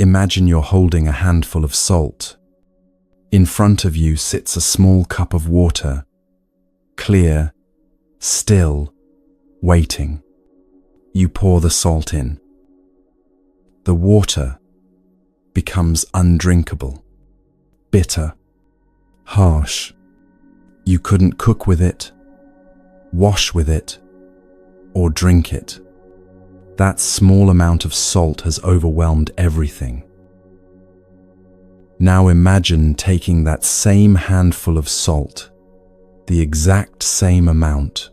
Imagine you're holding a handful of salt. In front of you sits a small cup of water, clear, still, waiting. You pour the salt in. The water becomes undrinkable, bitter, harsh. You couldn't cook with it, wash with it, or drink it. That small amount of salt has overwhelmed everything. Now imagine taking that same handful of salt, the exact same amount,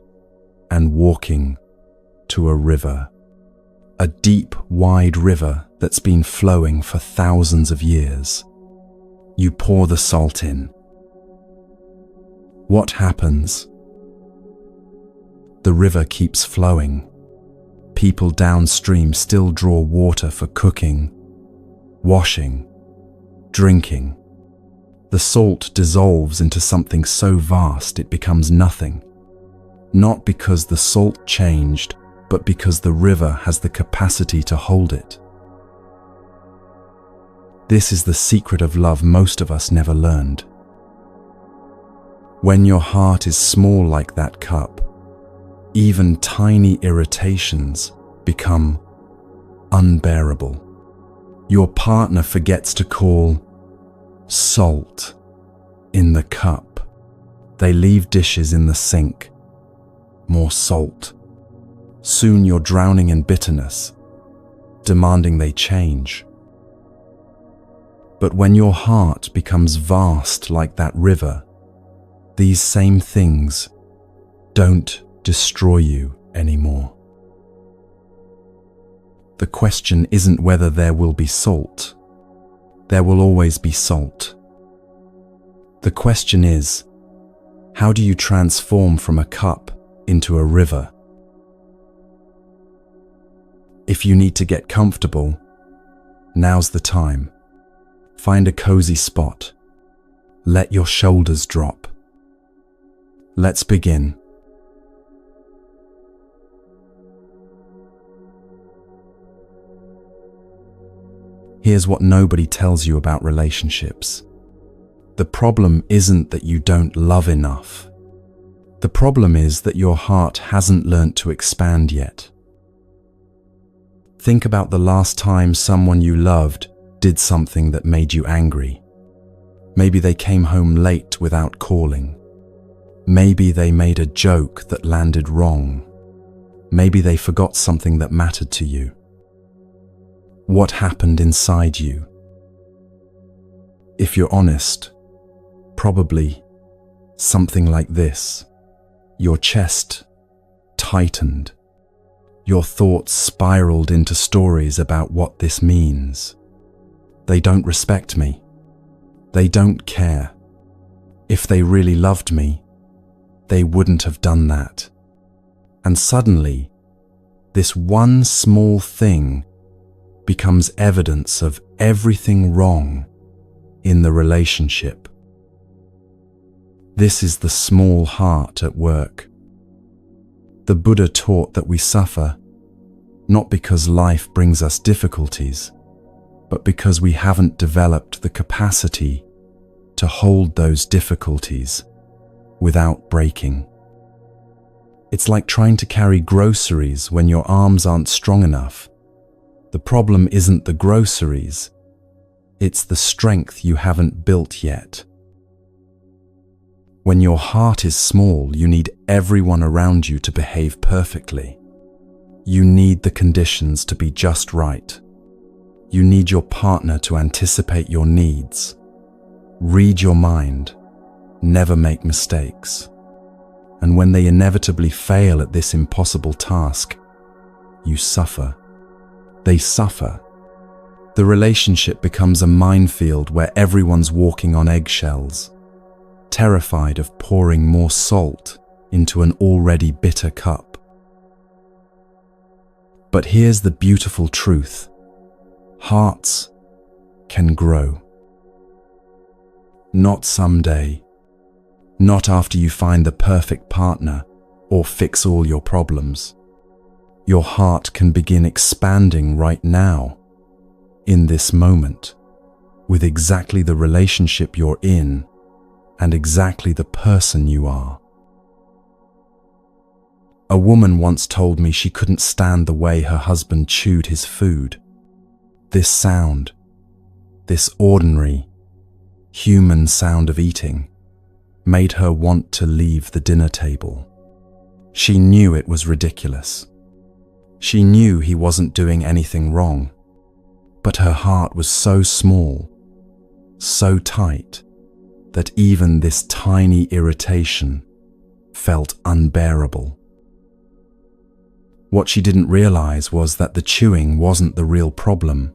and walking to a river. A deep, wide river that's been flowing for thousands of years. You pour the salt in. What happens? The river keeps flowing. People downstream still draw water for cooking, washing, drinking. The salt dissolves into something so vast it becomes nothing. Not because the salt changed, but because the river has the capacity to hold it. This is the secret of love most of us never learned. When your heart is small like that cup, even tiny irritations become unbearable. Your partner forgets to call salt in the cup. They leave dishes in the sink. More salt. Soon you're drowning in bitterness, demanding they change. But when your heart becomes vast like that river, these same things don't destroy you anymore. The question isn't whether there will be salt. There will always be salt. The question is, how do you transform from a cup into a river? If you need to get comfortable, now's the time. Find a cozy spot. Let your shoulders drop. Let's begin. Here's what nobody tells you about relationships. The problem isn't that you don't love enough. The problem is that your heart hasn't learnt to expand yet. Think about the last time someone you loved did something that made you angry. Maybe they came home late without calling. Maybe they made a joke that landed wrong. Maybe they forgot something that mattered to you. What happened inside you? If you're honest, probably something like this. Your chest tightened. Your thoughts spiraled into stories about what this means. They don't respect me. They don't care. If they really loved me, they wouldn't have done that. And suddenly, this one small thing becomes evidence of everything wrong in the relationship. This is the small heart at work. The Buddha taught that we suffer not because life brings us difficulties, but because we haven't developed the capacity to hold those difficulties without breaking. It's like trying to carry groceries when your arms aren't strong enough. The problem isn't the groceries, it's the strength you haven't built yet. When your heart is small, you need everyone around you to behave perfectly. You need the conditions to be just right. You need your partner to anticipate your needs, read your mind, never make mistakes. And when they inevitably fail at this impossible task, you suffer. They suffer. The relationship becomes a minefield where everyone's walking on eggshells, terrified of pouring more salt into an already bitter cup. But here's the beautiful truth. Hearts can grow. Not someday. Not after you find the perfect partner or fix all your problems. Your heart can begin expanding right now, in this moment, with exactly the relationship you're in and exactly the person you are. A woman once told me she couldn't stand the way her husband chewed his food. This sound, this ordinary, human sound of eating, made her want to leave the dinner table. She knew it was ridiculous. She knew he wasn't doing anything wrong, but her heart was so small, so tight, that even this tiny irritation felt unbearable. What she didn't realize was that the chewing wasn't the real problem.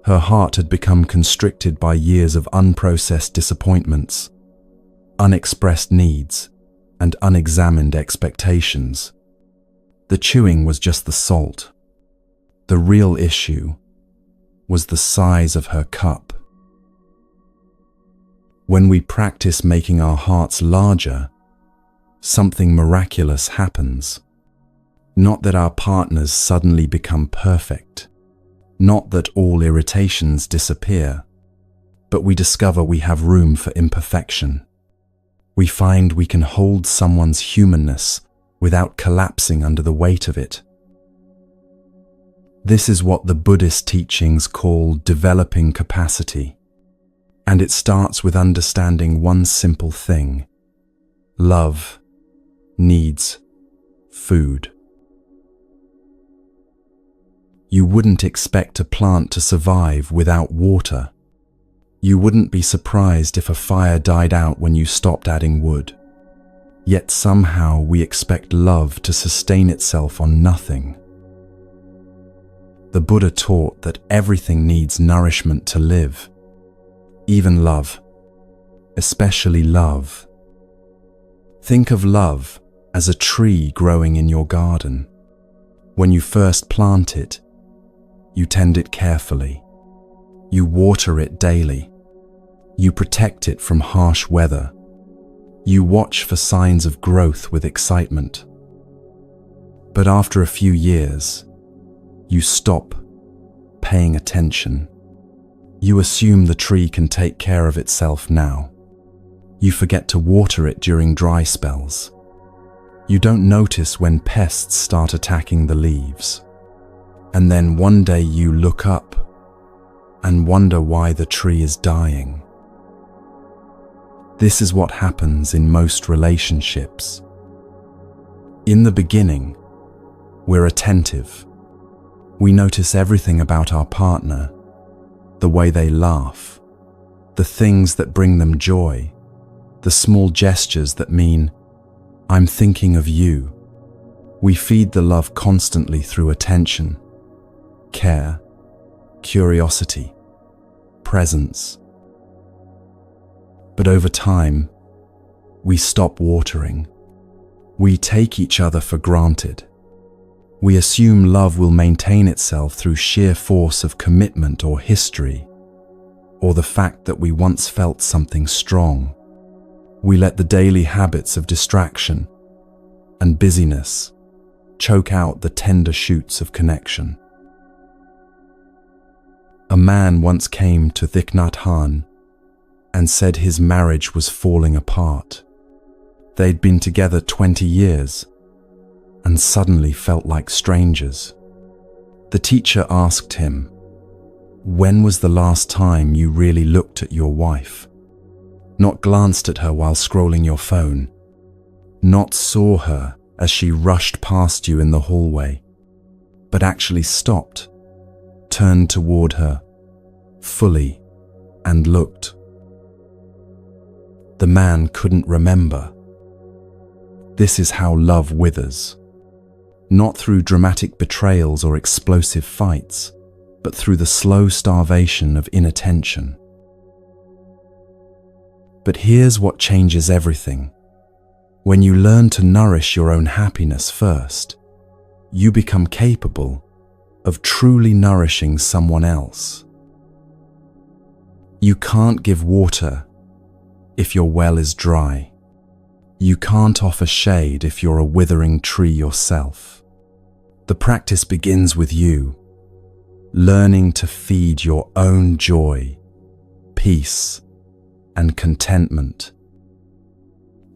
Her heart had become constricted by years of unprocessed disappointments, unexpressed needs, and unexamined expectations. The chewing was just the salt. The real issue was the size of her cup. When we practice making our hearts larger, something miraculous happens. Not that our partners suddenly become perfect, not that all irritations disappear, but we discover we have room for imperfection. We find we can hold someone's humanness without collapsing under the weight of it. This is what the Buddhist teachings call developing capacity, and it starts with understanding one simple thing: love needs food. You wouldn't expect a plant to survive without water. You wouldn't be surprised if a fire died out when you stopped adding wood. Yet somehow we expect love to sustain itself on nothing. The Buddha taught that everything needs nourishment to live, even love, especially love. Think of love as a tree growing in your garden. When you first plant it, you tend it carefully. You water it daily. You protect it from harsh weather. You watch for signs of growth with excitement. But after a few years, you stop paying attention. You assume the tree can take care of itself now. You forget to water it during dry spells. You don't notice when pests start attacking the leaves. And then one day you look up and wonder why the tree is dying. This is what happens in most relationships. In the beginning, we're attentive. We notice everything about our partner, the way they laugh, the things that bring them joy, the small gestures that mean, "I'm thinking of you." We feed the love constantly through attention, care, curiosity, presence. But over time, we stop watering. We take each other for granted. We assume love will maintain itself through sheer force of commitment or history, or the fact that we once felt something strong. We let the daily habits of distraction and busyness choke out the tender shoots of connection. A man once came to Thich Nhat and said his marriage was falling apart. They'd been together 20 years and suddenly felt like strangers. The teacher asked him, "When was the last time you really looked at your wife? Not glanced at her while scrolling your phone, not saw her as she rushed past you in the hallway, but actually stopped, turned toward her fully, and looked?" The man couldn't remember. This is how love withers. Not through dramatic betrayals or explosive fights, but through the slow starvation of inattention. But here's what changes everything. When you learn to nourish your own happiness first, you become capable of truly nourishing someone else. You can't give water if your well is dry. You can't offer shade if you're a withering tree yourself. The practice begins with you. learning to feed your own joy, peace, and contentment.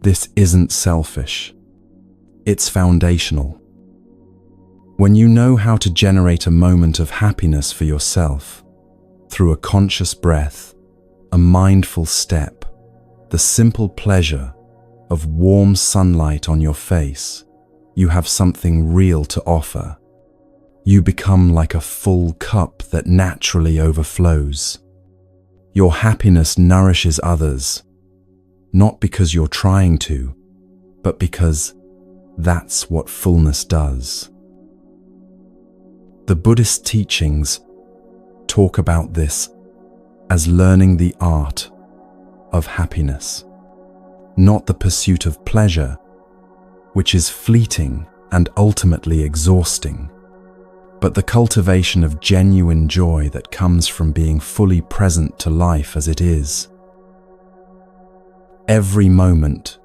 This isn't selfish. It's foundational. When you know how to generate a moment of happiness for yourself through a conscious breath, a mindful step, the simple pleasure of warm sunlight on your face, you have something real to offer. You become like a full cup that naturally overflows. Your happiness nourishes others, not because you're trying to, but because that's what fullness does. The Buddhist teachings talk about this as learning the art of happiness, not the pursuit of pleasure, which is fleeting and ultimately exhausting, but the cultivation of genuine joy that comes from being fully present to life as it is. Every moment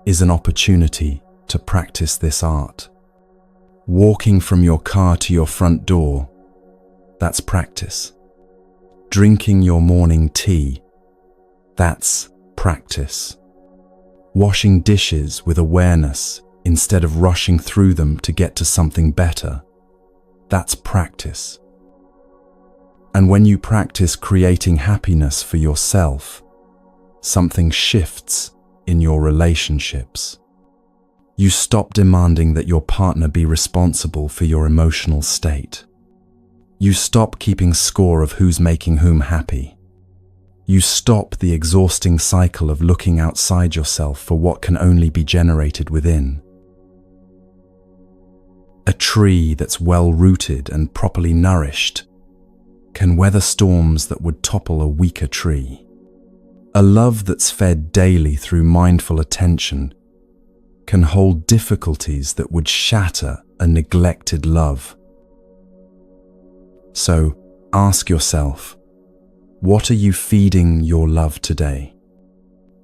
is an opportunity to practice this art. Walking from your car to your front door, that's practice. Drinking your morning tea, that's practice. Washing dishes with awareness instead of rushing through them to get to something better, that's practice. And when you practice creating happiness for yourself, something shifts in your relationships. You stop demanding that your partner be responsible for your emotional state. You stop keeping score of who's making whom happy. You stop the exhausting cycle of looking outside yourself for what can only be generated within. A tree that's well-rooted and properly nourished can weather storms that would topple a weaker tree. A love that's fed daily through mindful attention can hold difficulties that would shatter a neglected love. So ask yourself, what are you feeding your love today?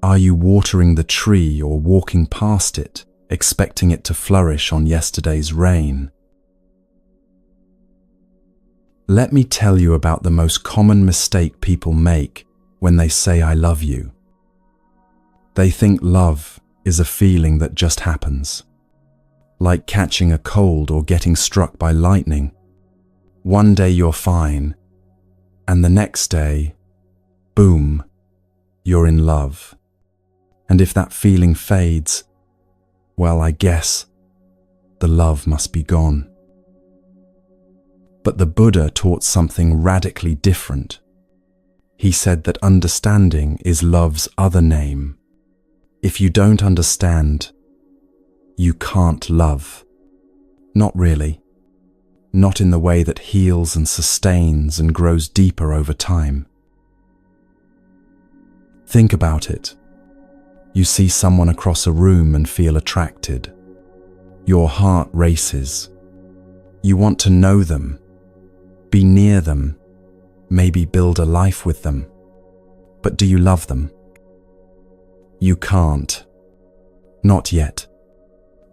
Are you watering the tree or walking past it, expecting it to flourish on yesterday's rain? Let me tell you about the most common mistake people make when they say I love you. They think love is a feeling that just happens, like catching a cold or getting struck by lightning. One day you're fine, and the next day, boom, you're in love. And if that feeling fades, well, I guess the love must be gone. But the Buddha taught something radically different. He said that understanding is love's other name. If you don't understand, you can't love. Not really. Not in the way that heals and sustains and grows deeper over time. Think about it. You see someone across a room and feel attracted. Your heart races. You want to know them, be near them, maybe build a life with them. But do you love them? You can't. Not yet.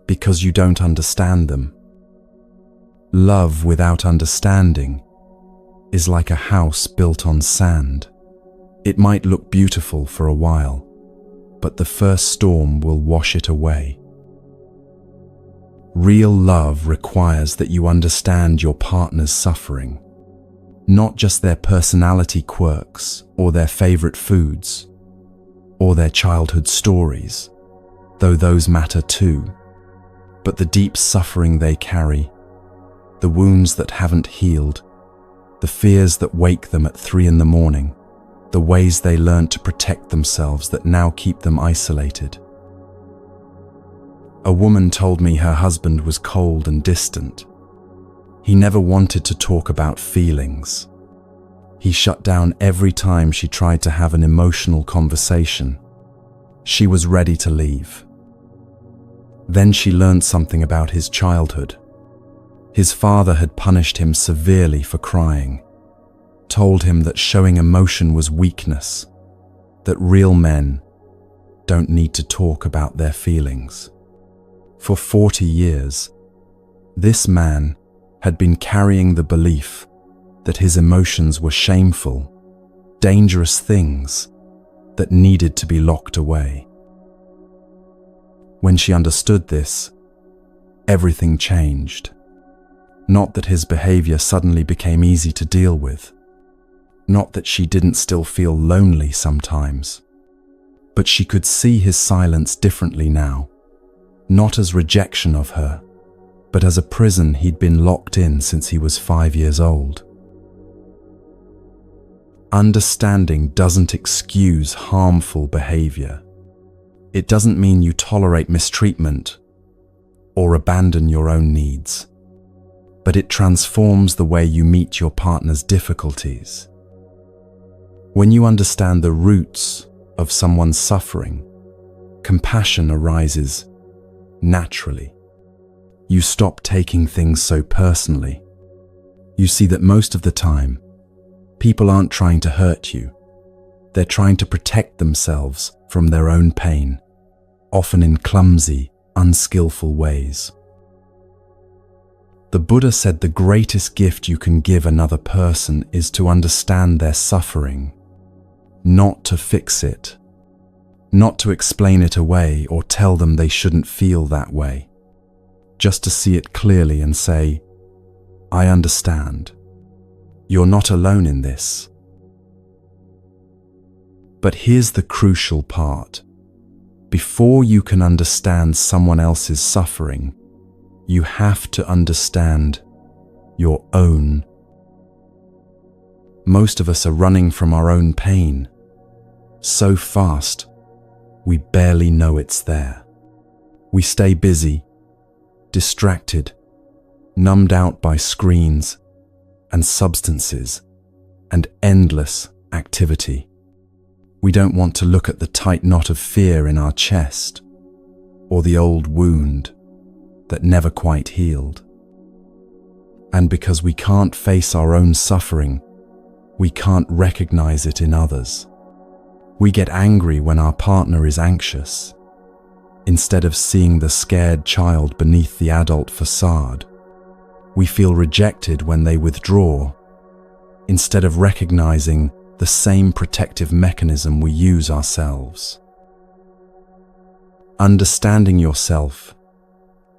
Because you don't understand them. Love without understanding is like a house built on sand. It might look beautiful for a while, but the first storm will wash it away. Real love requires that you understand your partner's suffering, not just their personality quirks or their favorite foods or their childhood stories, though those matter too, but the deep suffering they carry, the wounds that haven't healed, the fears that wake them at 3 a.m, the ways they learned to protect themselves that now keep them isolated. A woman told me her husband was cold and distant. He never wanted to talk about feelings. He shut down every time she tried to have an emotional conversation. She was ready to leave. Then she learned something about his childhood. His father had punished him severely for crying, told him that showing emotion was weakness, that real men don't need to talk about their feelings. For 40 years, this man had been carrying the belief that his emotions were shameful, dangerous things that needed to be locked away. When she understood this, everything changed. Not that his behavior suddenly became easy to deal with. Not that she didn't still feel lonely sometimes. But she could see his silence differently now. Not as rejection of her, but as a prison he'd been locked in since he was 5 years old. Understanding doesn't excuse harmful behavior. It doesn't mean you tolerate mistreatment or abandon your own needs, but it transforms the way you meet your partner's difficulties. When you understand the roots of someone's suffering, compassion arises naturally. You stop taking things so personally. You see that most of the time, people aren't trying to hurt you. They're trying to protect themselves from their own pain, often in clumsy, unskillful ways. The Buddha said the greatest gift you can give another person is to understand their suffering, not to fix it, not to explain it away or tell them they shouldn't feel that way, just to see it clearly and say, I understand. You're not alone in this. But here's the crucial part. Before you can understand someone else's suffering, you have to understand your own. Most of us are running from our own pain so fast, we barely know it's there. We stay busy, distracted, numbed out by screens and substances and endless activity. We don't want to look at the tight knot of fear in our chest or the old wound that never quite healed. And because we can't face our own suffering, we can't recognize it in others. We get angry when our partner is anxious. Instead of seeing the scared child beneath the adult facade, we feel rejected when they withdraw, instead of recognizing the same protective mechanism we use ourselves. Understanding yourself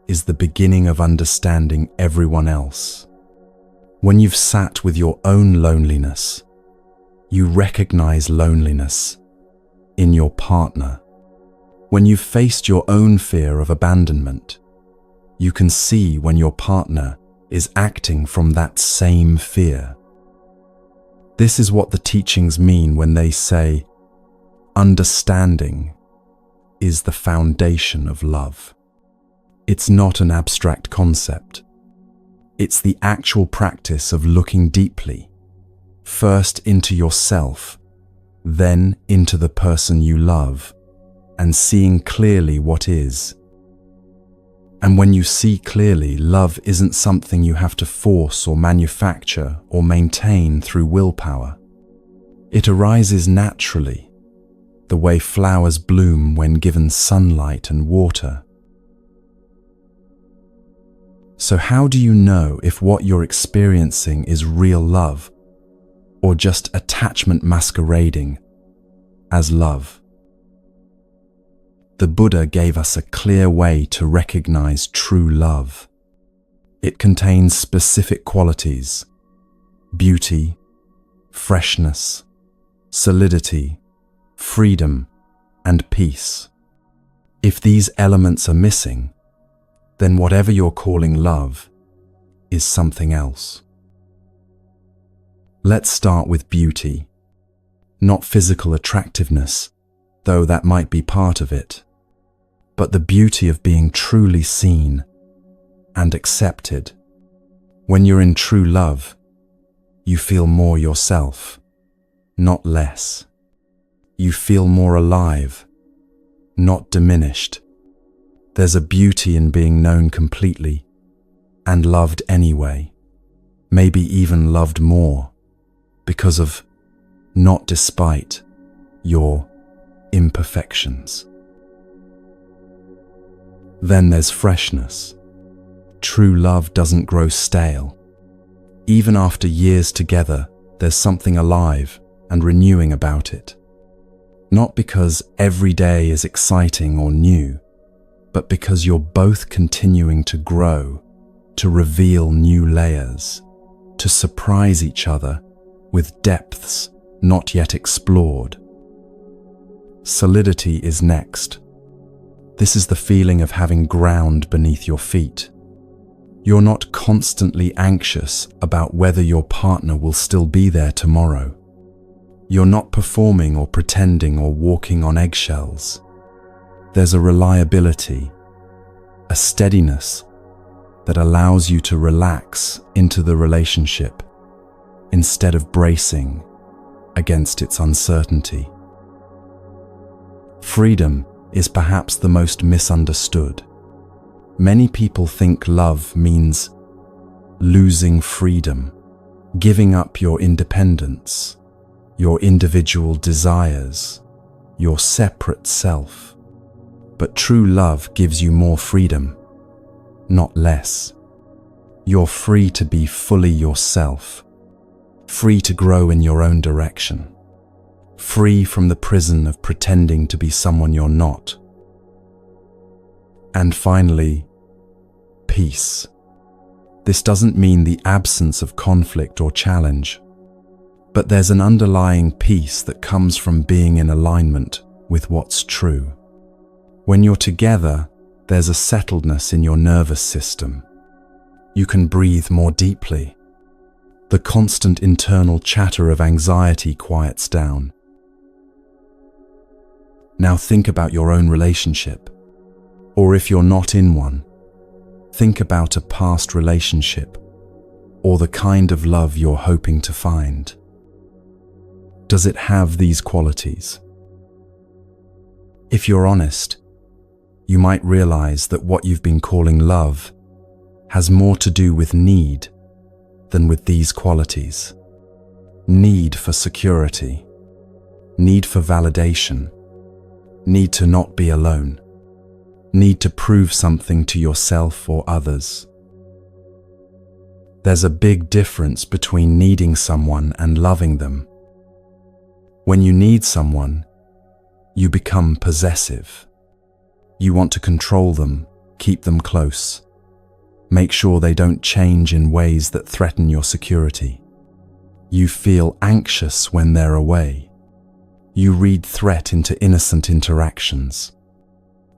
is the beginning of understanding everyone else. When you've sat with your own loneliness, you recognize loneliness in your partner. When you've faced your own fear of abandonment, you can see when your partner is acting from that same fear. This is what the teachings mean when they say, understanding is the foundation of love. It's not an abstract concept. It's the actual practice of looking deeply, first into yourself, then into the person you love, and seeing clearly what is. And when you see clearly, love isn't something you have to force or manufacture or maintain through willpower. It arises naturally, the way flowers bloom when given sunlight and water. So how do you know if what you're experiencing is real love or just attachment masquerading as love? The Buddha gave us a clear way to recognize true love. It contains specific qualities: beauty, freshness, solidity, freedom, and peace. If these elements are missing, then whatever you're calling love is something else. Let's start with beauty. Not physical attractiveness, though that might be part of it, but the beauty of being truly seen and accepted. When you're in true love, you feel more yourself, not less. You feel more alive, not diminished. There's a beauty in being known completely and loved anyway, maybe even loved more, because of, not despite, your imperfections. Then there's freshness. True love doesn't grow stale. Even after years together, there's something alive and renewing about it. Not because every day is exciting or new, but because you're both continuing to grow, to reveal new layers, to surprise each other with depths not yet explored. Solidity is next. This is the feeling of having ground beneath your feet. You're not constantly anxious about whether your partner will still be there tomorrow. You're not performing or pretending or walking on eggshells. There's a reliability, a steadiness that allows you to relax into the relationship instead of bracing against its uncertainty. Freedom is perhaps the most misunderstood. Many people think love means losing freedom, giving up your independence, your individual desires, your separate self. But true love gives you more freedom, not less. You're free to be fully yourself, free to grow in your own direction, free from the prison of pretending to be someone you're not. And finally, peace. This doesn't mean the absence of conflict or challenge, but there's an underlying peace that comes from being in alignment with what's true. When you're together, there's a settledness in your nervous system. You can breathe more deeply. The constant internal chatter of anxiety quiets down. Now think about your own relationship. Or if you're not in one, think about a past relationship or the kind of love you're hoping to find. Does it have these qualities? If you're honest, you might realize that what you've been calling love has more to do with need than with these qualities. Need for security, need for validation, need to not be alone, need to prove something to yourself or others. There's a big difference between needing someone and loving them. When you need someone, you become possessive. You want to control them, keep them close, make sure they don't change in ways that threaten your security. You feel anxious when they're away. You read threat into innocent interactions.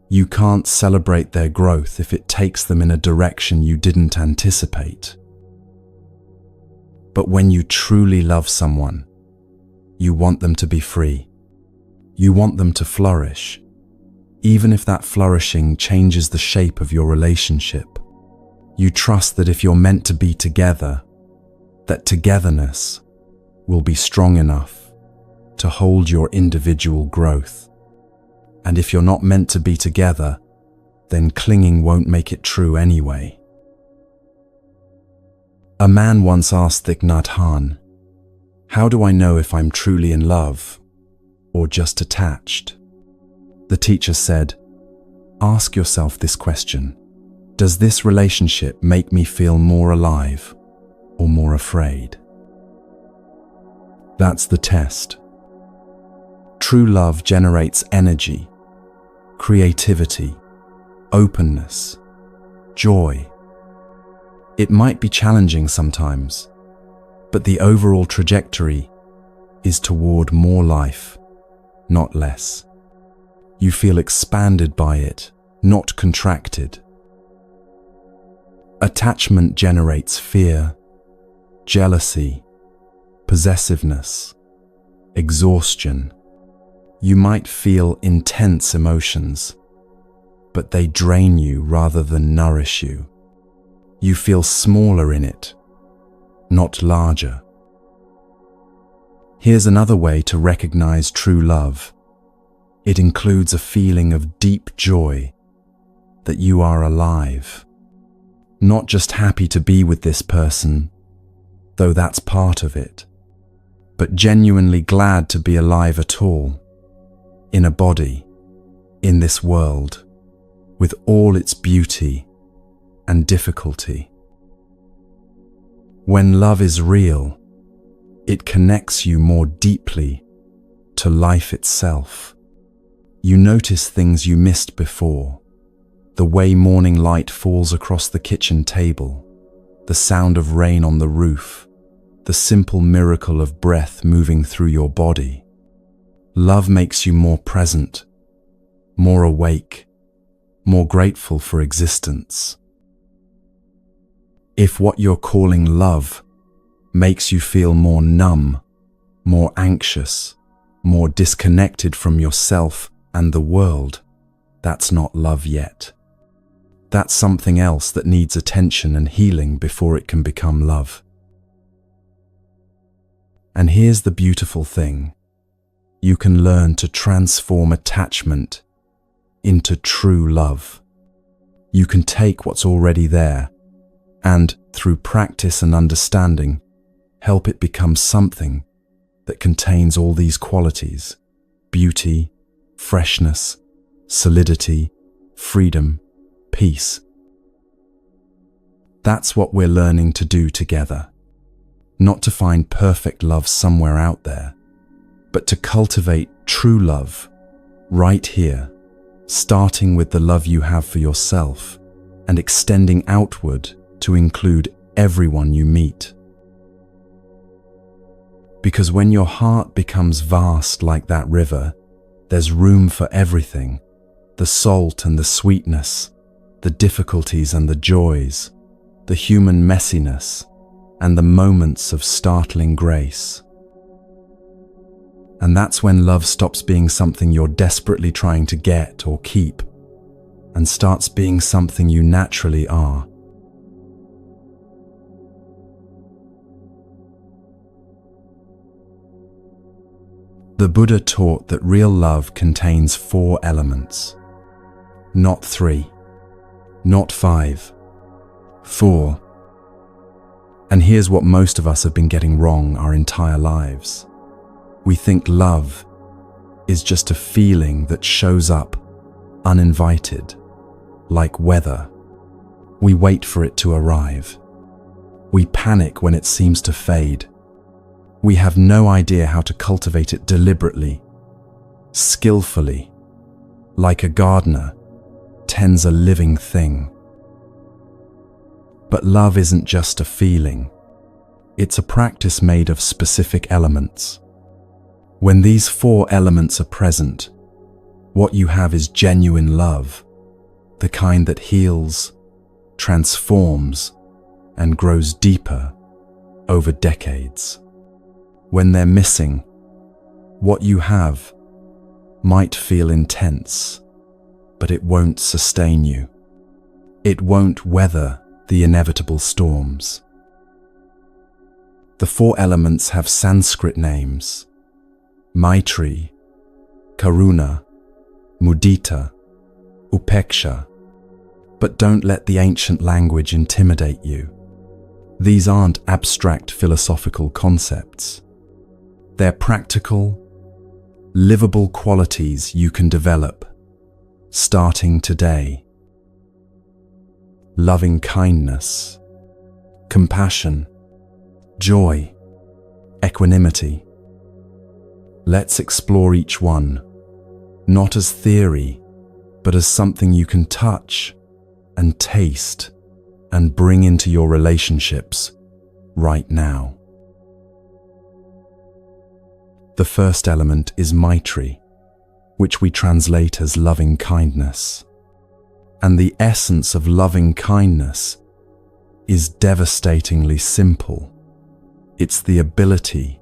You can't celebrate their growth if it takes them in a direction you didn't anticipate. But when you truly love someone, you want them to be free. You want them to flourish, even if that flourishing changes the shape of your relationship. You trust that if you're meant to be together, that togetherness will be strong enough to hold your individual growth. And if you're not meant to be together, then clinging won't make it true anyway. A man once asked Thich Nhat, "How do I know if I'm truly in love or just attached?" The teacher said, "Ask yourself this question. Does this relationship make me feel more alive or more afraid?" That's the test. True love generates energy, creativity, openness, joy. It might be challenging sometimes, but the overall trajectory is toward more life, not less. You feel expanded by it, not contracted. Attachment generates fear, jealousy, possessiveness, exhaustion. You might feel intense emotions, but they drain you rather than nourish you. You feel smaller in it, not larger. Here's another way to recognize true love. It includes a feeling of deep joy that you are alive. Not just happy to be with this person, though that's part of it, but genuinely glad to be alive at all, in a body, in this world, with all its beauty and difficulty. When love is real, it connects you more deeply to life itself. You notice things you missed before. The way morning light falls across the kitchen table, the sound of rain on the roof, the simple miracle of breath moving through your body. Love makes you more present, more awake, more grateful for existence. If what you're calling love makes you feel more numb, more anxious, more disconnected from yourself and the world, that's not love yet. That's something else that needs attention and healing before it can become love. And here's the beautiful thing. You can learn to transform attachment into true love. You can take what's already there and, through practice and understanding, help it become something that contains all these qualities: beauty, freshness, solidity, freedom, peace. That's what we're learning to do together. Not to find perfect love somewhere out there, but to cultivate true love right here, starting with the love you have for yourself and extending outward to include everyone you meet. Because when your heart becomes vast like that river, there's room for everything: the salt and the sweetness, the difficulties and the joys, the human messiness, and the moments of startling grace. And that's when love stops being something you're desperately trying to get or keep, and starts being something you naturally are. The Buddha taught that real love contains 4 elements. Not 3, not 5, 4. And here's what most of us have been getting wrong our entire lives. We think love is just a feeling that shows up uninvited, like weather. We wait for it to arrive. We panic when it seems to fade. We have no idea how to cultivate it deliberately, skillfully, like a gardener tends a living thing. But love isn't just a feeling. It's a practice made of specific elements. When these 4 elements are present, what you have is genuine love, the kind that heals, transforms, and grows deeper over decades. When they're missing, what you have might feel intense, but it won't sustain you. It won't weather the inevitable storms. The 4 elements have Sanskrit names: Maitri, Karuna, Mudita, Upeksha. But don't let the ancient language intimidate you. These aren't abstract philosophical concepts. They're practical, livable qualities you can develop, starting today. Loving kindness, compassion, joy, equanimity. Let's explore each one, not as theory, but as something you can touch and taste and bring into your relationships right now. The first element is Maitri, which we translate as loving kindness. And the essence of loving kindness is devastatingly simple. It's the ability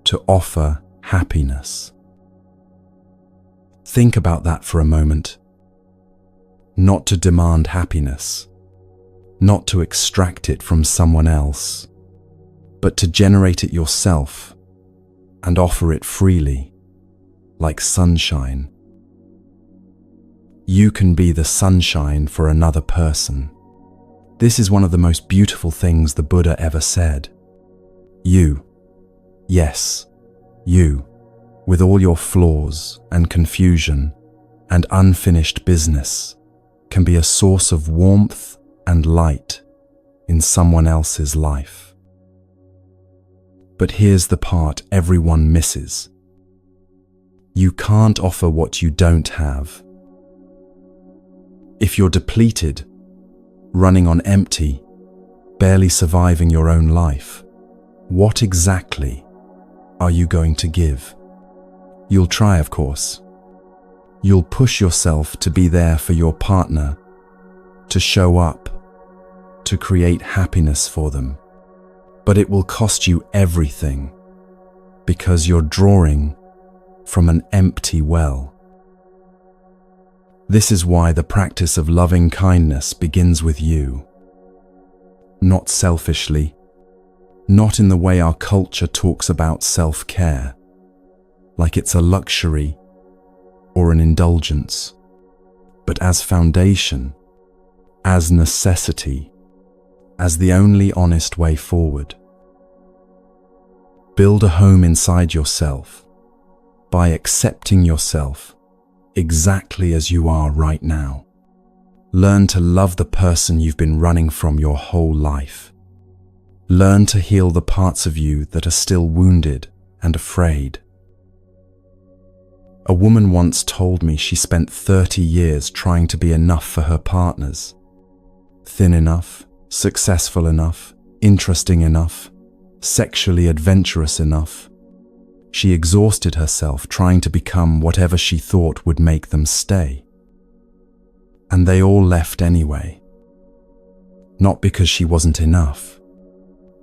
to offer happiness. Think about that for a moment. Not to demand happiness, not to extract it from someone else, but to generate it yourself and offer it freely, like sunshine. You can be the sunshine for another person. This is one of the most beautiful things the Buddha ever said. You, yes, you, with all your flaws and confusion and unfinished business, can be a source of warmth and light in someone else's life. But here's the part everyone misses. You can't offer what you don't have. If you're depleted, running on empty, barely surviving your own life, what exactly are you going to give? You'll try, of course. You'll push yourself to be there for your partner, to show up, to create happiness for them. But it will cost you everything, because you're drawing from an empty well. This is why the practice of loving kindness begins with you. Not selfishly, not in the way our culture talks about self-care, like it's a luxury or an indulgence, but as foundation, as necessity, as the only honest way forward. Build a home inside yourself by accepting yourself exactly as you are right now. Learn to love the person you've been running from your whole life. Learn to heal the parts of you that are still wounded and afraid. A woman once told me she spent 30 years trying to be enough for her partners. Thin enough, successful enough, interesting enough, sexually adventurous enough. She exhausted herself trying to become whatever she thought would make them stay. And they all left anyway. Not because she wasn't enough,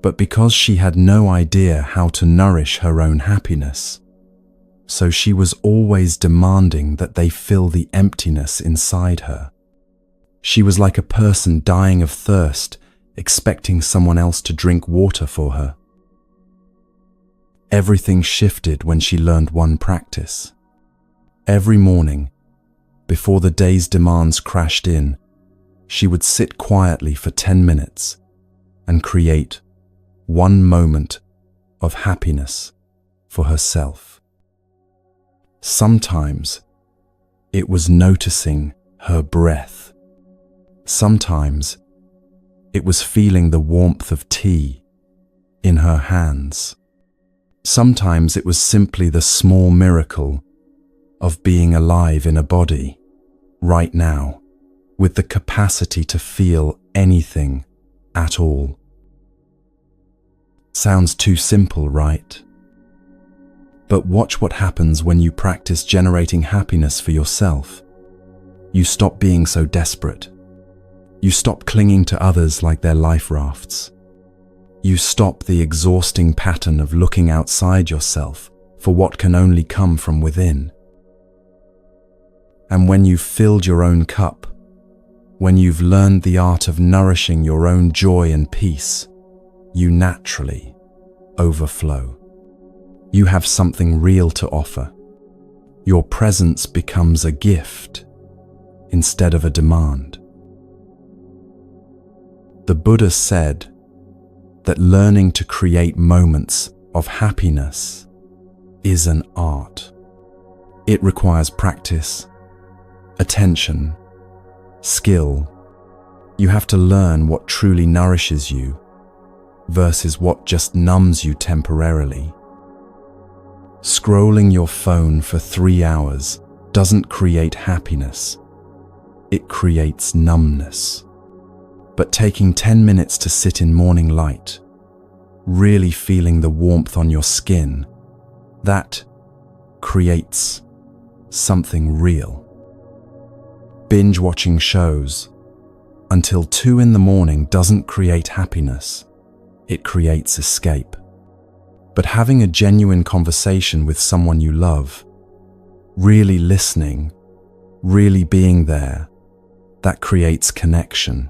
but because she had no idea how to nourish her own happiness. So she was always demanding that they fill the emptiness inside her. She was like a person dying of thirst, expecting someone else to drink water for her. Everything shifted when she learned one practice. Every morning, before the day's demands crashed in, she would sit quietly for 10 minutes and create one moment of happiness for herself. Sometimes it was noticing her breath. Sometimes it was feeling the warmth of tea in her hands. Sometimes it was simply the small miracle of being alive in a body right now, with the capacity to feel anything at all. Sounds too simple, right? But watch what happens when you practice generating happiness for yourself. You stop being so desperate. You stop clinging to others like they're life rafts. You stop the exhausting pattern of looking outside yourself for what can only come from within. And when you've filled your own cup, when you've learned the art of nourishing your own joy and peace, you naturally overflow. You have something real to offer. Your presence becomes a gift instead of a demand. The Buddha said that learning to create moments of happiness is an art. It requires practice, attention, skill. You have to learn what truly nourishes you versus what just numbs you temporarily. Scrolling your phone for 3 hours doesn't create happiness. It creates numbness. But taking 10 minutes to sit in morning light, really feeling the warmth on your skin, that creates something real. Binge watching shows until 2 in the morning doesn't create happiness. It creates escape. But having a genuine conversation with someone you love, really listening, really being there, that creates connection.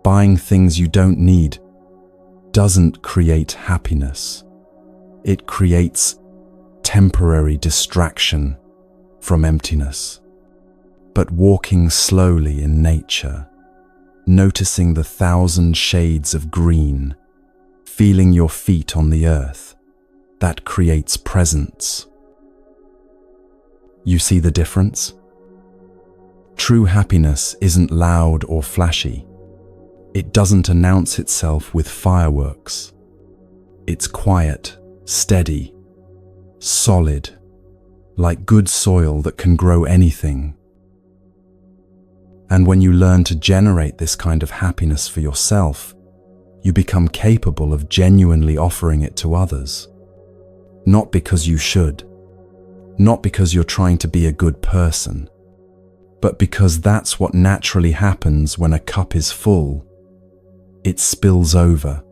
Buying things you don't need doesn't create happiness. It creates temporary distraction from emptiness. But walking slowly in nature, noticing the 1,000 shades of green, feeling your feet on the earth, that creates presence. You see the difference? True happiness isn't loud or flashy. It doesn't announce itself with fireworks. It's quiet, steady, solid, like good soil that can grow anything. And when you learn to generate this kind of happiness for yourself, you become capable of genuinely offering it to others. Not because you should, not because you're trying to be a good person, but because that's what naturally happens when a cup is full. It spills over.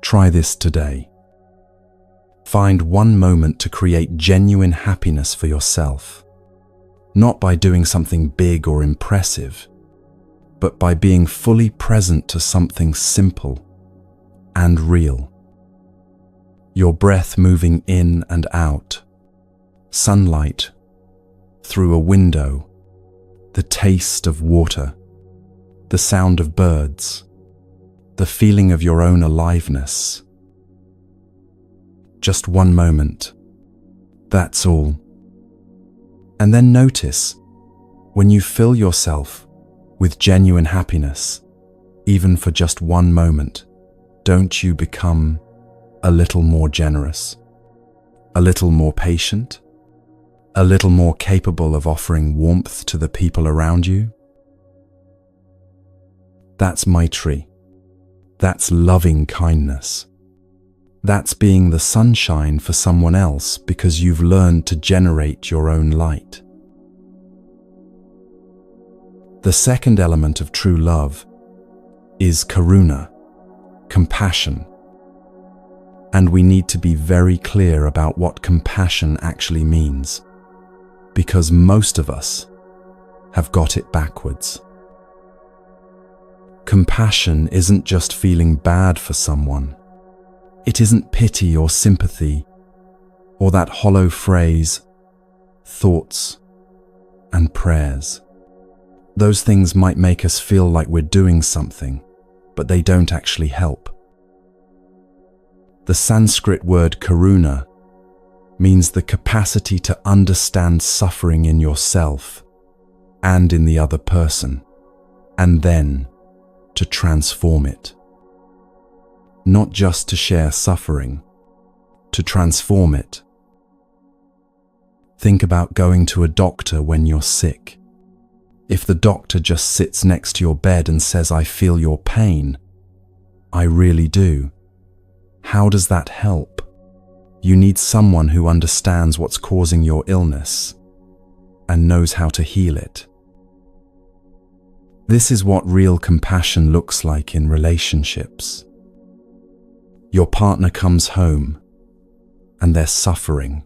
Try this today. Find one moment to create genuine happiness for yourself, not by doing something big or impressive, but by being fully present to something simple and real. Your breath moving in and out, sunlight through a window, the taste of water, the sound of birds, the feeling of your own aliveness. Just one moment, that's all. And then notice, when you fill yourself with genuine happiness, even for just one moment, don't you become a little more generous, a little more patient, a little more capable of offering warmth to the people around you? That's Maitri. That's loving kindness. That's being the sunshine for someone else because you've learned to generate your own light. The second element of true love is karuna, compassion. And we need to be very clear about what compassion actually means, because most of us have got it backwards. Compassion isn't just feeling bad for someone. It isn't pity or sympathy, or that hollow phrase, thoughts and prayers. Those things might make us feel like we're doing something, but they don't actually help. The Sanskrit word karuna means the capacity to understand suffering in yourself and in the other person, and then to transform it. Not just to share suffering, to transform it. Think about going to a doctor when you're sick. If the doctor just sits next to your bed and says, "I feel your pain," "I really do," how does that help? You need someone who understands what's causing your illness and knows how to heal it. This is what real compassion looks like in relationships. Your partner comes home and they're suffering.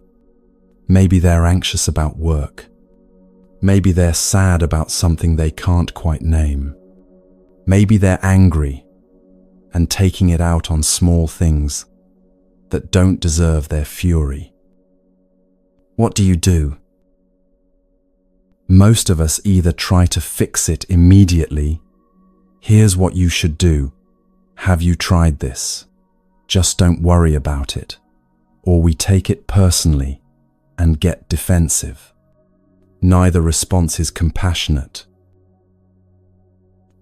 Maybe they're anxious about work. Maybe they're sad about something they can't quite name. Maybe they're angry and taking it out on small things that don't deserve their fury. What do? Most of us either try to fix it immediately. "Here's what you should do. Have you tried this? Just don't worry about it." Or we take it personally and get defensive. Neither response is compassionate.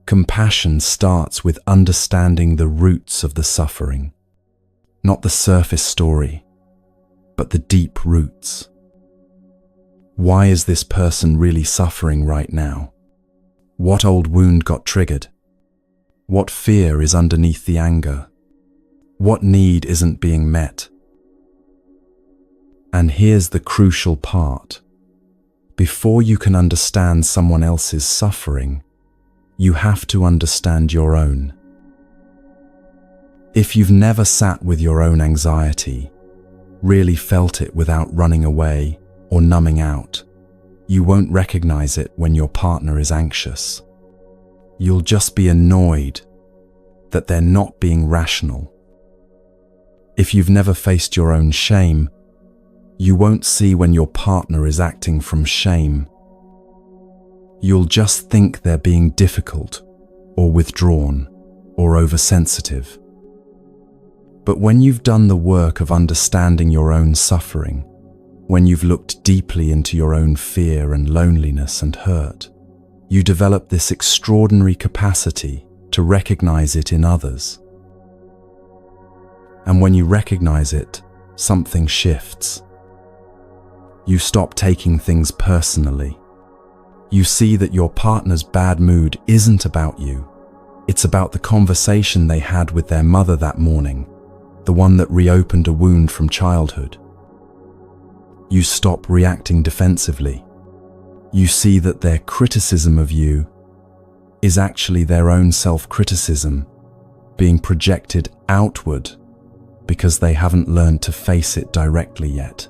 Compassion starts with understanding the roots of the suffering, not the surface story, but the deep roots. Why is this person really suffering right now? What old wound got triggered? What fear is underneath the anger? What need isn't being met? And here's the crucial part. Before you can understand someone else's suffering, you have to understand your own. If you've never sat with your own anxiety, really felt it without running away or numbing out, you won't recognize it when your partner is anxious. You'll just be annoyed that they're not being rational. If you've never faced your own shame, you won't see when your partner is acting from shame. You'll just think they're being difficult or withdrawn or oversensitive. But when you've done the work of understanding your own suffering, when you've looked deeply into your own fear and loneliness and hurt, you develop this extraordinary capacity to recognize it in others. And when you recognize it, something shifts. You stop taking things personally. You see that your partner's bad mood isn't about you. It's about the conversation they had with their mother that morning, the one that reopened a wound from childhood. You stop reacting defensively. You see that their criticism of you is actually their own self-criticism being projected outward because they haven't learned to face it directly yet.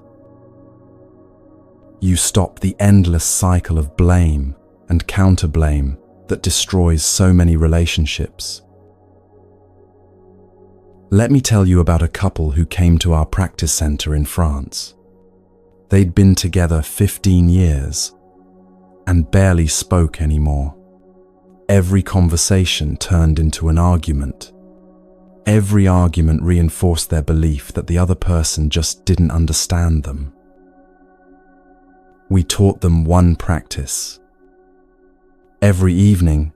You stop the endless cycle of blame and counter-blame that destroys so many relationships. Let me tell you about a couple who came to our practice center in France. They'd been together 15 years and barely spoke anymore. Every conversation turned into an argument. Every argument reinforced their belief that the other person just didn't understand them. We taught them one practice. Every evening,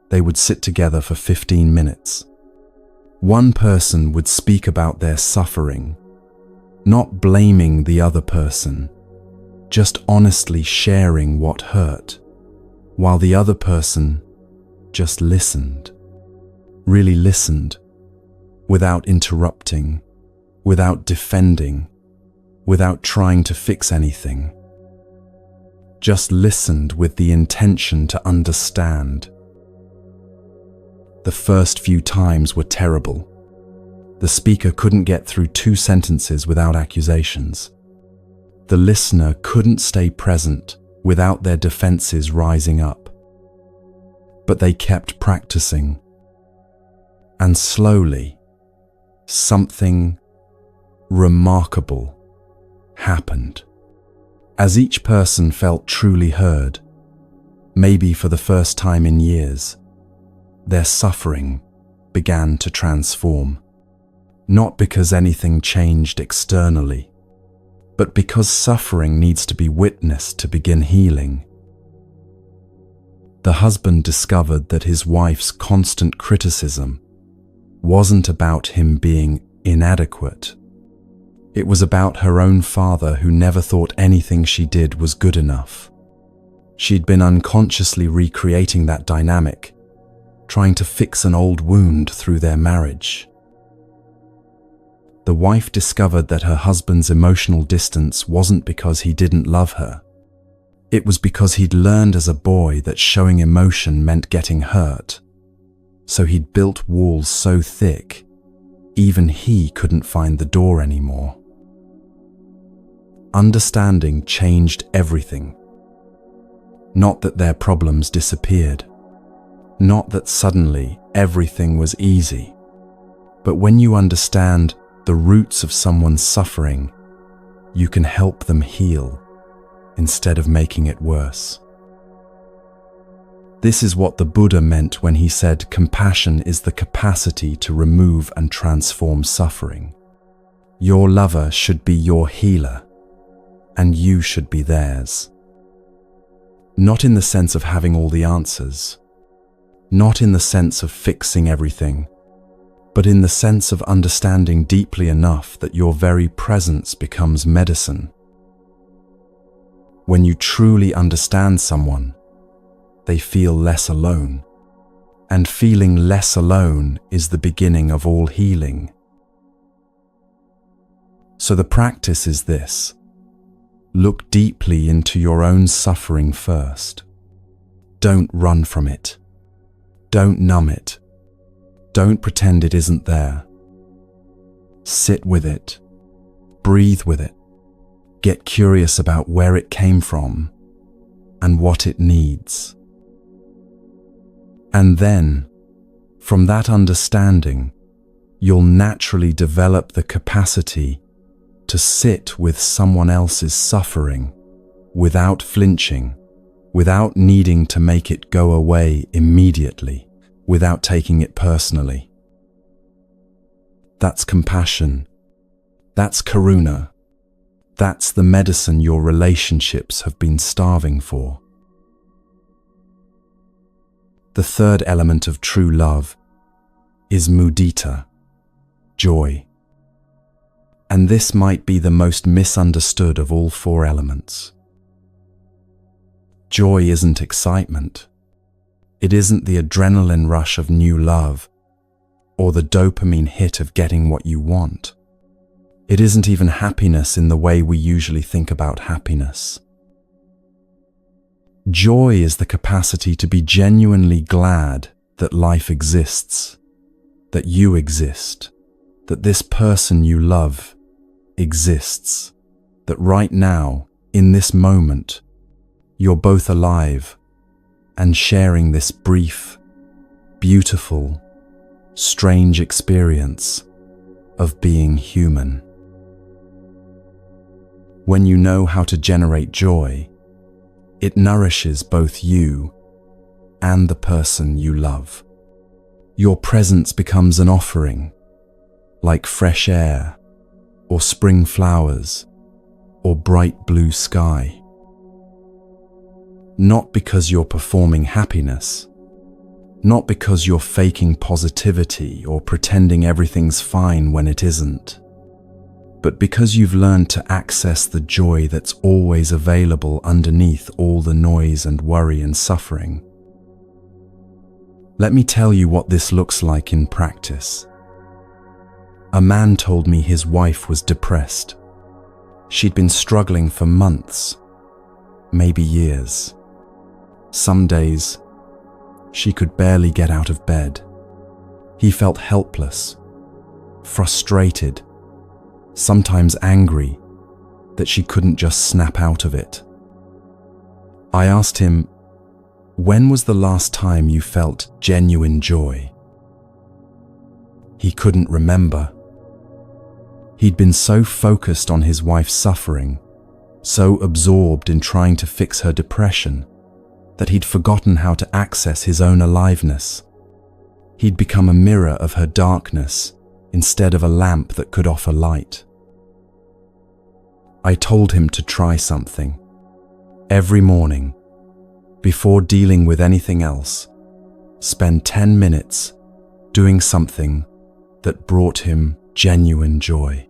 they would sit together for 15 minutes. One person would speak about their suffering, not blaming the other person, just honestly sharing what hurt, while the other person just listened, really listened, without interrupting, without defending, without trying to fix anything. Just listened with the intention to understand. The first few times were terrible. The speaker couldn't get through 2 sentences without accusations. The listener couldn't stay present without their defenses rising up. But they kept practicing. And slowly, something remarkable happened. As each person felt truly heard, maybe for the first time in years, their suffering began to transform. Not because anything changed externally, but because suffering needs to be witnessed to begin healing. The husband discovered that his wife's constant criticism wasn't about him being inadequate. It was about her own father who never thought anything she did was good enough. She'd been unconsciously recreating that dynamic, trying to fix an old wound through their marriage. The wife discovered that her husband's emotional distance wasn't because he didn't love her. It was because he'd learned as a boy that showing emotion meant getting hurt. So he'd built walls so thick, even he couldn't find the door anymore. Understanding changed everything. Not that their problems disappeared. Not that suddenly everything was easy. But when you understand the roots of someone's suffering, you can help them heal instead of making it worse. This is what the Buddha meant when he said compassion is the capacity to remove and transform suffering. Your lover should be your healer, and you should be theirs. Not in the sense of having all the answers, not in the sense of fixing everything, but in the sense of understanding deeply enough that your very presence becomes medicine. When you truly understand someone, they feel less alone, and feeling less alone is the beginning of all healing. So the practice is this: look deeply into your own suffering first. Don't run from it. Don't numb it. Don't pretend it isn't there. Sit with it. Breathe with it. Get curious about where it came from and what it needs. And then, from that understanding, you'll naturally develop the capacity to sit with someone else's suffering without flinching, without needing to make it go away immediately, without taking it personally. That's compassion. That's karuna. That's the medicine your relationships have been starving for. The third element of true love is mudita, joy. And this might be the most misunderstood of all four elements. Joy isn't excitement. It isn't the adrenaline rush of new love or the dopamine hit of getting what you want. It isn't even happiness in the way we usually think about happiness. Joy is the capacity to be genuinely glad that life exists, that you exist, that this person you love exists, that right now, in this moment, you're both alive and sharing this brief, beautiful, strange experience of being human. When you know how to generate joy, it nourishes both you and the person you love. Your presence becomes an offering, like fresh air, or spring flowers, or bright blue sky. Not because you're performing happiness, not because you're faking positivity or pretending everything's fine when it isn't, but because you've learned to access the joy that's always available underneath all the noise and worry and suffering. Let me tell you what this looks like in practice. A man told me his wife was depressed. She'd been struggling for months, maybe years. Some days, she could barely get out of bed. He felt helpless, frustrated, sometimes angry that she couldn't just snap out of it. I asked him, "When was the last time you felt genuine joy?" He couldn't remember. He'd been so focused on his wife's suffering, so absorbed in trying to fix her depression, that he'd forgotten how to access his own aliveness. He'd become a mirror of her darkness instead of a lamp that could offer light. I told him to try something. Every morning, before dealing with anything else, spend 10 minutes doing something that brought him genuine joy.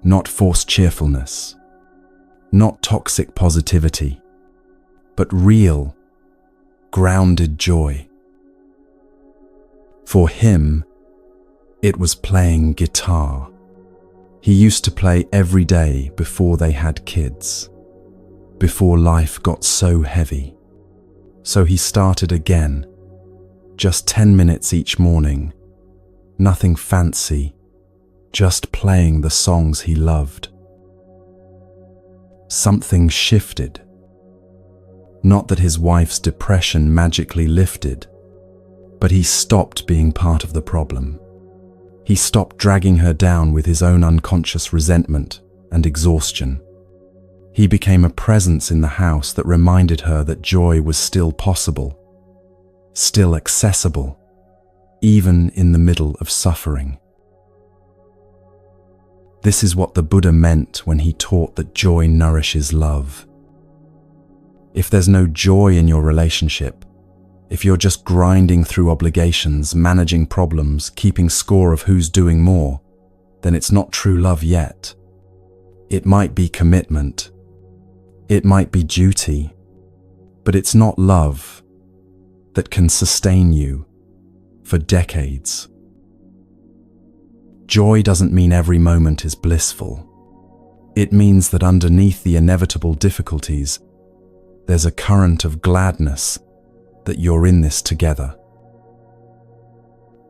Not forced cheerfulness, not toxic positivity, but real, grounded joy. For him, it was playing guitar. He used to play every day before they had kids, before life got so heavy. So he started again, just 10 minutes each morning, nothing fancy, just playing the songs he loved. Something shifted. Not that his wife's depression magically lifted, but he stopped being part of the problem. He stopped dragging her down with his own unconscious resentment and exhaustion. He became a presence in the house that reminded her that joy was still possible, still accessible, even in the middle of suffering. This is what the Buddha meant when he taught that joy nourishes love. If there's no joy in your relationship, if you're just grinding through obligations, managing problems, keeping score of who's doing more, then it's not true love yet. It might be commitment, it might be duty, but it's not love that can sustain you for decades. Joy doesn't mean every moment is blissful. It means that underneath the inevitable difficulties, there's a current of gladness that you're in this together.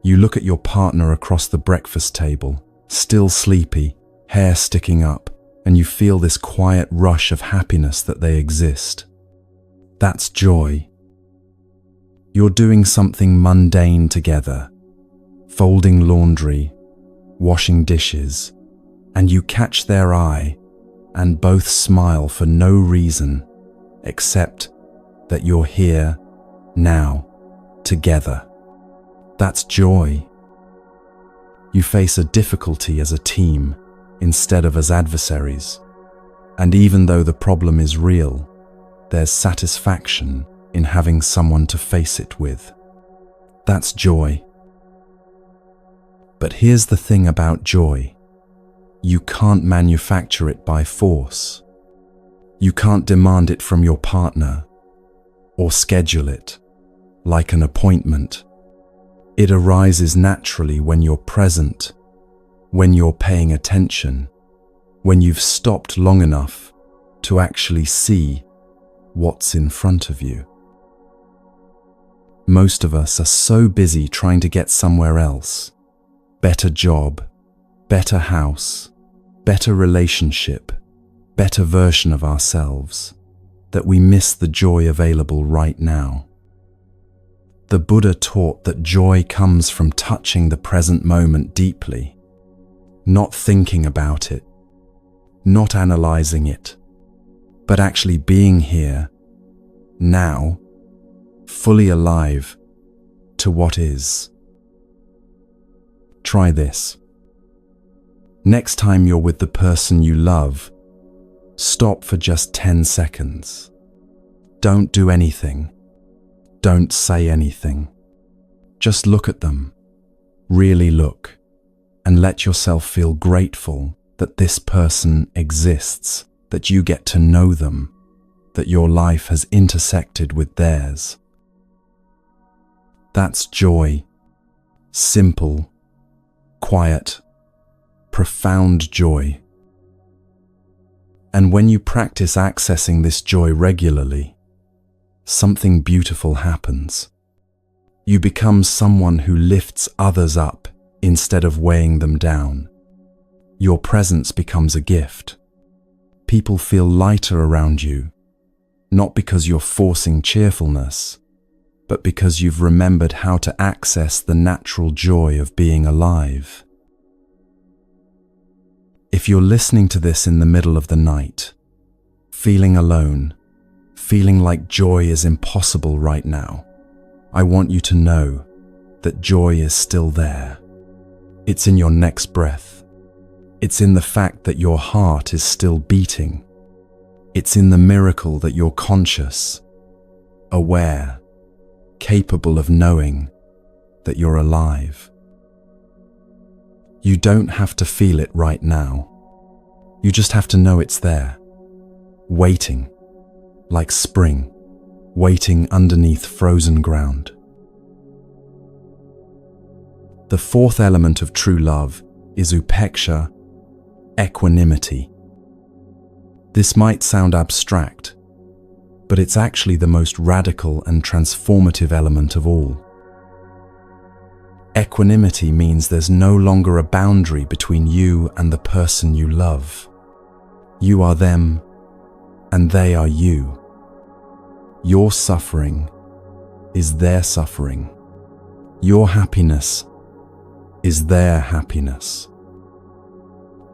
You look at your partner across the breakfast table, still sleepy, hair sticking up, and you feel this quiet rush of happiness that they exist. That's joy. You're doing something mundane together, folding laundry, washing dishes, and you catch their eye and both smile for no reason except that you're here, now, together. That's joy. You face a difficulty as a team instead of as adversaries. And even though the problem is real, there's satisfaction in having someone to face it with. That's joy. But here's the thing about joy. You can't manufacture it by force. You can't demand it from your partner or schedule it like an appointment. It arises naturally when you're present, when you're paying attention, when you've stopped long enough to actually see what's in front of you. Most of us are so busy trying to get somewhere else, better job, better house, better relationship, better version of ourselves, that we miss the joy available right now. The Buddha taught that joy comes from touching the present moment deeply, not thinking about it, not analyzing it, but actually being here, now, fully alive to what is. Try this. Next time you're with the person you love, stop for just 10 seconds. Don't do anything. Don't say anything. Just look at them. Really look. And let yourself feel grateful that this person exists, that you get to know them, that your life has intersected with theirs. That's joy. Simple, quiet, profound joy. And when you practice accessing this joy regularly, something beautiful happens. You become someone who lifts others up instead of weighing them down. Your presence becomes a gift. People feel lighter around you, not because you're forcing cheerfulness, but because you've remembered how to access the natural joy of being alive. If you're listening to this in the middle of the night, feeling alone, feeling like joy is impossible right now, I want you to know that joy is still there. It's in your next breath. It's in the fact that your heart is still beating. It's in the miracle that you're conscious, aware, capable of knowing that you're alive. You don't have to feel it right now. You just have to know it's there, waiting, like spring, waiting underneath frozen ground. The fourth element of true love is upeksha, equanimity. This might sound abstract, but it's actually the most radical and transformative element of all. Equanimity means there's no longer a boundary between you and the person you love. You are them, and they are you. Your suffering is their suffering. Your happiness is their happiness.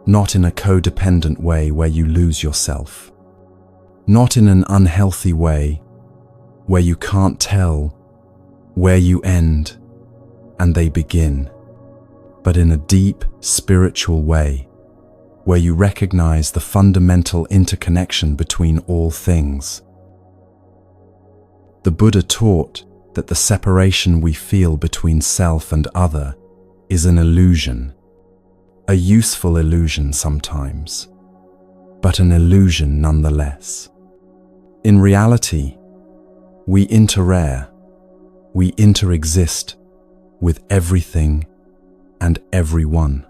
Not in a codependent way where you lose yourself. Not in an unhealthy way where you can't tell where you end and they begin, but in a deep spiritual way where you recognize the fundamental interconnection between all things. The Buddha taught that the separation we feel between self and other is an illusion, a useful illusion sometimes, but an illusion nonetheless. In reality, we interare, we interexist with everything and everyone.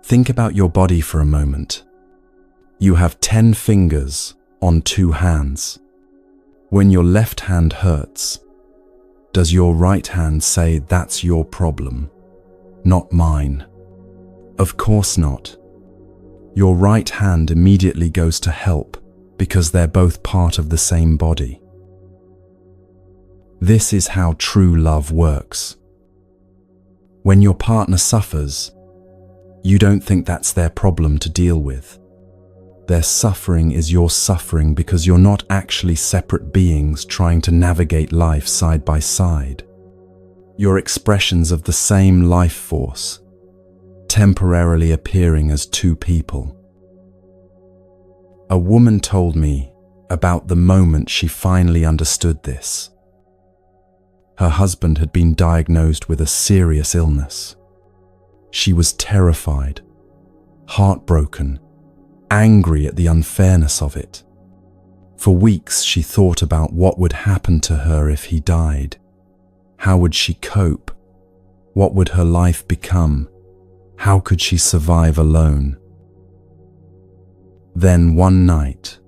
Think about your body for a moment. You have 10 fingers on 2 hands. When your left hand hurts, does your right hand say, "That's your problem, not mine"? Of course not. Your right hand immediately goes to help because they're both part of the same body. This is how true love works. When your partner suffers, you don't think that's their problem to deal with. Their suffering is your suffering because you're not actually separate beings trying to navigate life side by side. You're expressions of the same life force, temporarily appearing as 2 people. A woman told me about the moment she finally understood this. Her husband had been diagnosed with a serious illness. She was terrified heartbroken, angry at the unfairness of it. For weeks she thought about what would happen to her if he died. How would she cope? What would her life become? How could she survive alone? Then one night,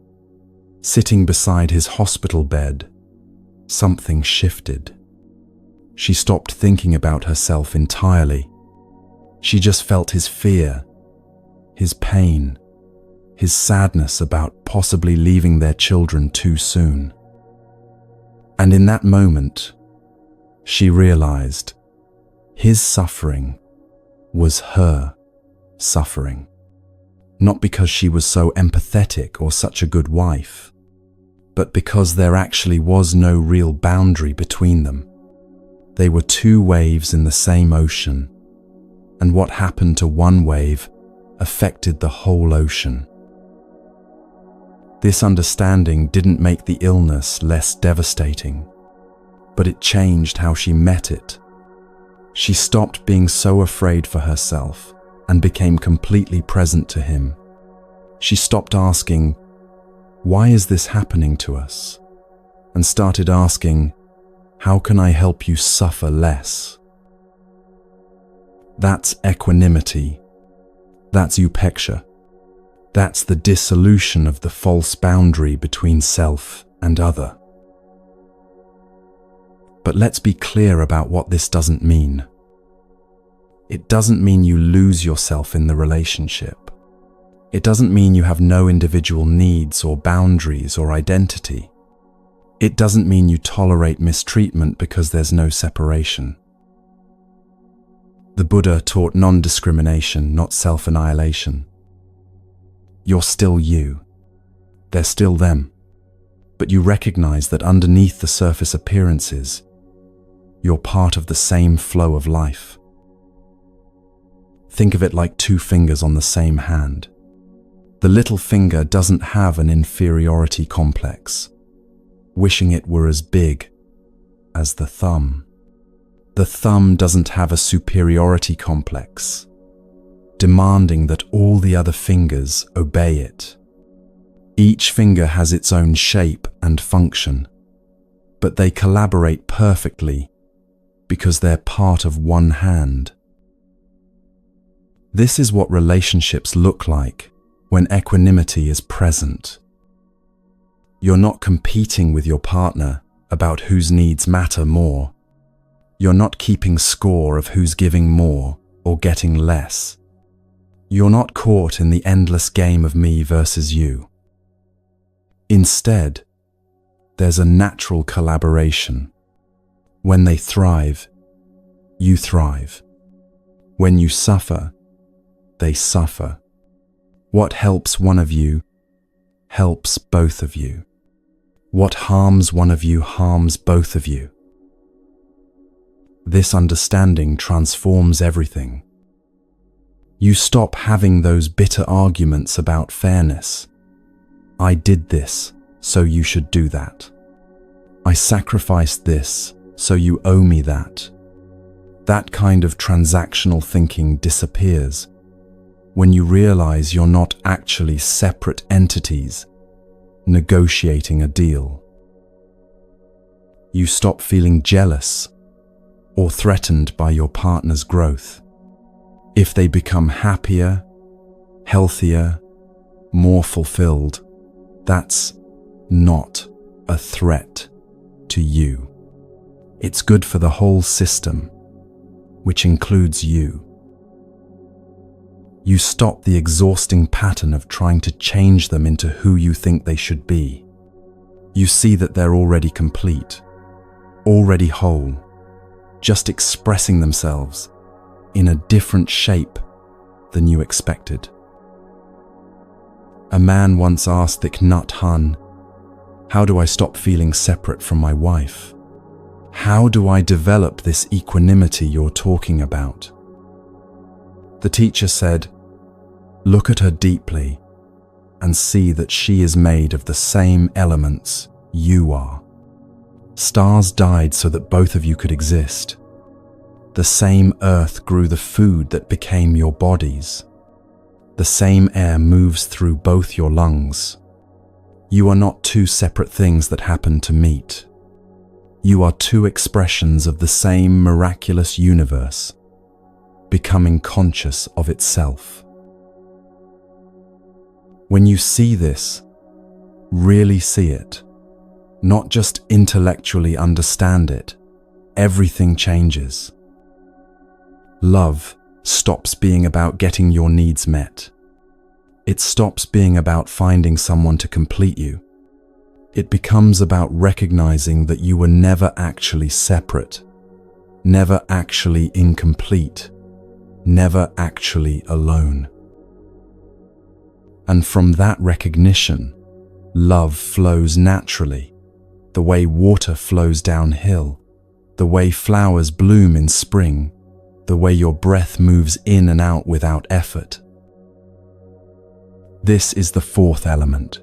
sitting beside his hospital bed, something shifted. She stopped thinking about herself entirely. She just felt his fear, his pain, his sadness about possibly leaving their children too soon. And in that moment, she realized his suffering was her suffering. Not because she was so empathetic or such a good wife, but because there actually was no real boundary between them. They were two waves in the same ocean, and what happened to one wave affected the whole ocean. This understanding didn't make the illness less devastating, but it changed how she met it. She stopped being so afraid for herself and became completely present to him. She stopped asking, "Why is this happening to us?" and started asking, "How can I help you suffer less?" That's equanimity. That's upeksha. That's the dissolution of the false boundary between self and other. But let's be clear about what this doesn't mean. It doesn't mean you lose yourself in the relationship. It doesn't mean you have no individual needs or boundaries or identity. It doesn't mean you tolerate mistreatment because there's no separation. The Buddha taught non-discrimination, not self-annihilation. You're still you. They're still them. But you recognize that underneath the surface appearances, you're part of the same flow of life. Think of it like two fingers on the same hand. The little finger doesn't have an inferiority complex, wishing it were as big as the thumb. The thumb doesn't have a superiority complex, demanding that all the other fingers obey it. Each finger has its own shape and function, but they collaborate perfectly because they're part of one hand. This is what relationships look like when equanimity is present. You're not competing with your partner about whose needs matter more. You're not keeping score of who's giving more or getting less. You're not caught in the endless game of me versus you. Instead, there's a natural collaboration. When they thrive, you thrive. When you suffer, they suffer. What helps one of you helps both of you. What harms one of you harms both of you. This understanding transforms everything. You stop having those bitter arguments about fairness. I did this, so you should do that. I sacrificed this, so you owe me that. That kind of transactional thinking disappears when you realize you're not actually separate entities negotiating a deal. You stop feeling jealous or threatened by your partner's growth. If they become happier, healthier, more fulfilled, that's not a threat to you. It's good for the whole system, which includes you. You stop the exhausting pattern of trying to change them into who you think they should be. You see that they're already complete, already whole, just expressing themselves in a different shape than you expected. A man once asked Thich Nhat, "How do I stop feeling separate from my wife? How do I develop this equanimity you're talking about?" The teacher said, "Look at her deeply and see that she is made of the same elements you are. Stars died so that both of you could exist. The same earth grew the food that became your bodies. The same air moves through both your lungs. You are not two separate things that happen to meet. You are two expressions of the same miraculous universe, becoming conscious of itself. When you see this, really see it, not just intellectually understand it, everything changes. Love stops being about getting your needs met. It stops being about finding someone to complete you. It becomes about recognizing that you were never actually separate, never actually incomplete, never actually alone. And from that recognition, love flows naturally, the way water flows downhill, the way flowers bloom in spring, the way your breath moves in and out without effort. This is the fourth element.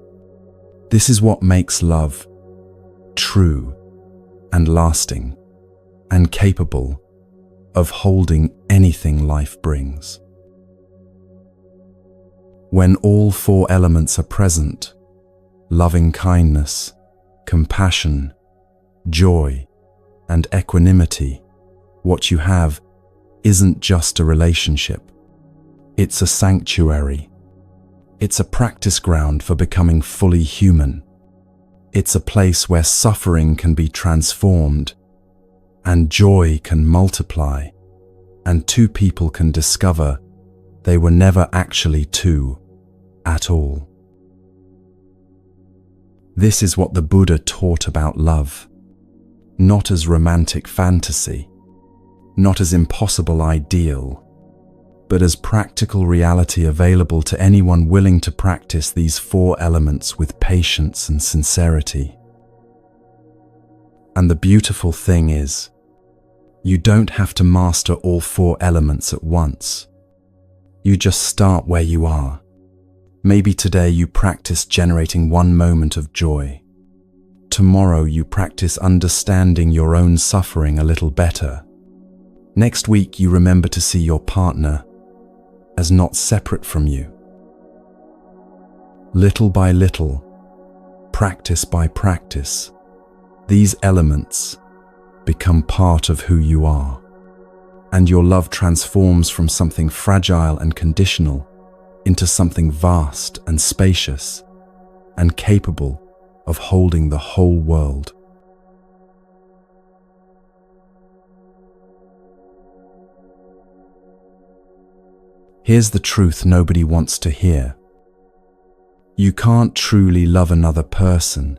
This is what makes love true and lasting and capable of holding anything life brings. When all four elements are present, loving kindness, compassion, joy, and equanimity, what you have isn't just a relationship. It's a sanctuary. It's a practice ground for becoming fully human. It's a place where suffering can be transformed and joy can multiply, and two people can discover they were never actually two at all. This is what the Buddha taught about love, not as romantic fantasy, not as impossible ideal, but as practical reality available to anyone willing to practice these four elements with patience and sincerity. And the beautiful thing is, you don't have to master all four elements at once. You just start where you are. Maybe today you practice generating one moment of joy. Tomorrow you practice understanding your own suffering a little better. Next week you remember to see your partner as not separate from you. Little by little, practice by practice, these elements become part of who you are, and your love transforms from something fragile and conditional into something vast and spacious and capable of holding the whole world. Here's the truth nobody wants to hear. You can't truly love another person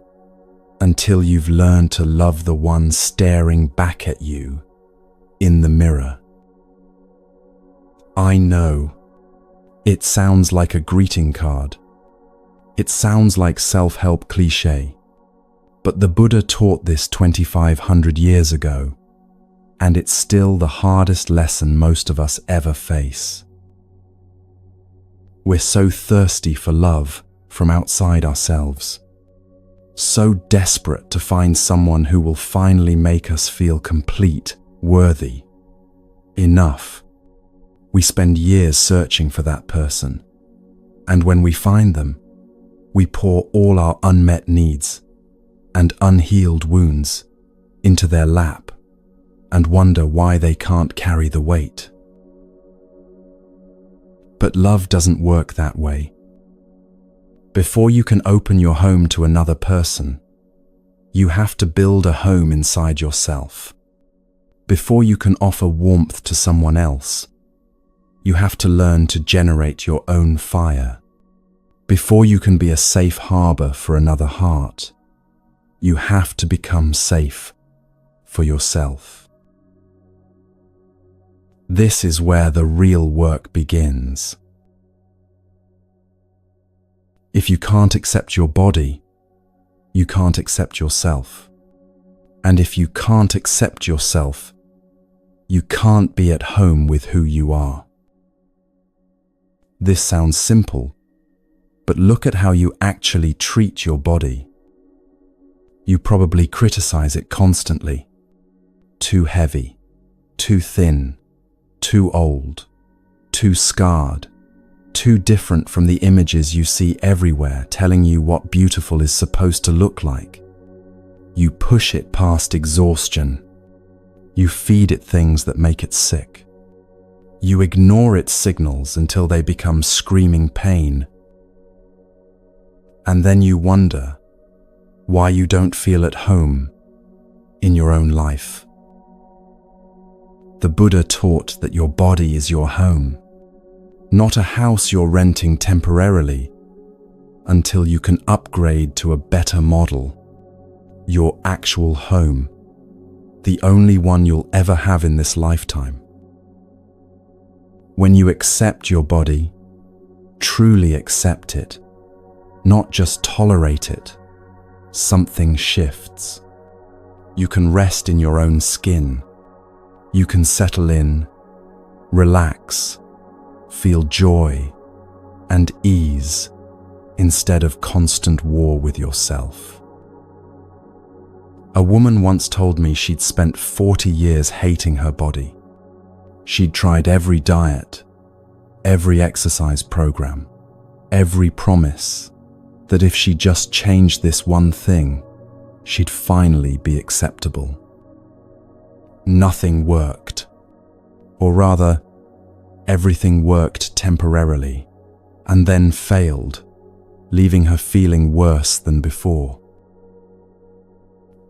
until you've learned to love the one staring back at you in the mirror. I know, it sounds like a greeting card. It sounds like self-help cliché. But the Buddha taught this 2,500 years ago, and it's still the hardest lesson most of us ever face. We're so thirsty for love from outside ourselves, so desperate to find someone who will finally make us feel complete, worthy, enough. We spend years searching for that person, and when we find them, we pour all our unmet needs and unhealed wounds into their lap and wonder why they can't carry the weight. But love doesn't work that way. Before you can open your home to another person, you have to build a home inside yourself. Before you can offer warmth to someone else, you have to learn to generate your own fire. Before you can be a safe harbor for another heart, you have to become safe for yourself. This is where the real work begins. If you can't accept your body, you can't accept yourself. And if you can't accept yourself, you can't be at home with who you are. This sounds simple, but look at how you actually treat your body. You probably criticize it constantly. Too heavy, too thin, too old, too scarred, too different from the images you see everywhere telling you what beautiful is supposed to look like. You push it past exhaustion. You feed it things that make it sick. You ignore its signals until they become screaming pain. And then you wonder why you don't feel at home in your own life. The Buddha taught that your body is your home, not a house you're renting temporarily until you can upgrade to a better model. Your actual home, the only one you'll ever have in this lifetime. When you accept your body, truly accept it, not just tolerate it, something shifts. You can rest in your own skin. You can settle in, relax, feel joy and ease instead of constant war with yourself. A woman once told me she'd spent 40 years hating her body. She'd tried every diet, every exercise program, every promise, that if she just changed this one thing, she'd finally be acceptable. Nothing worked. Or rather, everything worked temporarily and then failed, leaving her feeling worse than before.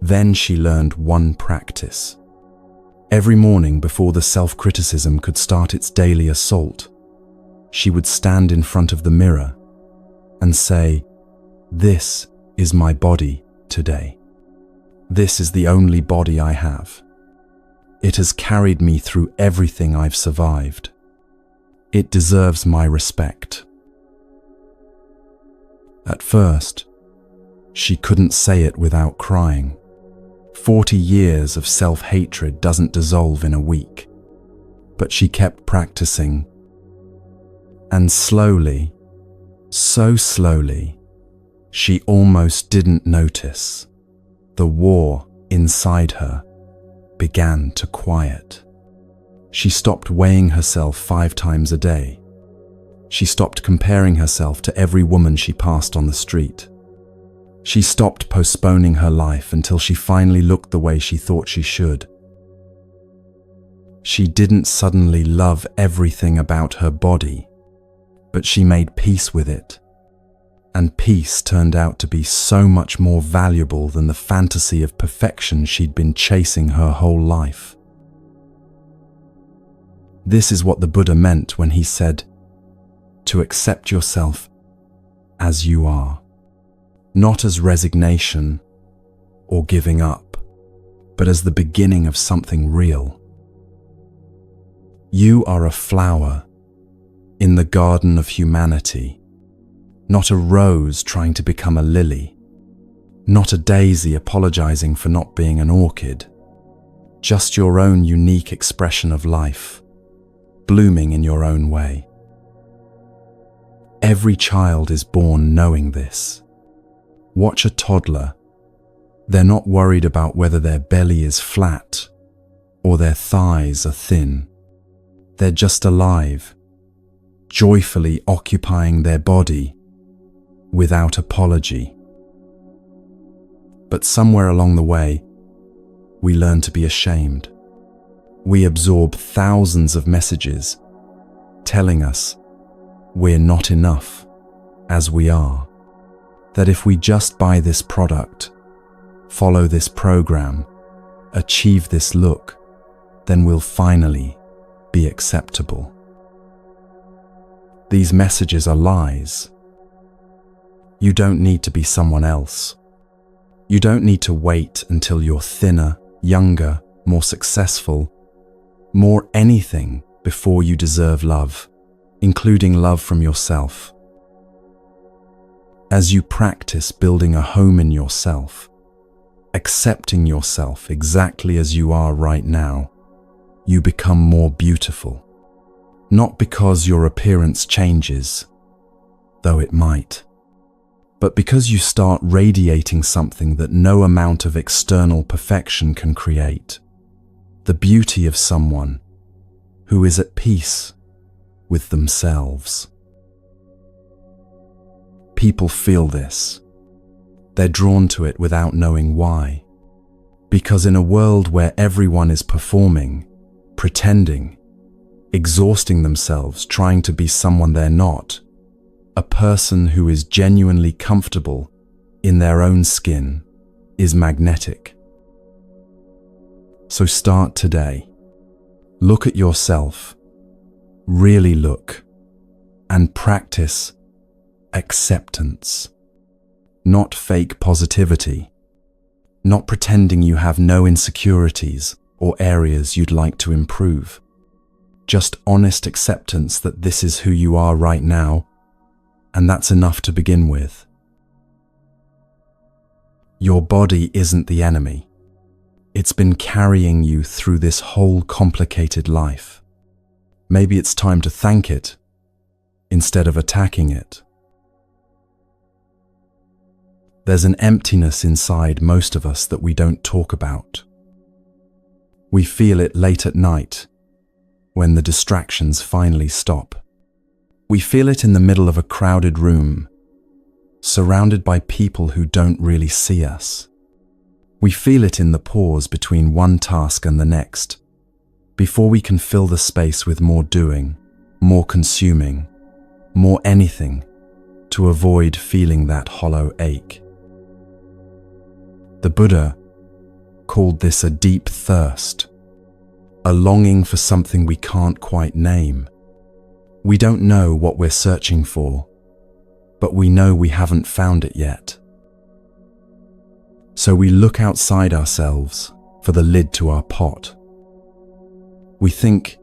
Then she learned one practice. Every morning before the self-criticism could start its daily assault, she would stand in front of the mirror and say, "This is my body today. This is the only body I have. It has carried me through everything I've survived. It deserves my respect." At first, she couldn't say it without crying. 40 years of self-hatred doesn't dissolve in a week. But she kept practicing. And slowly, so slowly, she almost didn't notice. The war inside her began to quiet. She stopped weighing herself 5 times a day. She stopped comparing herself to every woman she passed on the street. She stopped postponing her life until she finally looked the way she thought she should. She didn't suddenly love everything about her body, but she made peace with it. And peace turned out to be so much more valuable than the fantasy of perfection she'd been chasing her whole life. This is what the Buddha meant when he said, to accept yourself as you are, not as resignation or giving up, but as the beginning of something real. You are a flower in the garden of humanity, not a rose trying to become a lily, not a daisy apologizing for not being an orchid, just your own unique expression of life, blooming in your own way. Every child is born knowing this. Watch a toddler. They're not worried about whether their belly is flat or their thighs are thin. They're just alive, joyfully occupying their body without apology. But somewhere along the way, we learn to be ashamed. We absorb thousands of messages telling us we're not enough as we are. That if we just buy this product, follow this program, achieve this look, then we'll finally be acceptable. These messages are lies. You don't need to be someone else. You don't need to wait until you're thinner, younger, more successful, more anything before you deserve love, including love from yourself. As you practice building a home in yourself, accepting yourself exactly as you are right now, you become more beautiful. Not because your appearance changes, though it might, but because you start radiating something that no amount of external perfection can create. The beauty of someone who is at peace with themselves. people feel this. They're drawn to it without knowing why. Because in a world where everyone is performing, pretending, exhausting themselves trying to be someone they're not, a person who is genuinely comfortable in their own skin is magnetic. So start today. Look at yourself, really look, and practice acceptance. Not fake positivity, not pretending you have no insecurities or areas you'd like to improve. Just honest acceptance that this is who you are right now, and that's enough to begin with. Your body isn't the enemy. It's been carrying you through this whole complicated life. Maybe it's time to thank it instead of attacking it. There's an emptiness inside most of us that we don't talk about. We feel it late at night, when the distractions finally stop. We feel it in the middle of a crowded room, surrounded by people who don't really see us. We feel it in the pause between one task and the next, before we can fill the space with more doing, more consuming, more anything, to avoid feeling that hollow ache. The Buddha called this a deep thirst, a longing for something we can't quite name. We don't know what we're searching for, but we know we haven't found it yet. So we look outside ourselves for the lid to our pot. We think,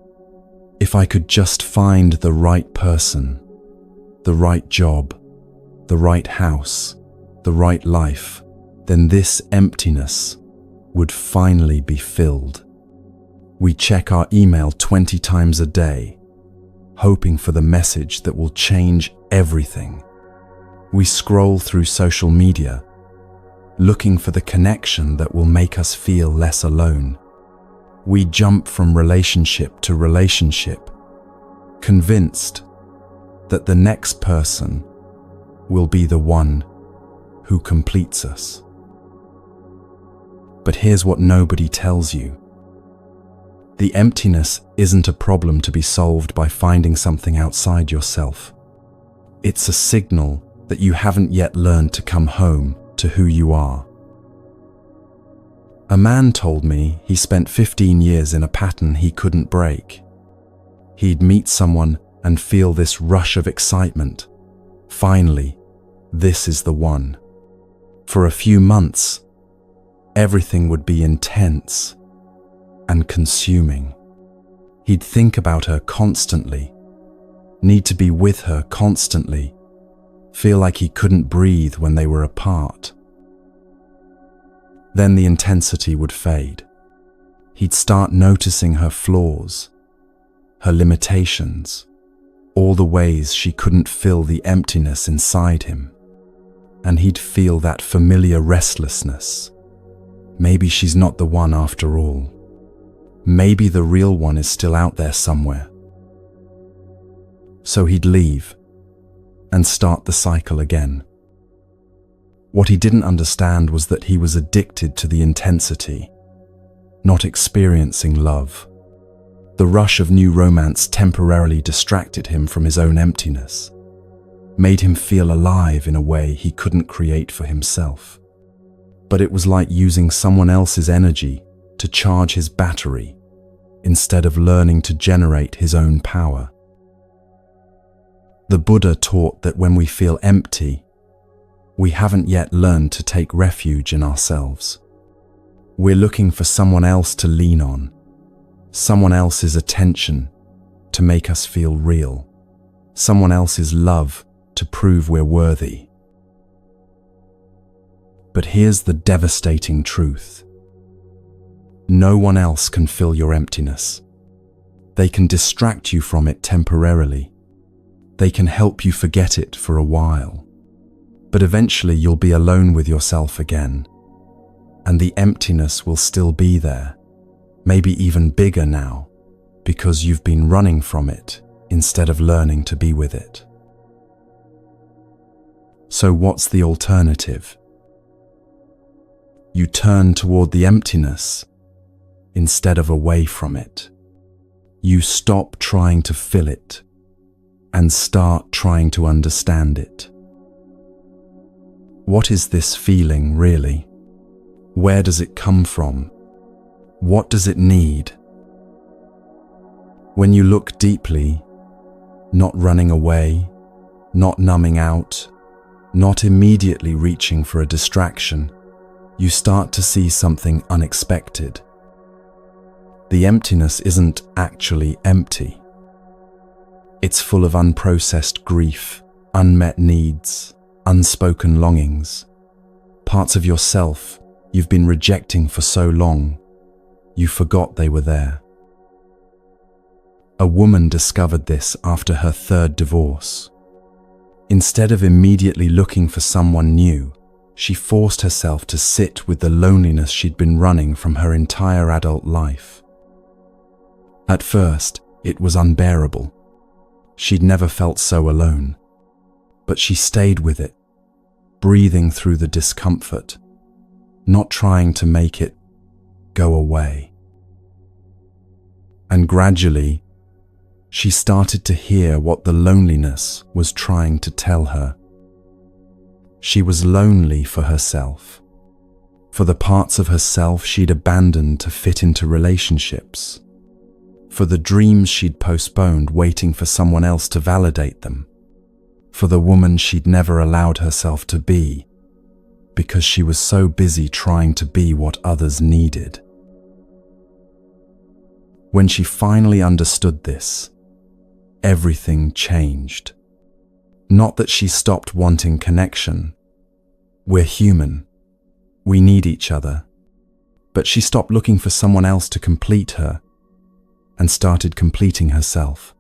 if I could just find the right person, the right job, the right house, the right life, then this emptiness would finally be filled. We check our email 20 times a day, hoping for the message that will change everything. We scroll through social media, looking for the connection that will make us feel less alone. We jump from relationship to relationship, convinced that the next person will be the one who completes us. But here's what nobody tells you. The emptiness isn't a problem to be solved by finding something outside yourself. It's a signal that you haven't yet learned to come home to who you are. A man told me he spent 15 years in a pattern he couldn't break. He'd meet someone and feel this rush of excitement. Finally, this is the one. For a few months, everything would be intense and consuming. He'd think about her constantly, need to be with her constantly, feel like he couldn't breathe when they were apart. Then the intensity would fade. He'd start noticing her flaws, her limitations, all the ways she couldn't fill the emptiness inside him. And he'd feel that familiar restlessness. Maybe she's not the one after all. Maybe the real one is still out there somewhere. So he'd leave and start the cycle again. What he didn't understand was that he was addicted to the intensity, not experiencing love. The rush of new romance temporarily distracted him from his own emptiness, made him feel alive in a way he couldn't create for himself. But it was like using someone else's energy to charge his battery instead of learning to generate his own power. The Buddha taught that when we feel empty, we haven't yet learned to take refuge in ourselves. We're looking for someone else to lean on, someone else's attention to make us feel real, someone else's love to prove we're worthy. But here's the devastating truth. No one else can fill your emptiness. They can distract you from it temporarily. They can help you forget it for a while. But eventually you'll be alone with yourself again, and the emptiness will still be there, maybe even bigger now, because you've been running from it instead of learning to be with it. So what's the alternative? You turn toward the emptiness instead of away from it. You stop trying to fill it and start trying to understand it. What is this feeling really? Where does it come from? What does it need? When you look deeply, not running away, not numbing out, not immediately reaching for a distraction, you start to see something unexpected. The emptiness isn't actually empty. It's full of unprocessed grief, unmet needs, unspoken longings, parts of yourself you've been rejecting for so long, you forgot they were there. A woman discovered this after her third divorce. Instead of immediately looking for someone new, she forced herself to sit with the loneliness she'd been running from her entire adult life. At first, it was unbearable. She'd never felt so alone. But she stayed with it, breathing through the discomfort, not trying to make it go away. And gradually, she started to hear what the loneliness was trying to tell her. She was lonely for herself, for the parts of herself she'd abandoned to fit into relationships, for the dreams she'd postponed waiting for someone else to validate them, for the woman she'd never allowed herself to be, because she was so busy trying to be what others needed. When she finally understood this, everything changed. Not that she stopped wanting connection. We're human. We need each other. But she stopped looking for someone else to complete her and started completing herself.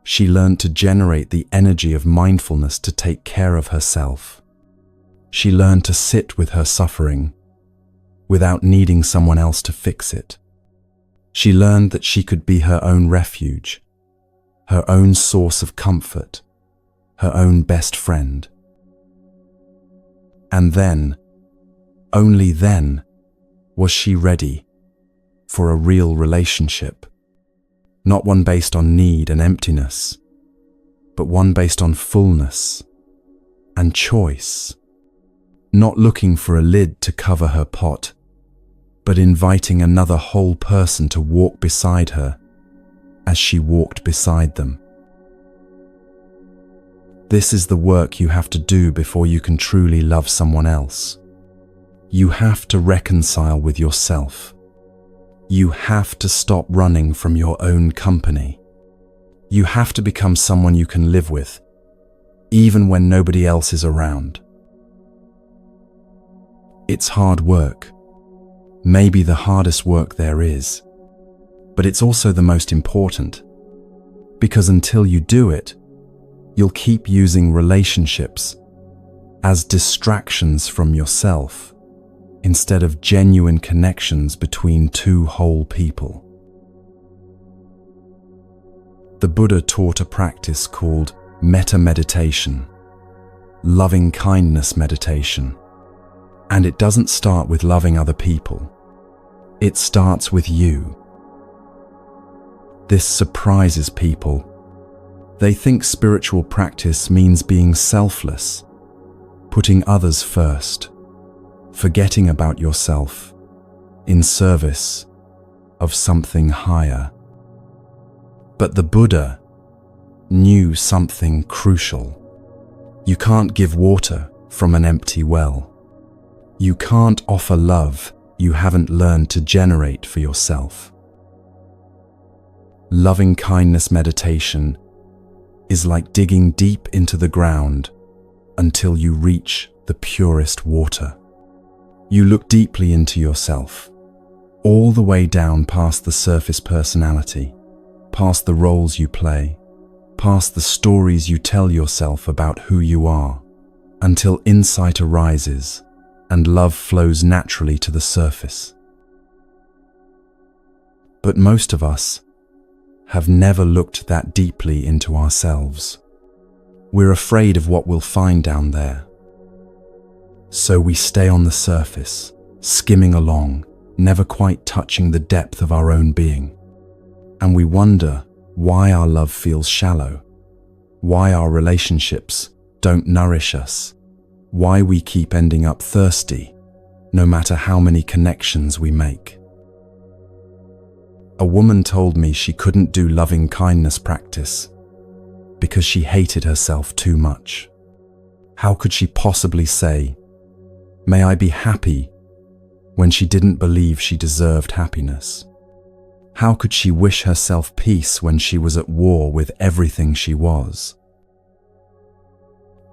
She learned to generate the energy of mindfulness to take care of herself. She learned to sit with her suffering without needing someone else to fix it. She learned that she could be her own refuge, her own source of comfort, her own best friend. And then, only then, was she ready for a real relationship. Not one based on need and emptiness, but one based on fullness and choice. Not looking for a lid to cover her pot, but inviting another whole person to walk beside her as she walked beside them. This is the work you have to do before you can truly love someone else. You have to reconcile with yourself. You have to stop running from your own company. You have to become someone you can live with, even when nobody else is around. It's hard work. Maybe the hardest work there is. But it's also the most important. Because until you do it, you'll keep using relationships as distractions from yourself instead of genuine connections between two whole people. The Buddha taught a practice called metta meditation, loving kindness meditation. And it doesn't start with loving other people. It starts with you. This surprises people. They think spiritual practice means being selfless, putting others first, forgetting about yourself in service of something higher. But the Buddha knew something crucial. You can't give water from an empty well. You can't offer love you haven't learned to generate for yourself. Loving kindness meditation is like digging deep into the ground until you reach the purest water. You look deeply into yourself, all the way down past the surface personality, past the roles you play, past the stories you tell yourself about who you are, until insight arises and love flows naturally to the surface. But most of us have never looked that deeply into ourselves. We're afraid of what we'll find down there. So we stay on the surface, skimming along, never quite touching the depth of our own being. And we wonder why our love feels shallow, why our relationships don't nourish us, why we keep ending up thirsty, no matter how many connections we make. A woman told me she couldn't do loving kindness practice because she hated herself too much. How could she possibly say, "May I be happy," when she didn't believe she deserved happiness? How could she wish herself peace when she was at war with everything she was?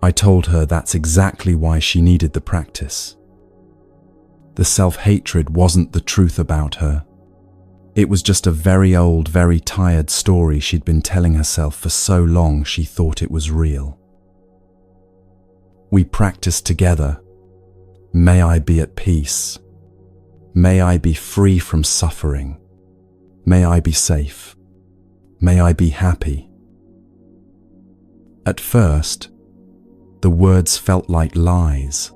I told her that's exactly why she needed the practice. The self-hatred wasn't the truth about her. It was just a very old, very tired story she'd been telling herself for so long she thought it was real. We practiced together. May I be at peace. May I be free from suffering. May I be safe. May I be happy. At first, the words felt like lies.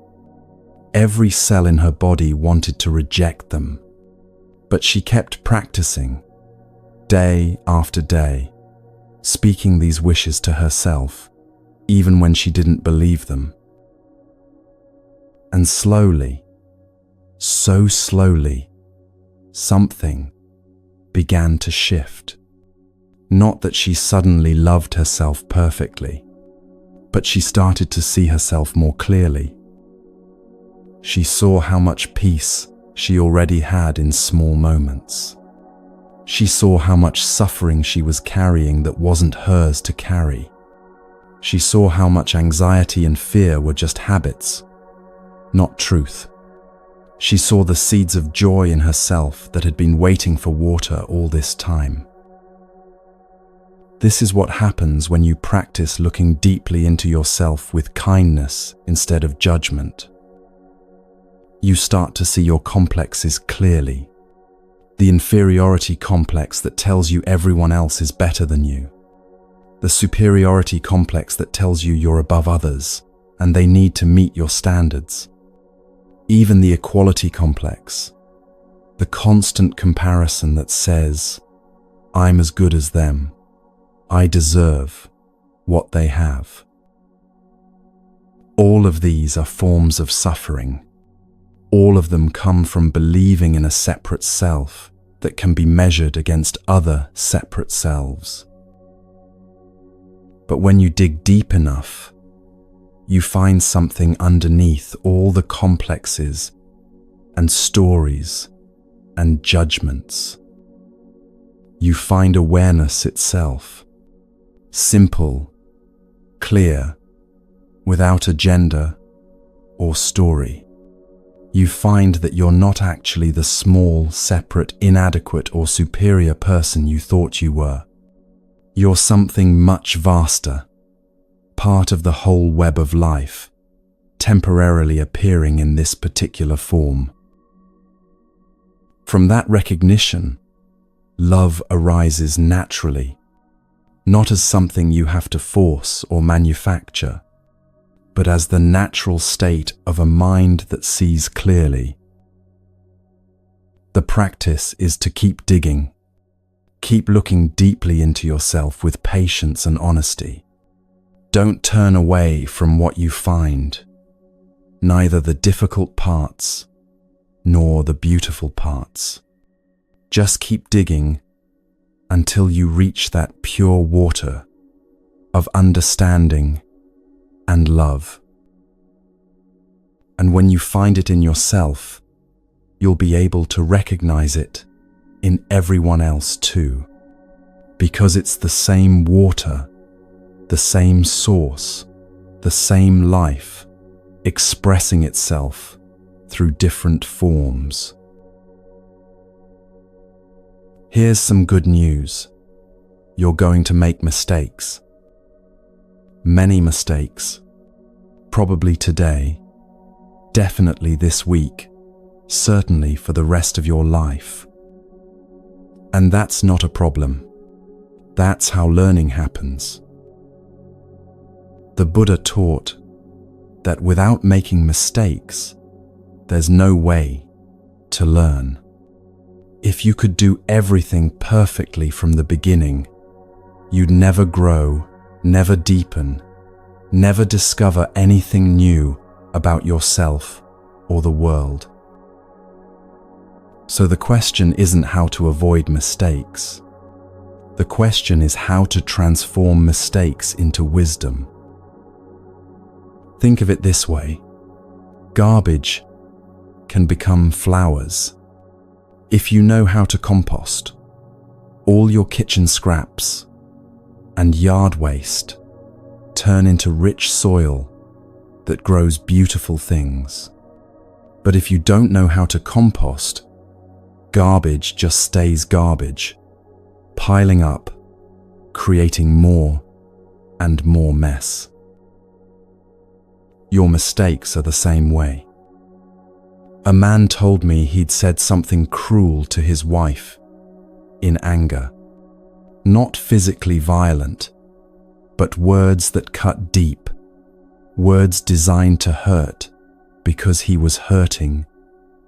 Every cell in her body wanted to reject them. But she kept practicing, day after day, speaking these wishes to herself, even when she didn't believe them. And slowly, so slowly, something began to shift. Not that she suddenly loved herself perfectly, but she started to see herself more clearly. She saw how much peace she already had in small moments. She saw how much suffering she was carrying that wasn't hers to carry. She saw how much anxiety and fear were just habits, not truth. She saw the seeds of joy in herself that had been waiting for water all this time. This is what happens when you practice looking deeply into yourself with kindness instead of judgment. You start to see your complexes clearly. The inferiority complex that tells you everyone else is better than you. The superiority complex that tells you you're above others and they need to meet your standards. Even the equality complex, the constant comparison that says, "I'm as good as them. I deserve what they have." All of these are forms of suffering. All of them come from believing in a separate self that can be measured against other separate selves. But when you dig deep enough, you find something underneath all the complexes and stories and judgments. You find awareness itself, simple, clear, without agenda or story. You find that you're not actually the small, separate, inadequate or superior person you thought you were. You're something much vaster, part of the whole web of life, temporarily appearing in this particular form. From that recognition, love arises naturally, not as something you have to force or manufacture, but as the natural state of a mind that sees clearly. The practice is to keep digging, keep looking deeply into yourself with patience and honesty. Don't turn away from what you find, neither the difficult parts nor the beautiful parts. Just keep digging until you reach that pure water of understanding and love. And when you find it in yourself, you'll be able to recognize it in everyone else too, because it's the same water, the same source, the same life, expressing itself through different forms. Here's some good news. You're going to make mistakes. Many mistakes. Probably today, definitely this week, certainly for the rest of your life. And that's not a problem. That's how learning happens. The Buddha taught that without making mistakes, there's no way to learn. If you could do everything perfectly from the beginning, you'd never grow, never deepen, never discover anything new about yourself or the world. So the question isn't how to avoid mistakes. The question is how to transform mistakes into wisdom. Think of it this way: garbage can become flowers. If you know how to compost, all your kitchen scraps and yard waste turn into rich soil that grows beautiful things. But if you don't know how to compost, garbage just stays garbage, piling up, creating more and more mess. Your mistakes are the same way. A man told me he'd said something cruel to his wife in anger. Not physically violent, but words that cut deep, words designed to hurt because he was hurting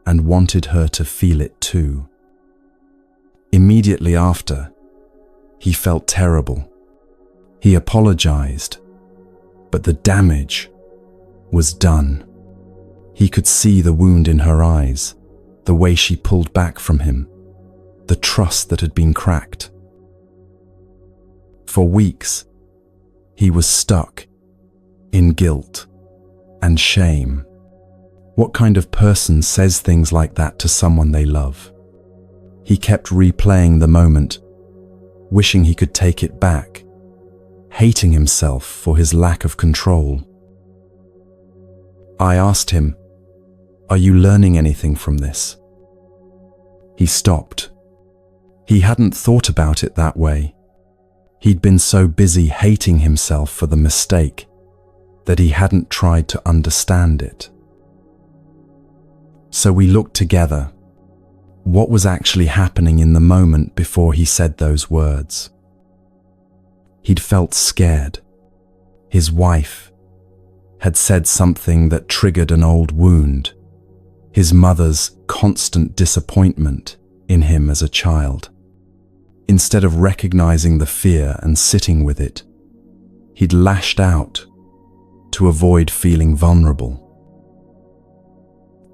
and wanted her to feel it too. Immediately after, he felt terrible. He apologized, but the damage was done. He could see the wound in her eyes, the way she pulled back from him, the trust that had been cracked. For weeks, he was stuck in guilt and shame. What kind of person says things like that to someone they love? He kept replaying the moment, wishing he could take it back, hating himself for his lack of control. I asked him, "Are you learning anything from this?" He stopped. He hadn't thought about it that way. He'd been so busy hating himself for the mistake that he hadn't tried to understand it. So we looked together. What was actually happening in the moment before he said those words? He'd felt scared. His wife had said something that triggered an old wound, his mother's constant disappointment in him as a child. Instead of recognizing the fear and sitting with it, he'd lashed out to avoid feeling vulnerable.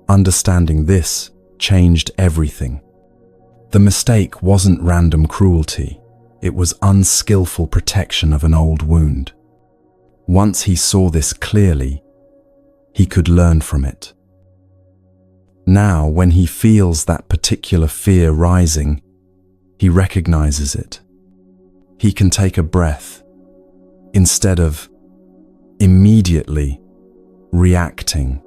Understanding this changed everything. The mistake wasn't random cruelty, it was unskillful protection of an old wound. Once he saw this clearly, he could learn from it. Now, when he feels that particular fear rising, he recognizes it. He can take a breath instead of immediately reacting.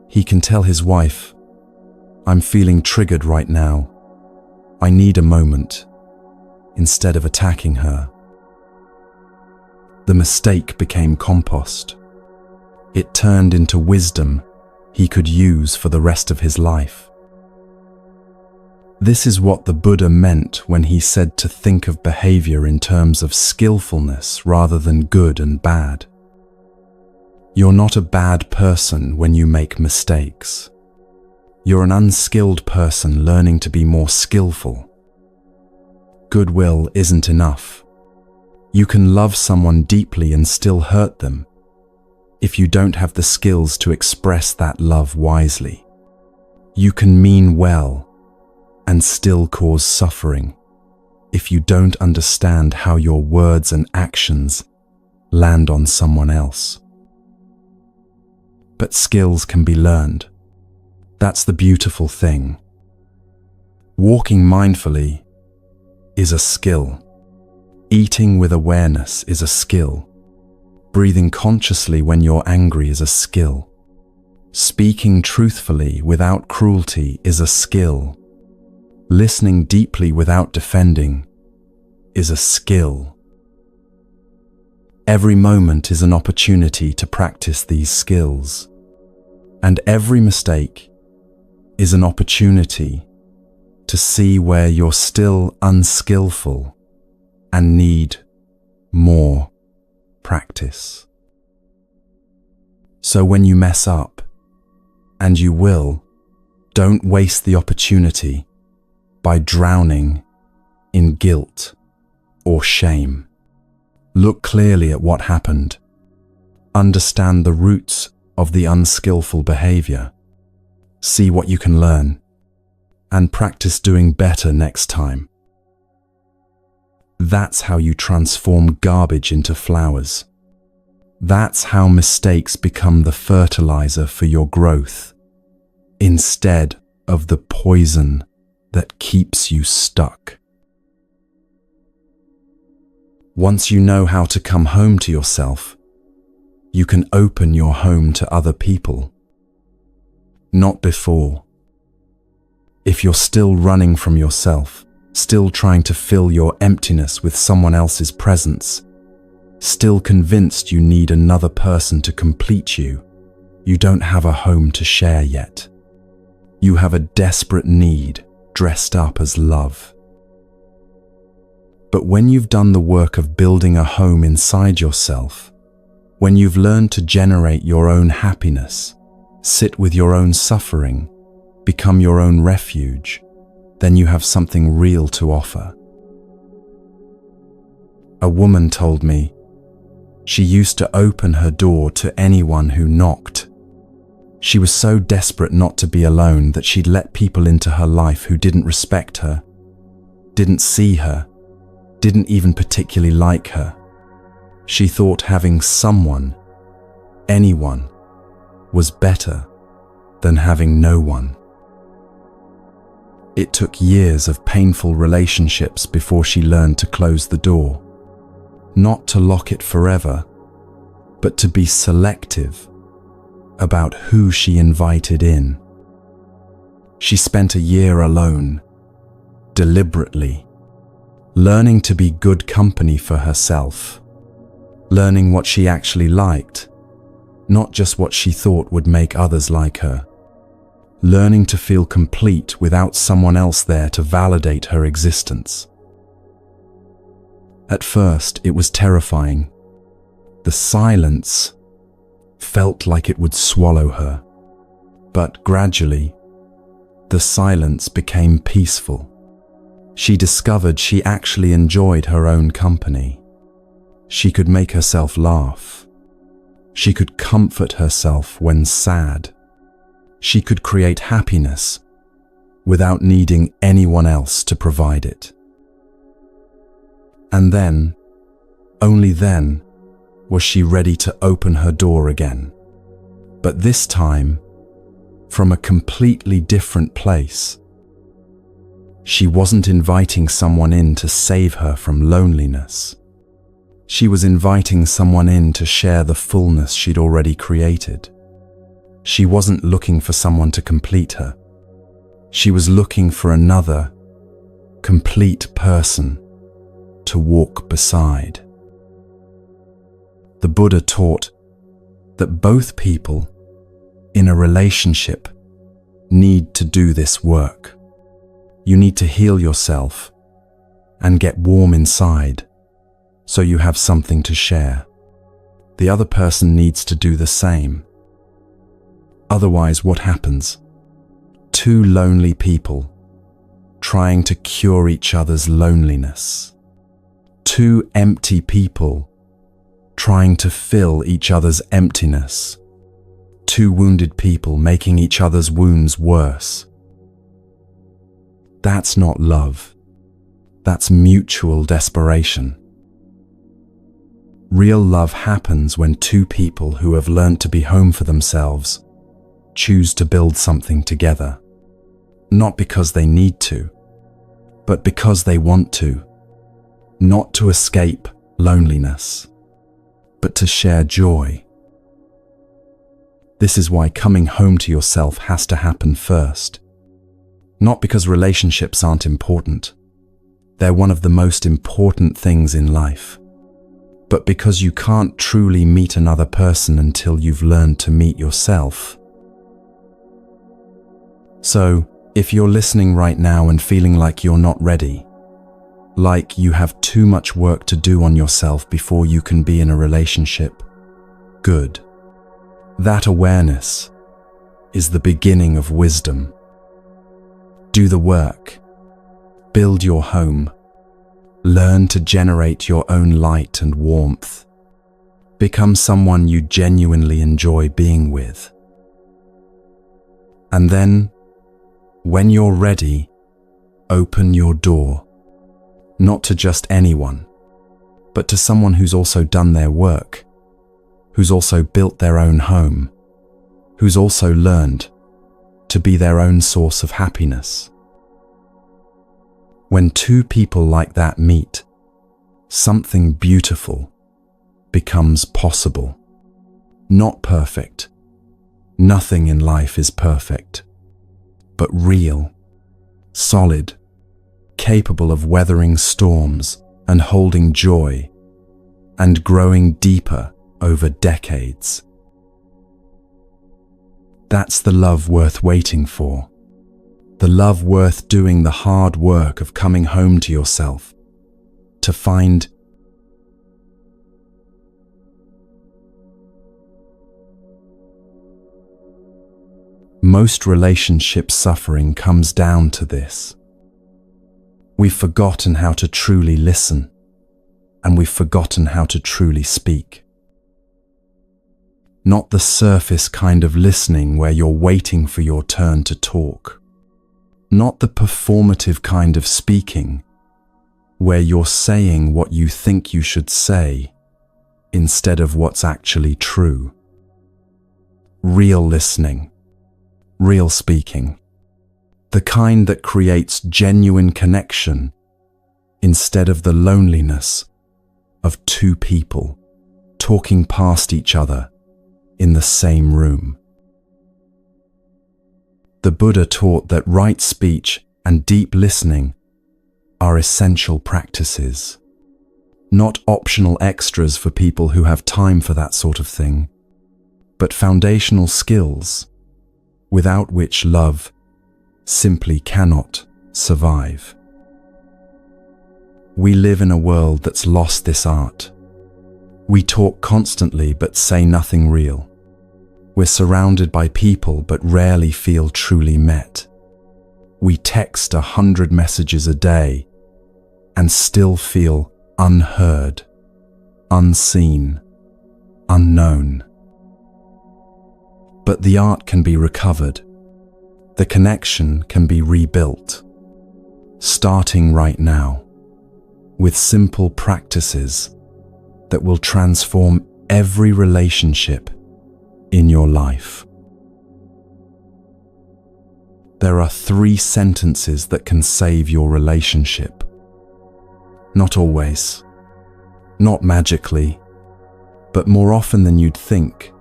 He can tell his wife, "I'm feeling triggered right now. I need a moment," instead of attacking her. The mistake became compost. It turned into wisdom he could use for the rest of his life. This is what the Buddha meant when he said to think of behavior in terms of skillfulness rather than good and bad. You're not a bad person when you make mistakes. You're an unskilled person learning to be more skillful. Goodwill isn't enough. You can love someone deeply and still hurt them if you don't have the skills to express that love wisely. You can mean well and still cause suffering if you don't understand how your words and actions land on someone else. But skills can be learned. That's the beautiful thing. Walking mindfully is a skill. Eating with awareness is a skill. Breathing consciously when you're angry is a skill. Speaking truthfully without cruelty is a skill. Listening deeply without defending is a skill. Every moment is an opportunity to practice these skills. And every mistake is an opportunity to see where you're still unskillful and need more practice. So when you mess up, and you will, don't waste the opportunity by drowning in guilt or shame. Look clearly at what happened. Understand the roots of the unskillful behavior. See what you can learn, and practice doing better next time. That's how you transform garbage into flowers. That's how mistakes become the fertilizer for your growth, instead of the poison that keeps you stuck. Once you know how to come home to yourself, you can open your home to other people. Not before. If you're still running from yourself, still trying to fill your emptiness with someone else's presence, still convinced you need another person to complete you, you don't have a home to share yet. You have a desperate need dressed up as love. But when you've done the work of building a home inside yourself, when you've learned to generate your own happiness, sit with your own suffering, become your own refuge, then you have something real to offer. A woman told me she used to open her door to anyone who knocked. She was so desperate not to be alone that she'd let people into her life who didn't respect her, didn't see her, didn't even particularly like her. She thought having someone, anyone, was better than having no one. It took years of painful relationships before she learned to close the door. Not to lock it forever, but to be selective about who she invited in. She spent a year alone, deliberately, learning to be good company for herself, learning what she actually liked, not just what she thought would make others like her, learning to feel complete without someone else there to validate her existence. At first, it was terrifying. The silence felt like it would swallow her, but gradually, the silence became peaceful. She discovered she actually enjoyed her own company. She could make herself laugh. She could comfort herself when sad. She could create happiness without needing anyone else to provide it. And then, only then, was she ready to open her door again. But this time, from a completely different place. She wasn't inviting someone in to save her from loneliness. She was inviting someone in to share the fullness she'd already created. She wasn't looking for someone to complete her. She was looking for another, complete person to walk beside. The Buddha taught that both people in a relationship need to do this work. You need to heal yourself and get warm inside so you have something to share. The other person needs to do the same. Otherwise, what happens? Two lonely people trying to cure each other's loneliness. Two empty people trying to fill each other's emptiness. Two wounded people making each other's wounds worse. That's not love. That's mutual desperation. Real love happens when two people who have learned to be home for themselves choose to build something together. Not because they need to, but because they want to. Not to escape loneliness, but to share joy. This is why coming home to yourself has to happen first. Not because relationships aren't important. They're one of the most important things in life. But because you can't truly meet another person until you've learned to meet yourself. So, if you're listening right now and feeling like you're not ready, like you have too much work to do on yourself before you can be in a relationship, good. That awareness is the beginning of wisdom. Do the work. Build your home. Learn to generate your own light and warmth. Become someone you genuinely enjoy being with. And then, when you're ready, open your door. Not to just anyone, but to someone who's also done their work, who's also built their own home, who's also learned to be their own source of happiness. When two people like that meet, something beautiful becomes possible. Not perfect. Nothing in life is perfect, but real, solid, capable of weathering storms and holding joy and growing deeper over decades. That's the love worth waiting for. The love worth doing the hard work of coming home to yourself, to find most relationship suffering comes down to this. We've forgotten how to truly listen, and we've forgotten how to truly speak. Not the surface kind of listening where you're waiting for your turn to talk. Not the performative kind of speaking, where you're saying what you think you should say instead of what's actually true. Real listening, real speaking, the kind that creates genuine connection instead of the loneliness of two people talking past each other in the same room. The Buddha taught that right speech and deep listening are essential practices, not optional extras for people who have time for that sort of thing, but foundational skills without which love simply cannot survive. We live in a world that's lost this art. We talk constantly but say nothing real. We're surrounded by people but rarely feel truly met. We text 100 messages a day and still feel unheard, unseen, unknown. But the art can be recovered. The connection can be rebuilt, starting right now, with simple practices that will transform every relationship in your life. There are 3 sentences that can save your relationship. Not always, not magically, but more often than you'd think,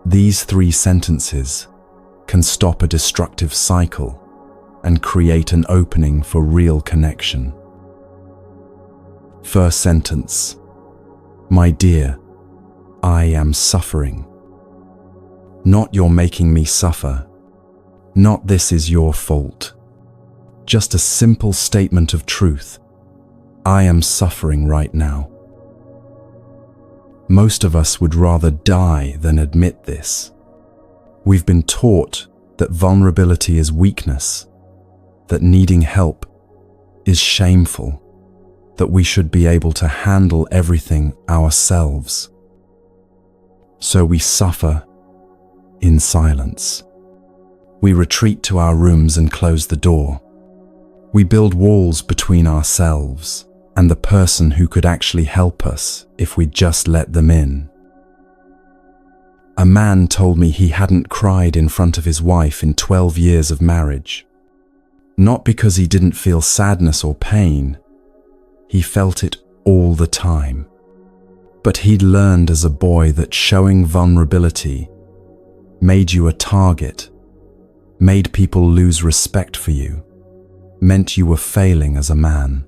these 3 sentences can stop a destructive cycle and create an opening for real connection. First sentence: my dear, I am suffering. Not you're making me suffer. Not this is your fault. Just a simple statement of truth. I am suffering right now. Most of us would rather die than admit this. We've been taught that vulnerability is weakness, that needing help is shameful, that we should be able to handle everything ourselves. So we suffer in silence. We retreat to our rooms and close the door. We build walls between ourselves and the person who could actually help us if we just let them in. A man told me he hadn't cried in front of his wife in 12 years of marriage. Not because he didn't feel sadness or pain. He felt it all the time. But he'd learned as a boy that showing vulnerability made you a target, made people lose respect for you, meant you were failing as a man.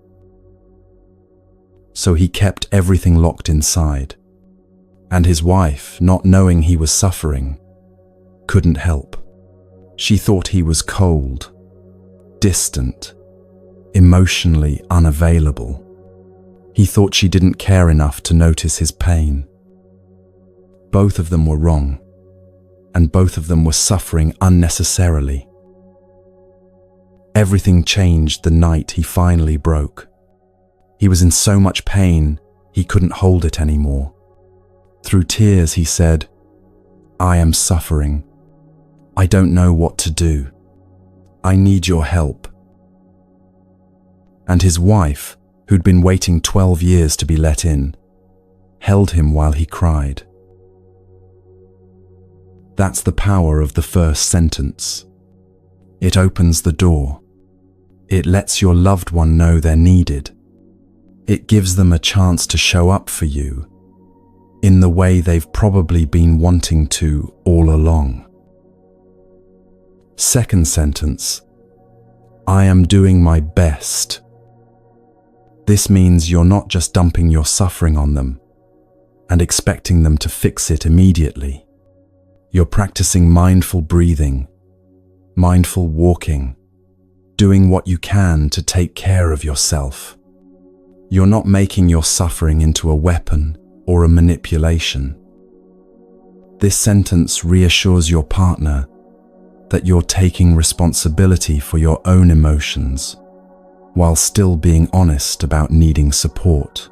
So he kept everything locked inside, and his wife, not knowing he was suffering, couldn't help. She thought he was cold, distant, emotionally unavailable. He thought she didn't care enough to notice his pain. Both of them were wrong. and both of them were suffering unnecessarily. Everything changed the night he finally broke. He was in so much pain, he couldn't hold it anymore. Through tears, he said, "I am suffering. I don't know what to do. I need your help." And his wife, who'd been waiting 12 years to be let in, held him while he cried. That's the power of the first sentence. It opens the door. It lets your loved one know they're needed. It gives them a chance to show up for you in the way they've probably been wanting to all along. Second sentence, I am doing my best. This means you're not just dumping your suffering on them and expecting them to fix it immediately. You're practicing mindful breathing, mindful walking, doing what you can to take care of yourself. You're not making your suffering into a weapon or a manipulation. This sentence reassures your partner that you're taking responsibility for your own emotions while still being honest about needing support.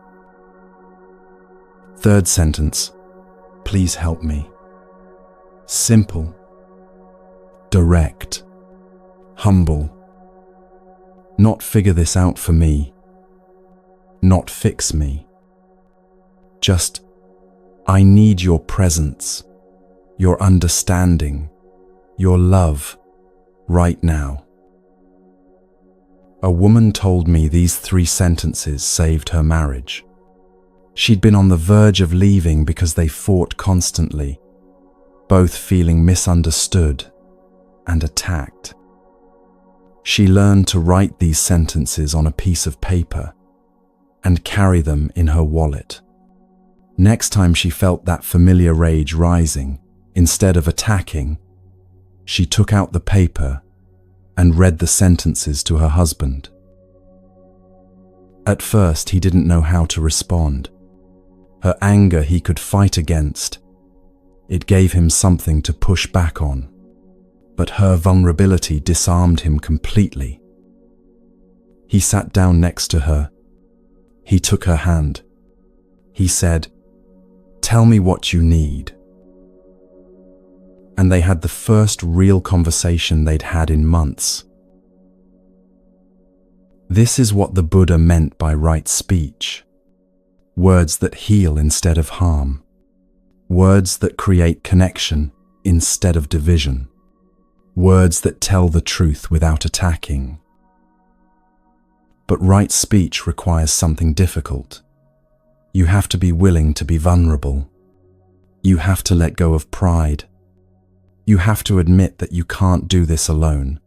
Third sentence, please help me. Simple, direct, humble. Not figure this out for me, not fix me. Just, I need your presence, your understanding, your love, right now. A woman told me these 3 sentences saved her marriage. She'd been on the verge of leaving because they fought constantly, both feeling misunderstood and attacked. She learned to write these sentences on a piece of paper and carry them in her wallet. Next time she felt that familiar rage rising, instead of attacking, she took out the paper and read the sentences to her husband. At first, he didn't know how to respond. Her anger he could fight against. It gave him something to push back on. But her vulnerability disarmed him completely. He sat down next to her. He took her hand. He said, "Tell me what you need." And they had the first real conversation they'd had in months. This is what the Buddha meant by right speech. Words that heal instead of harm. Words that create connection instead of division. Words that tell the truth without attacking. But right speech requires something difficult. You have to be willing to be vulnerable. You have to let go of pride. You have to admit that you can't do this alone,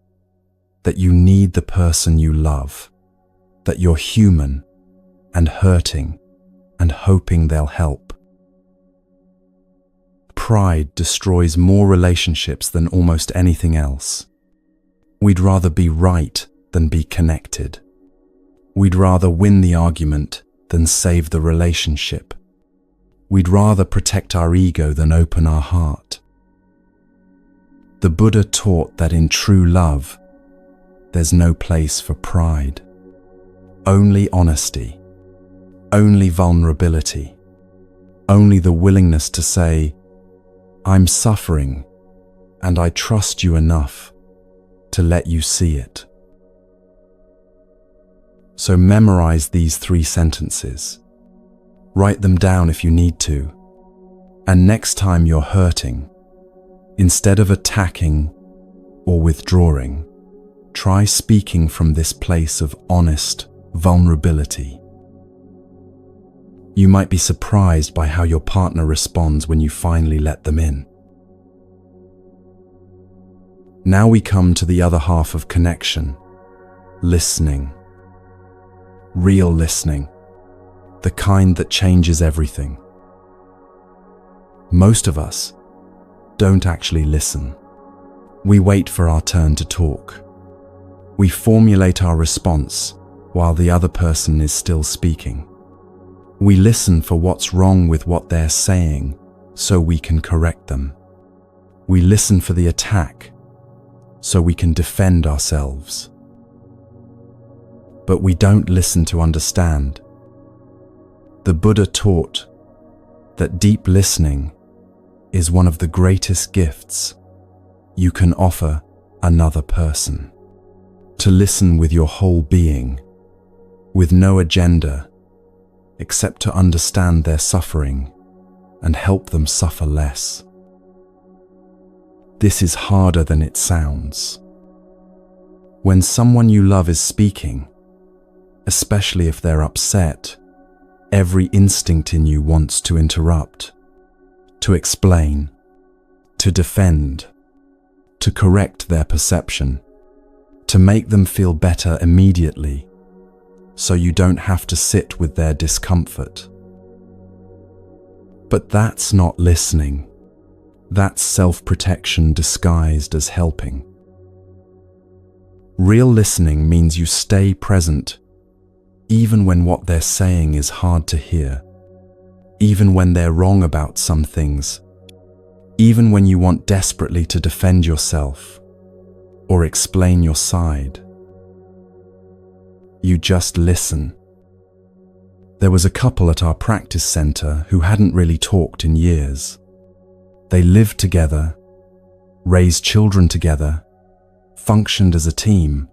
that you need the person you love, that you're human and hurting and hoping they'll help. Pride destroys more relationships than almost anything else. We'd rather be right than be connected. We'd rather win the argument than save the relationship. We'd rather protect our ego than open our heart. The Buddha taught that in true love, there's no place for pride. Only honesty, only vulnerability, only the willingness to say, I'm suffering, and I trust you enough to let you see it. So memorize these 3 sentences. Write them down if you need to. And next time you're hurting, instead of attacking or withdrawing, try speaking from this place of honest vulnerability. You might be surprised by how your partner responds when you finally let them in. Now we come to the other half of connection, listening. Real listening, the kind that changes everything. Most of us don't actually listen. We wait for our turn to talk. We formulate our response while the other person is still speaking. We listen for what's wrong with what they're saying so we can correct them. We listen for the attack so we can defend ourselves. But we don't listen to understand. The Buddha taught that deep listening is one of the greatest gifts you can offer another person. To listen with your whole being, with no agenda, except to understand their suffering and help them suffer less. This is harder than it sounds. When someone you love is speaking, especially if they're upset, every instinct in you wants to interrupt, to explain, to defend, to correct their perception, to make them feel better immediately, so you don't have to sit with their discomfort. But that's not listening. That's self-protection disguised as helping. Real listening means you stay present, even when what they're saying is hard to hear, even when they're wrong about some things, even when you want desperately to defend yourself or explain your side. You just listen. There was a couple at our practice center who hadn't really talked in years. They lived together, raised children together, functioned as a team,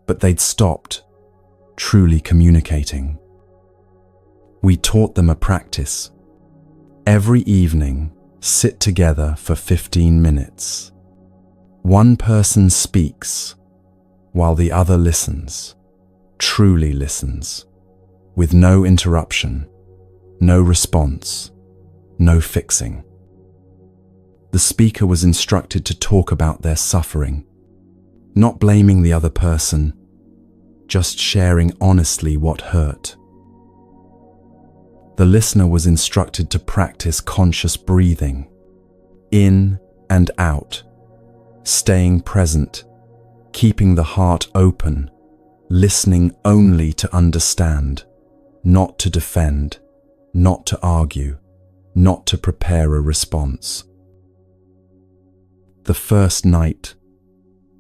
but they'd stopped truly communicating. We taught them a practice. Every evening, sit together for 15 minutes. One person speaks while the other listens, truly listens, with no interruption, no response, no fixing. The speaker was instructed to talk about their suffering, not blaming the other person, just sharing honestly what hurt. The listener was instructed to practice conscious breathing, in and out, staying present, keeping the heart open, listening only to understand, not to defend, not to argue, not to prepare a response. The first night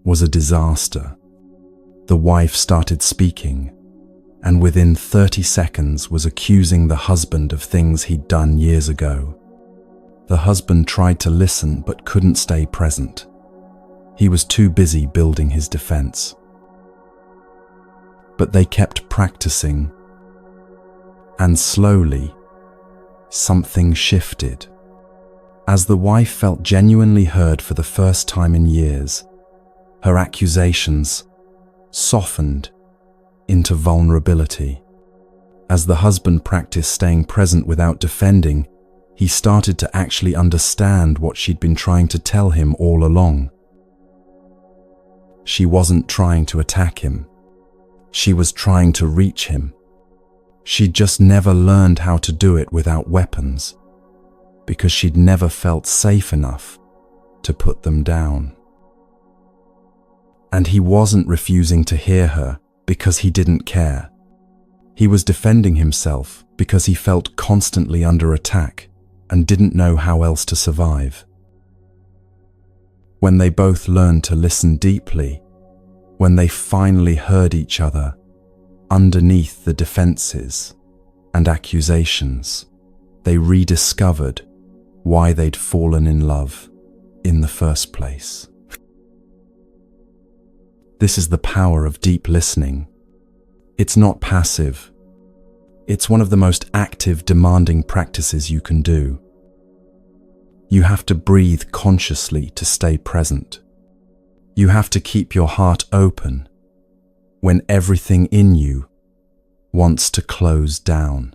was a disaster. The wife started speaking, and within 30 seconds was accusing the husband of things he'd done years ago. The husband tried to listen but couldn't stay present. He was too busy building his defense. But they kept practicing, and slowly, something shifted. As the wife felt genuinely heard for the first time in years, her accusations softened into vulnerability. As the husband practiced staying present without defending, he started to actually understand what she'd been trying to tell him all along. She wasn't trying to attack him. She was trying to reach him. She'd just never learned how to do it without weapons, because she'd never felt safe enough to put them down. And he wasn't refusing to hear her because he didn't care. He was defending himself because he felt constantly under attack and didn't know how else to survive. When they both learned to listen deeply, when they finally heard each other underneath the defenses and accusations, they rediscovered why they'd fallen in love in the first place. This is the power of deep listening. It's not passive. It's one of the most active, demanding practices you can do. You have to breathe consciously to stay present. You have to keep your heart open when everything in you wants to close down.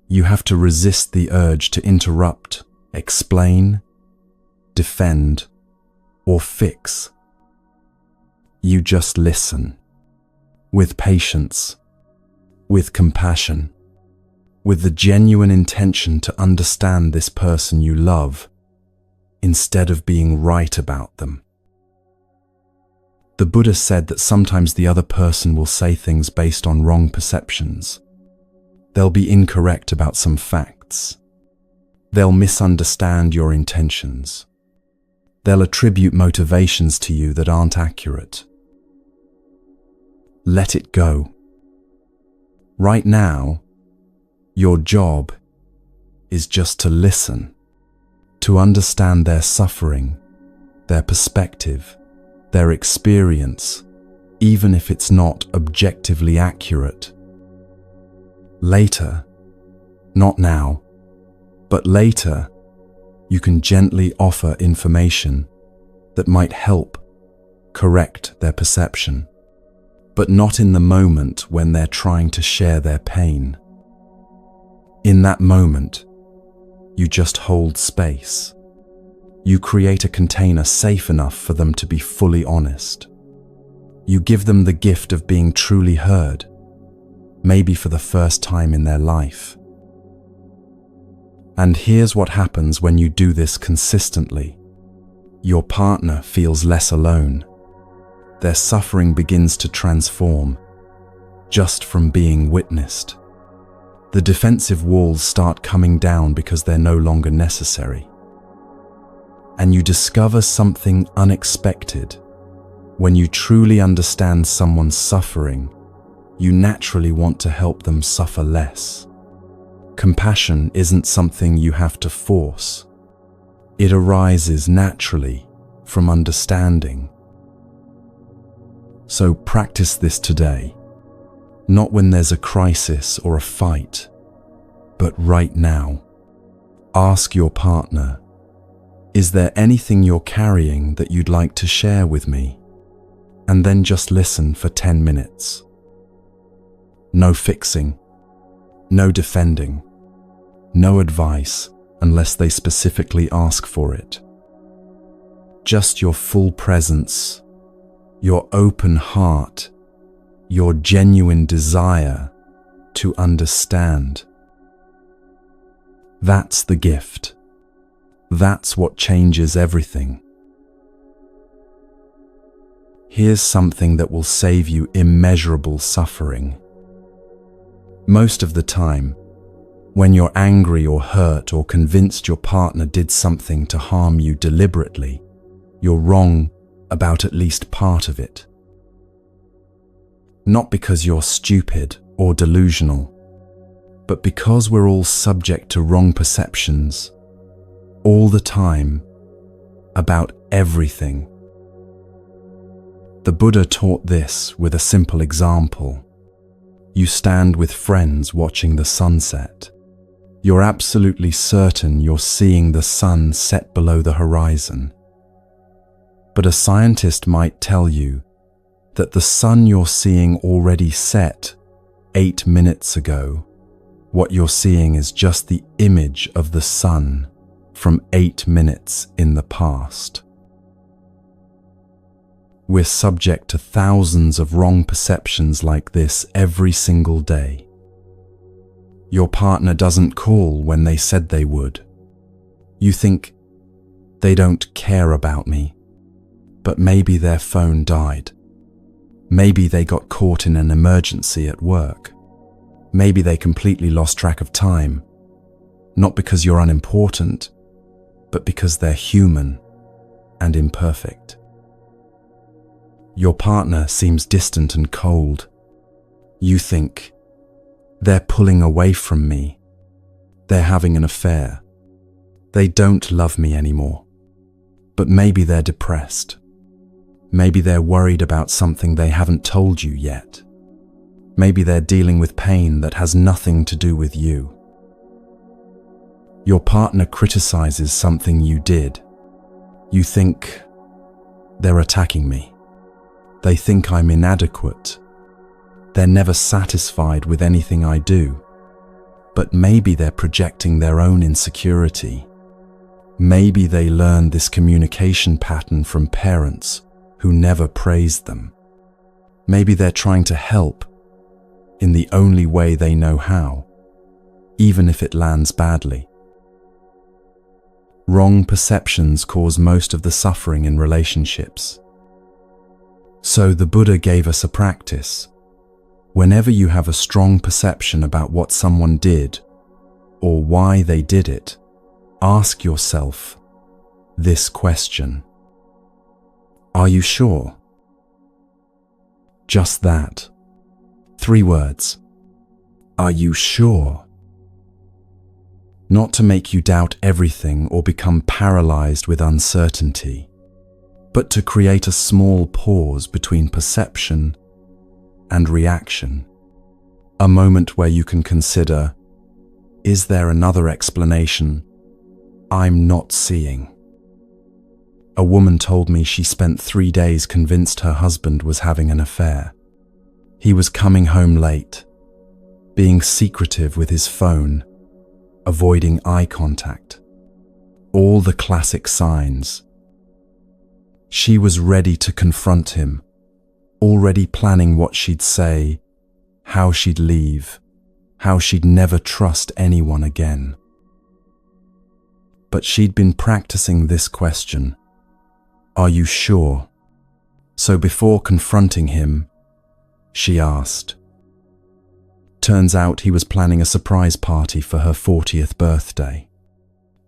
You have to resist the urge to interrupt, explain, defend, or fix. You just listen, with patience, with compassion, with the genuine intention to understand this person you love, instead of being right about them. The Buddha said that sometimes the other person will say things based on wrong perceptions. They'll be incorrect about some facts. They'll misunderstand your intentions. They'll attribute motivations to you that aren't accurate. Let it go. Right now, your job is just to listen, to understand their suffering, their perspective, their experience, even if it's not objectively accurate. Later, not now, but later, you can gently offer information that might help correct their perception, but not in the moment when they're trying to share their pain. In that moment, you just hold space. You create a container safe enough for them to be fully honest. You give them the gift of being truly heard, maybe for the first time in their life. And here's what happens when you do this consistently. Your partner feels less alone. Their suffering begins to transform, just from being witnessed. The defensive walls start coming down because they're no longer necessary. And you discover something unexpected. When you truly understand someone's suffering, you naturally want to help them suffer less. Compassion isn't something you have to force. It arises naturally from understanding. So practice this today, not when there's a crisis or a fight, but right now. Ask your partner, is there anything you're carrying that you'd like to share with me? And then just listen for 10 minutes. No fixing, no defending, no advice unless they specifically ask for it. Just your full presence, your open heart, your genuine desire to understand. That's the gift. That's what changes everything. Here's something that will save you immeasurable suffering. Most of the time, when you're angry or hurt or convinced your partner did something to harm you deliberately, you're wrong about at least part of it. Not because you're stupid or delusional, but because we're all subject to wrong perceptions, all the time, about everything. The Buddha taught this with a simple example. You stand with friends watching the sunset. You're absolutely certain you're seeing the sun set below the horizon. But a scientist might tell you that the sun you're seeing already set 8 minutes ago. What you're seeing is just the image of the sun from 8 minutes in the past. We're subject to thousands of wrong perceptions like this every single day. Your partner doesn't call when they said they would. You think, they don't care about me. But maybe their phone died. Maybe they got caught in an emergency at work. Maybe they completely lost track of time. Not because you're unimportant, but because they're human and imperfect. Your partner seems distant and cold. You think, they're pulling away from me. They're having an affair. They don't love me anymore. But maybe they're depressed. Maybe they're worried about something they haven't told you yet. Maybe they're dealing with pain that has nothing to do with you. Your partner criticizes something you did. You think, they're attacking me. They think I'm inadequate. They're never satisfied with anything I do. But maybe they're projecting their own insecurity. Maybe they learned this communication pattern from parents who never praised them. Maybe they're trying to help in the only way they know how, even if it lands badly. Wrong perceptions cause most of the suffering in relationships. So the Buddha gave us a practice. Whenever you have a strong perception about what someone did or why they did it, ask yourself this question: Are you sure? Just that. 3 words. Are you sure? Not to make you doubt everything or become paralyzed with uncertainty, but to create a small pause between perception and reaction. A moment where you can consider, is there another explanation I'm not seeing? A woman told me she spent 3 days convinced her husband was having an affair. He was coming home late, being secretive with his phone, avoiding eye contact. All the classic signs. She was ready to confront him, already planning what she'd say, how she'd leave, how she'd never trust anyone again. But she'd been practicing this question, are you sure? So before confronting him, she asked. Turns out he was planning a surprise party for her 40th birthday.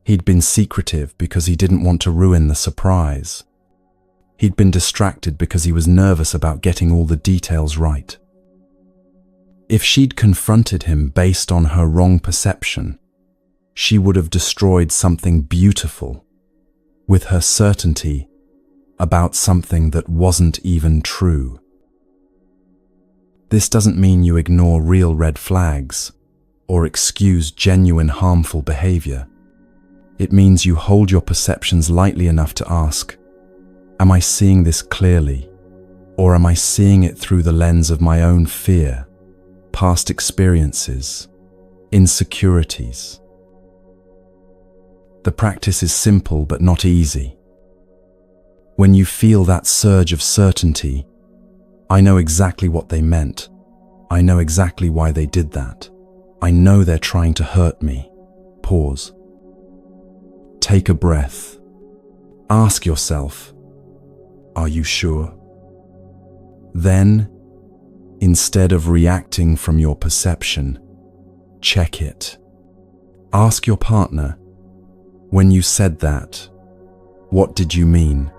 He'd been secretive because he didn't want to ruin the surprise. He'd been distracted because he was nervous about getting all the details right. If she'd confronted him based on her wrong perception, she would have destroyed something beautiful with her certainty about something that wasn't even true. This doesn't mean you ignore real red flags or excuse genuine harmful behavior. It means you hold your perceptions lightly enough to ask, am I seeing this clearly, or am I seeing it through the lens of my own fear, past experiences, insecurities? The practice is simple but not easy. When you feel that surge of certainty, I know exactly what they meant. I know exactly why they did that. I know they're trying to hurt me. Pause. Take a breath. Ask yourself, are you sure? Then, instead of reacting from your perception, check it. Ask your partner, when you said that, what did you mean?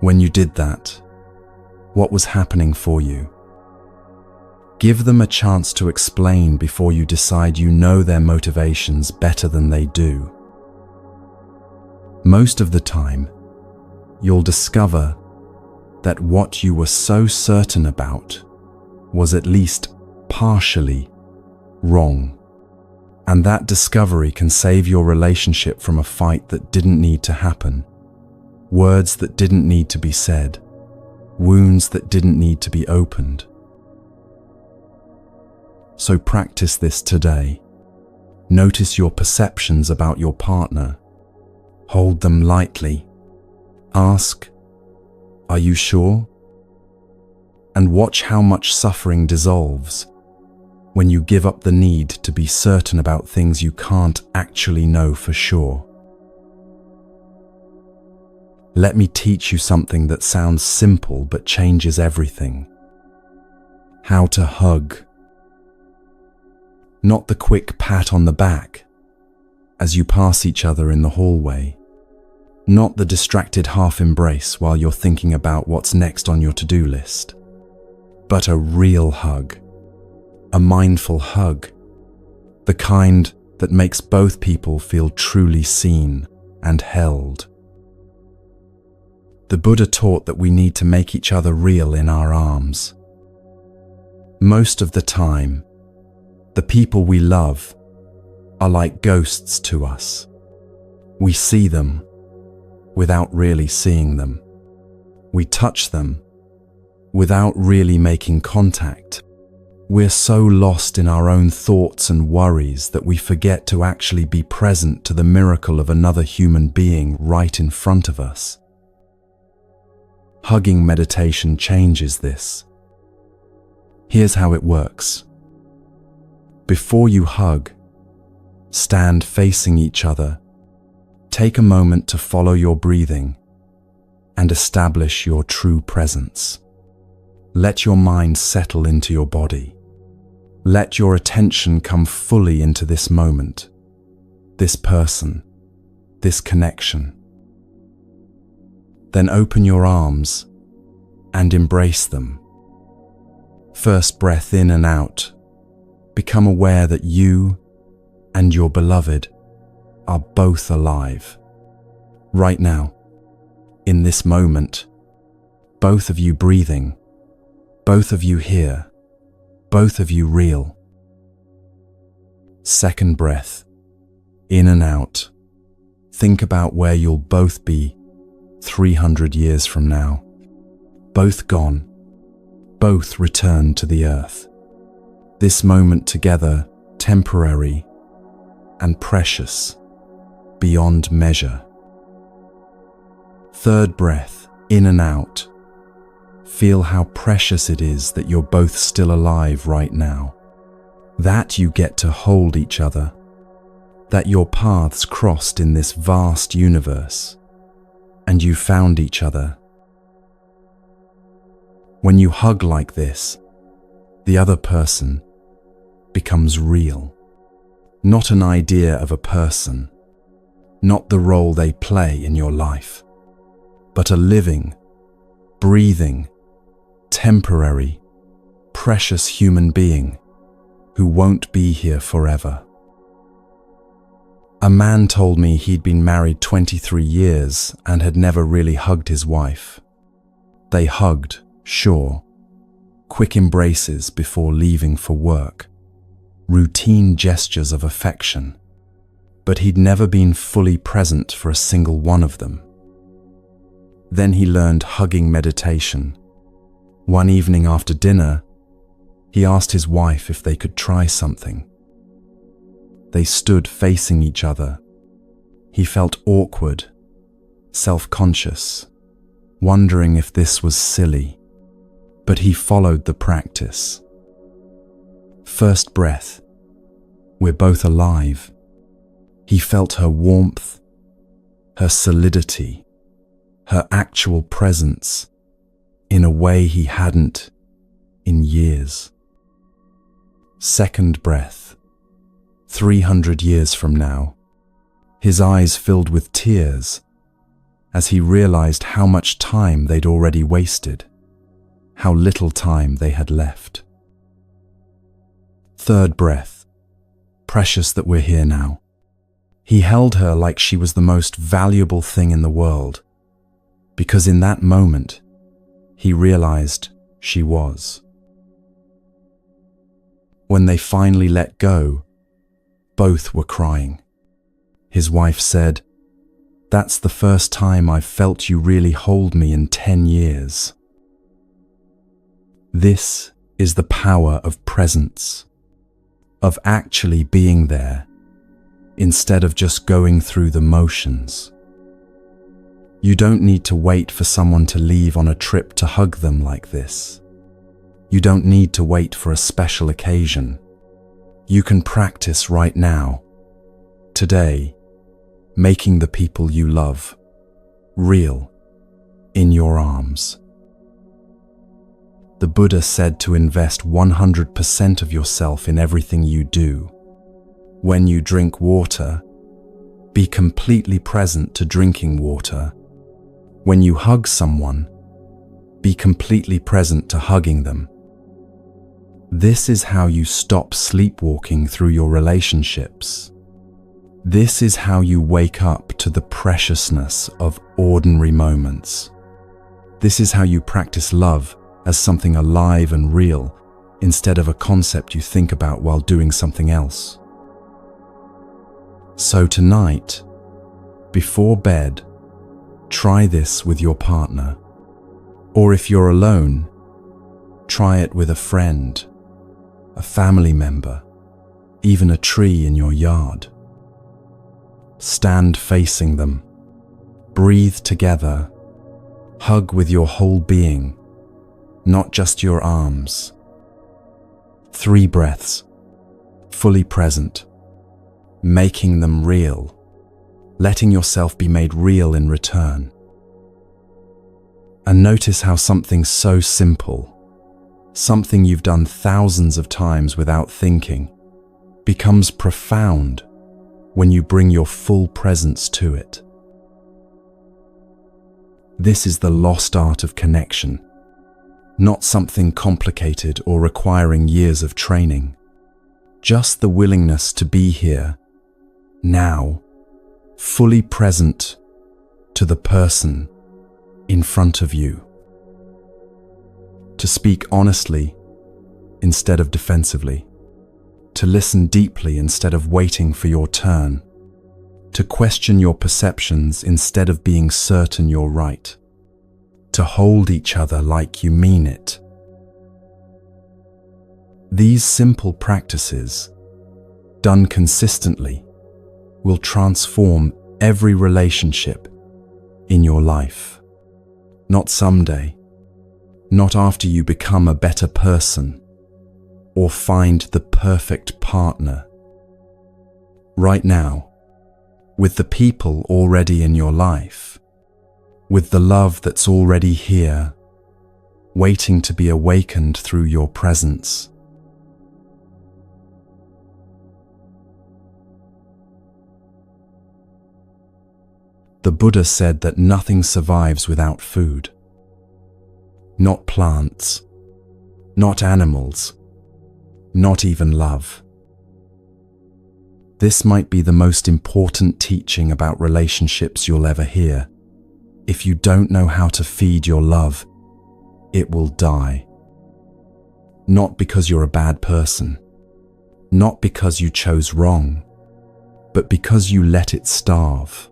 When you did that, what was happening for you? Give them a chance to explain before you decide you know their motivations better than they do. Most of the time, you'll discover that what you were so certain about was at least partially wrong. And that discovery can save your relationship from a fight that didn't need to happen, words that didn't need to be said, wounds that didn't need to be opened. So practice this today. Notice your perceptions about your partner. Hold them lightly. Ask, are you sure? And watch how much suffering dissolves when you give up the need to be certain about things you can't actually know for sure. Let me teach you something that sounds simple but changes everything. How to hug. Not the quick pat on the back as you pass each other in the hallway. Not the distracted half embrace while you're thinking about what's next on your to-do list. But a real hug. A mindful hug. The kind that makes both people feel truly seen and held. The Buddha taught that we need to make each other real in our arms. Most of the time, the people we love are like ghosts to us. We see them without really seeing them. We touch them without really making contact. We're so lost in our own thoughts and worries that we forget to actually be present to the miracle of another human being right in front of us. Hugging meditation changes this. Here's how it works. Before you hug, stand facing each other. Take a moment to follow your breathing and establish your true presence. Let your mind settle into your body. Let your attention come fully into this moment, this person, this connection. Then open your arms and embrace them. First breath in and out. Become aware that you and your beloved are both alive. Right now, in this moment, both of you breathing, both of you here, both of you real. Second breath, in and out. Think about where you'll both be 300 years from now. Both gone, both returned to the earth. This moment together, temporary and precious, beyond measure. Third breath, in and out. Feel how precious it is that you're both still alive right now. That you get to hold each other. That your paths crossed in this vast universe, and you found each other. When you hug like this, the other person becomes real. Not an idea of a person, not the role they play in your life, but a living, breathing, temporary, precious human being who won't be here forever. A man told me he'd been married 23 years and had never really hugged his wife. They hugged, sure, quick embraces before leaving for work, routine gestures of affection, but he'd never been fully present for a single one of them. Then he learned hugging meditation. One evening after dinner, he asked his wife if they could try something. They stood facing each other. He felt awkward, self-conscious, wondering if this was silly, but he followed the practice. First breath, we're both alive. He felt her warmth, her solidity, her actual presence in a way he hadn't in years. Second breath, 300 years from now, his eyes filled with tears as he realized how much time they'd already wasted, how little time they had left. Third breath, precious that we're here now. He held her like she was the most valuable thing in the world, because in that moment, he realized she was. When they finally let go, both were crying. His wife said, "That's the first time I've felt you really hold me in 10 years." This is the power of presence, of actually being there, instead of just going through the motions. You don't need to wait for someone to leave on a trip to hug them like this. You don't need to wait for a special occasion. You can practice right now, today, making the people you love real in your arms. The Buddha said to invest 100% of yourself in everything you do. When you drink water, be completely present to drinking water. When you hug someone, be completely present to hugging them. This is how you stop sleepwalking through your relationships. This is how you wake up to the preciousness of ordinary moments. This is how you practice love as something alive and real, instead of a concept you think about while doing something else. So tonight, before bed, try this with your partner. Or if you're alone, try it with a friend, a family member, even a tree in your yard. Stand facing them. Breathe together. Hug with your whole being, not just your arms. 3 breaths, fully present, making them real, letting yourself be made real in return. And notice how something so simple, something you've done thousands of times without thinking, becomes profound when you bring your full presence to it. This is the lost art of connection, not something complicated or requiring years of training. Just the willingness to be here, now, fully present to the person in front of you. To speak honestly instead of defensively. To listen deeply instead of waiting for your turn. To question your perceptions instead of being certain you're right. To hold each other like you mean it. These simple practices, done consistently, will transform every relationship in your life. Not someday, not after you become a better person or find the perfect partner. Right now, with the people already in your life, with the love that's already here, waiting to be awakened through your presence. The Buddha said that nothing survives without food. Not plants, not animals, not even love. This might be the most important teaching about relationships you'll ever hear. If you don't know how to feed your love, it will die. Not because you're a bad person, not because you chose wrong, but because you let it starve.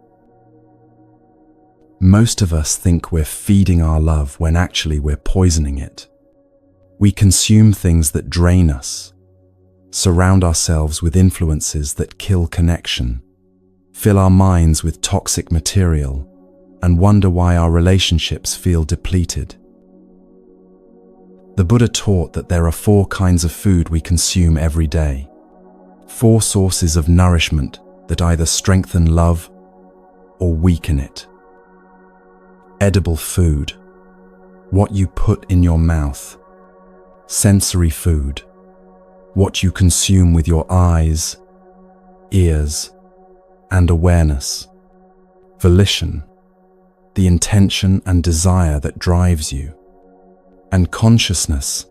Most of us think we're feeding our love when actually we're poisoning it. We consume things that drain us, surround ourselves with influences that kill connection, fill our minds with toxic material, and wonder why our relationships feel depleted. The Buddha taught that there are 4 kinds of food we consume every day. 4 sources of nourishment that either strengthen love or weaken it. Edible food, what you put in your mouth. Sensory food, what you consume with your eyes, ears, and awareness. Volition, the intention and desire that drives you. And consciousness,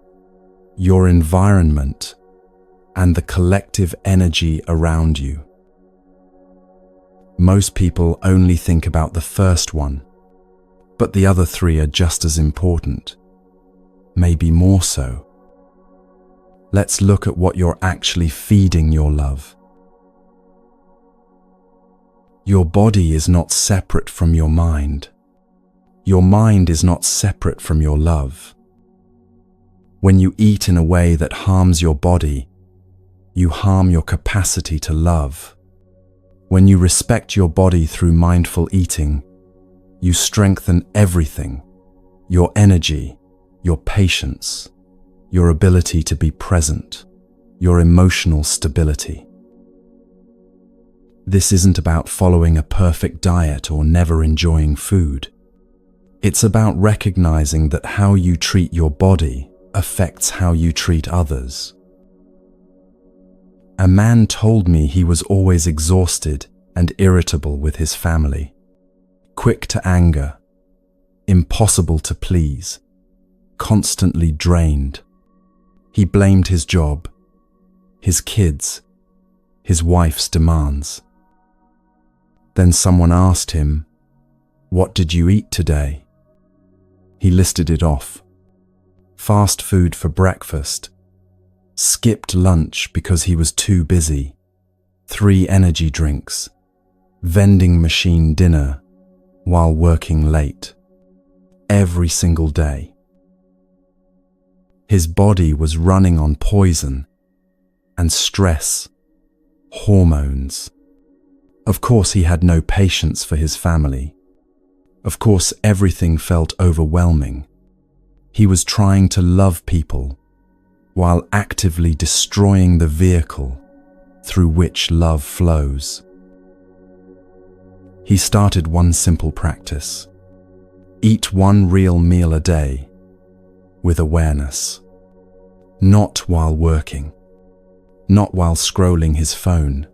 your environment, and the collective energy around you. Most people only think about the first one, but the other 3 are just as important, maybe more so. Let's look at what you're actually feeding your love. Your body is not separate from your mind. Your mind is not separate from your love. When you eat in a way that harms your body, you harm your capacity to love. When you respect your body through mindful eating, you strengthen everything, your energy, your patience, your ability to be present, your emotional stability. This isn't about following a perfect diet or never enjoying food. It's about recognizing that how you treat your body affects how you treat others. A man told me he was always exhausted and irritable with his family. Quick to anger, impossible to please, constantly drained. He blamed his job, his kids, his wife's demands. Then someone asked him, "What did you eat today?" He listed it off. Fast food for breakfast, skipped lunch because he was too busy, 3 energy drinks, vending machine dinner while working late, every single day. His body was running on poison and stress, hormones. Of course, he had no patience for his family. Of course, everything felt overwhelming. He was trying to love people while actively destroying the vehicle through which love flows. He started one simple practice. Eat 1 real meal a day with awareness. Not while working, not while scrolling his phone,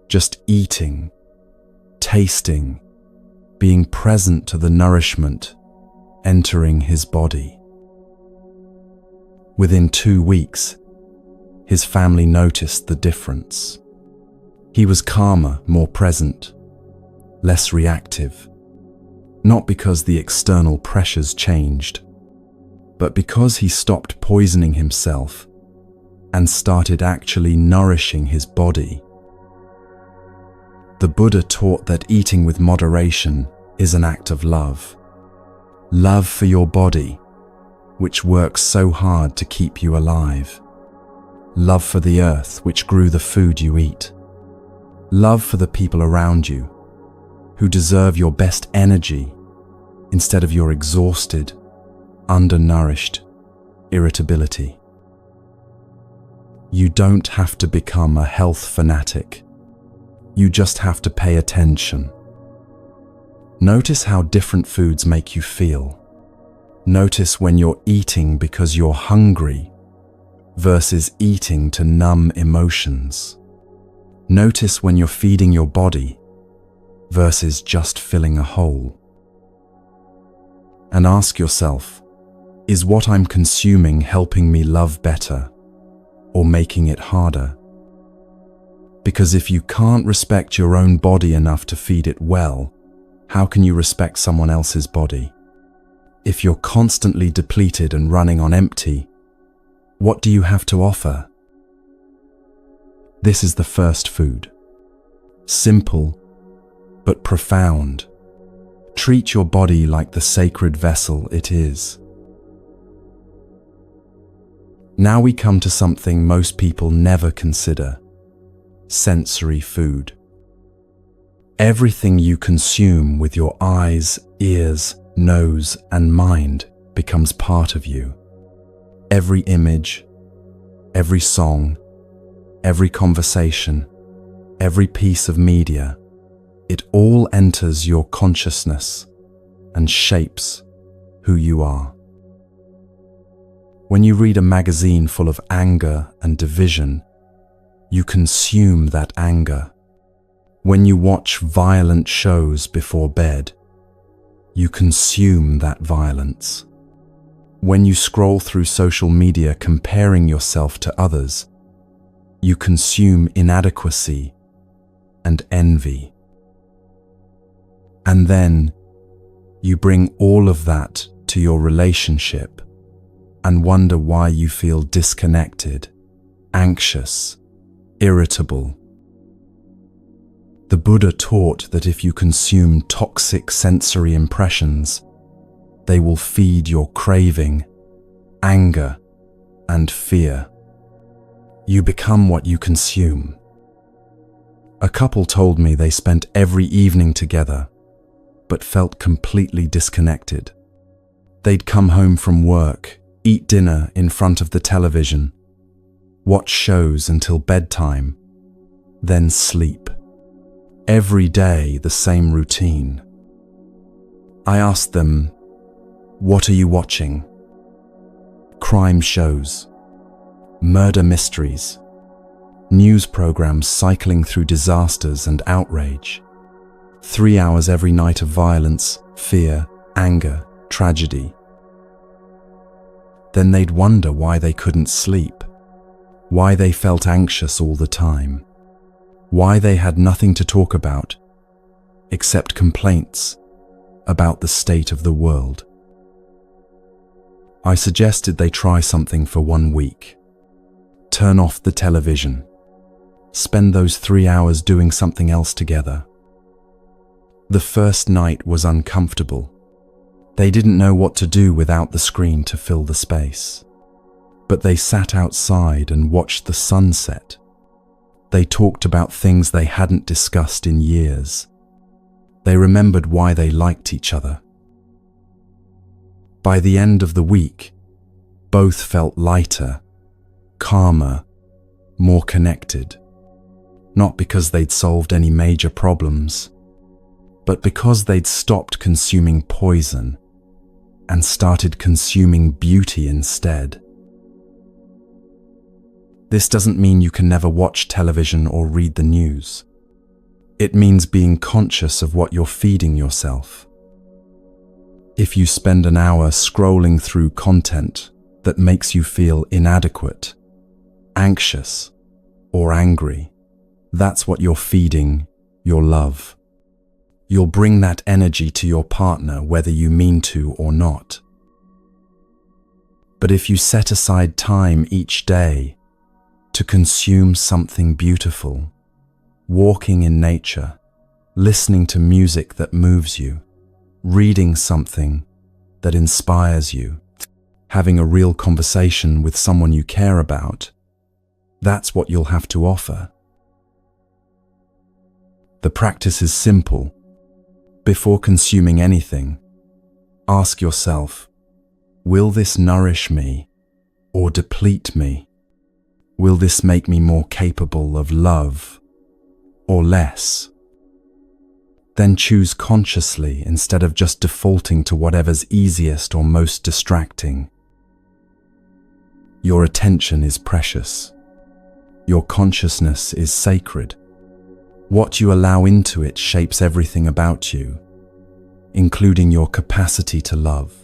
just eating, tasting, being present to the nourishment entering his body. Within 2 weeks, his family noticed the difference. He was calmer, more present, less reactive, not because the external pressures changed, but because he stopped poisoning himself and started actually nourishing his body. The Buddha taught that eating with moderation is an act of love. Love for your body, which works so hard to keep you alive. Love for the earth, which grew the food you eat. Love for the people around you, who deserve your best energy instead of your exhausted, undernourished irritability. You don't have to become a health fanatic. You just have to pay attention. Notice how different foods make you feel. Notice when you're eating because you're hungry versus eating to numb emotions. Notice when you're feeding your body versus just filling a hole. And ask yourself, is what I'm consuming helping me love better or making it harder? Because if you can't respect your own body enough to feed it well, how can you respect someone else's body? If you're constantly depleted and running on empty, what do you have to offer? This is the first food. Simple, but profound. Treat your body like the sacred vessel it is. Now we come to something most people never consider: sensory food. Everything you consume with your eyes, ears, nose, and mind becomes part of you. Every image, every song, every conversation, every piece of media, it all enters your consciousness and shapes who you are. When you read a magazine full of anger and division, you consume that anger. When you watch violent shows before bed, you consume that violence. When you scroll through social media comparing yourself to others, you consume inadequacy and envy. And then you bring all of that to your relationship and wonder why you feel disconnected, anxious, irritable. The Buddha taught that if you consume toxic sensory impressions, they will feed your craving, anger, and fear. You become what you consume. A couple told me they spent every evening together, but felt completely disconnected. They'd come home from work, eat dinner in front of the television, watch shows until bedtime, then sleep. Every day the same routine. I asked them, "What are you watching?" Crime shows, murder mysteries, news programs cycling through disasters and outrage. 3 hours every night of violence, fear, anger, tragedy. Then they'd wonder why they couldn't sleep, why they felt anxious all the time, why they had nothing to talk about except complaints about the state of the world. I suggested they try something for 1 week. Turn off the television. Spend those 3 hours doing something else together. The first night was uncomfortable. They didn't know what to do without the screen to fill the space. But they sat outside and watched the sunset. They talked about things they hadn't discussed in years. They remembered why they liked each other. By the end of the week, both felt lighter, calmer, more connected. Not because they'd solved any major problems, but because they'd stopped consuming poison and started consuming beauty instead. This doesn't mean you can never watch television or read the news. It means being conscious of what you're feeding yourself. If you spend an hour scrolling through content that makes you feel inadequate, anxious, or angry, that's what you're feeding your love. You'll bring that energy to your partner whether you mean to or not. But if you set aside time each day to consume something beautiful, walking in nature, listening to music that moves you, reading something that inspires you, having a real conversation with someone you care about, that's what you'll have to offer. The practice is simple. Before consuming anything, ask yourself, will this nourish me or deplete me? Will this make me more capable of love or less? Then choose consciously instead of just defaulting to whatever's easiest or most distracting. Your attention is precious. Your consciousness is sacred. What you allow into it shapes everything about you, including your capacity to love.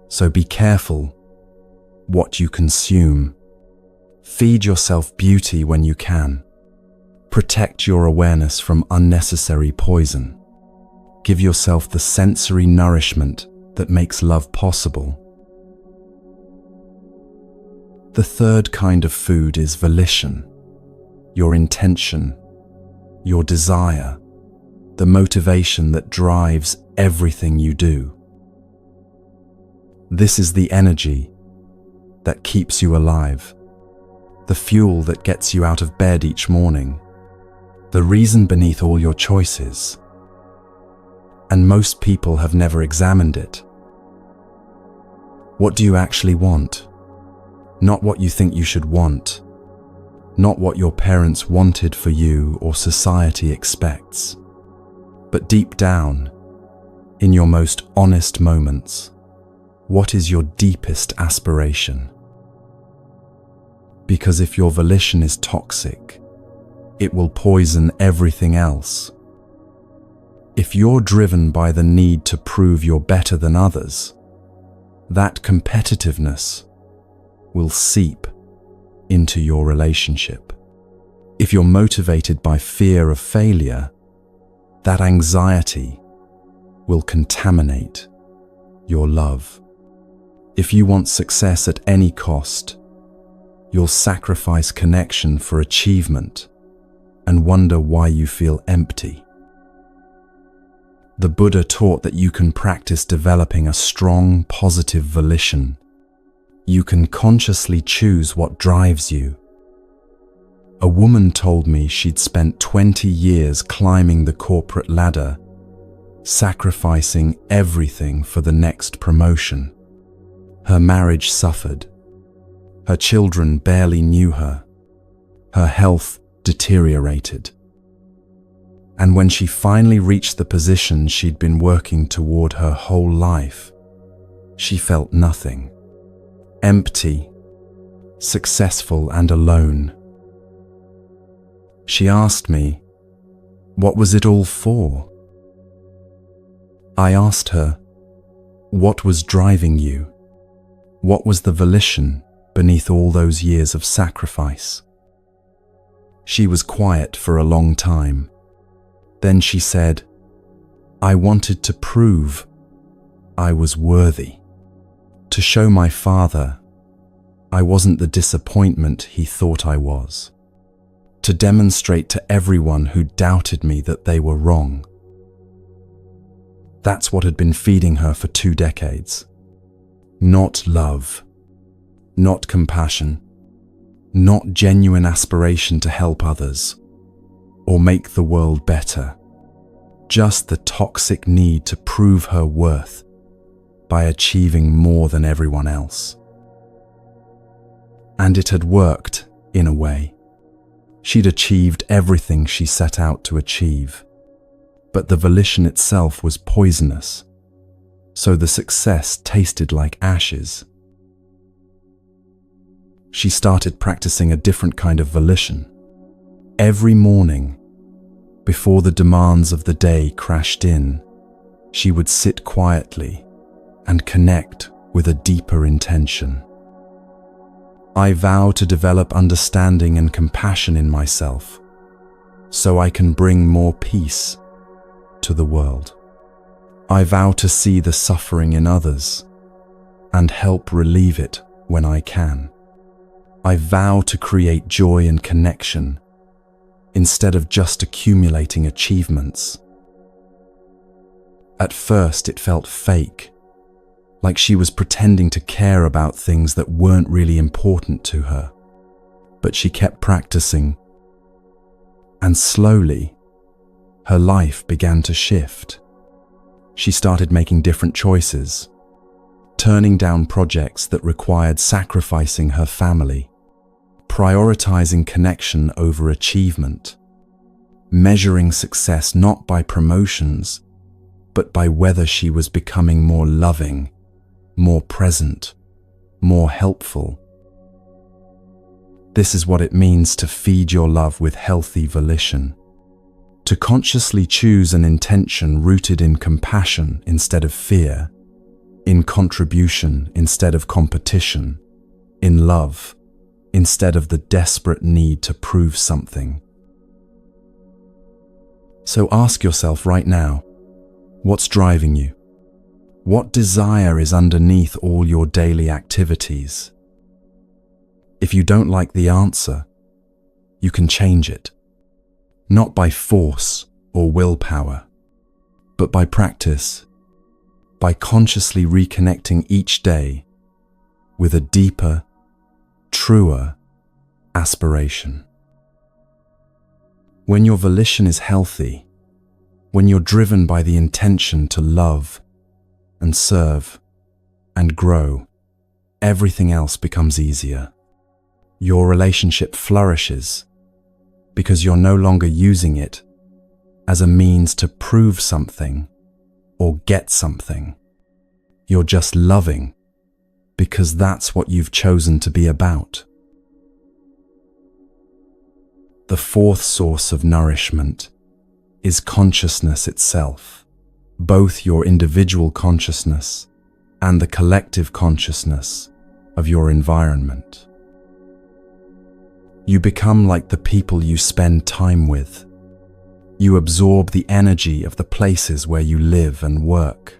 So be careful what you consume. Feed yourself beauty when you can. Protect your awareness from unnecessary poison. Give yourself the sensory nourishment that makes love possible. The third kind of food is volition. Your intention, your desire, the motivation that drives everything you do. This is the energy that keeps you alive, the fuel that gets you out of bed each morning, the reason beneath all your choices. And most people have never examined it. What do you actually want? Not what you think you should want. Not what your parents wanted for you or society expects, but deep down, in your most honest moments, what is your deepest aspiration? Because if your volition is toxic, it will poison everything else. If you're driven by the need to prove you're better than others, that competitiveness will seep into your relationship. If you're motivated by fear of failure, that anxiety will contaminate your love. If you want success at any cost, you'll sacrifice connection for achievement and wonder why you feel empty. The Buddha taught that you can practice developing a strong, positive volition. You can consciously choose what drives you. A woman told me she'd spent 20 years climbing the corporate ladder, sacrificing everything for the next promotion. Her marriage suffered. Her children barely knew her. Her health deteriorated. And when she finally reached the position she'd been working toward her whole life, she felt nothing. Empty, successful and alone. She asked me, what was it all for? I asked her, what was driving you? What was the volition beneath all those years of sacrifice? She was quiet for a long time. Then she said, I wanted to prove I was worthy. To show my father I wasn't the disappointment he thought I was. To demonstrate to everyone who doubted me that they were wrong. That's what had been feeding her for 2 decades. Not love, not compassion, not genuine aspiration to help others or make the world better. Just the toxic need to prove her worth by achieving more than everyone else. And it had worked, in a way. She'd achieved everything she set out to achieve. But the volition itself was poisonous, so the success tasted like ashes. She started practicing a different kind of volition. Every morning, before the demands of the day crashed in, she would sit quietly and connect with a deeper intention. I vow to develop understanding and compassion in myself so I can bring more peace to the world. I vow to see the suffering in others and help relieve it when I can. I vow to create joy and connection instead of just accumulating achievements. At first, it felt fake, like she was pretending to care about things that weren't really important to her. But she kept practicing, and slowly, her life began to shift. She started making different choices, turning down projects that required sacrificing her family, prioritizing connection over achievement, measuring success not by promotions, but by whether she was becoming more loving, more present, more helpful. This is what it means to feed your love with healthy volition, to consciously choose an intention rooted in compassion instead of fear, in contribution instead of competition, in love instead of the desperate need to prove something. So ask yourself right now, what's driving you? What desire is underneath all your daily activities? If you don't like the answer, you can change it, not by force or willpower, but by practice, by consciously reconnecting each day with a deeper, truer aspiration. When your volition is healthy, when you're driven by the intention to love and serve and grow, everything else becomes easier. Your relationship flourishes because you're no longer using it as a means to prove something or get something. You're just loving because that's what you've chosen to be about. The fourth source of nourishment is consciousness itself, both your individual consciousness and the collective consciousness of your environment. You become like the people you spend time with. You absorb the energy of the places where you live and work.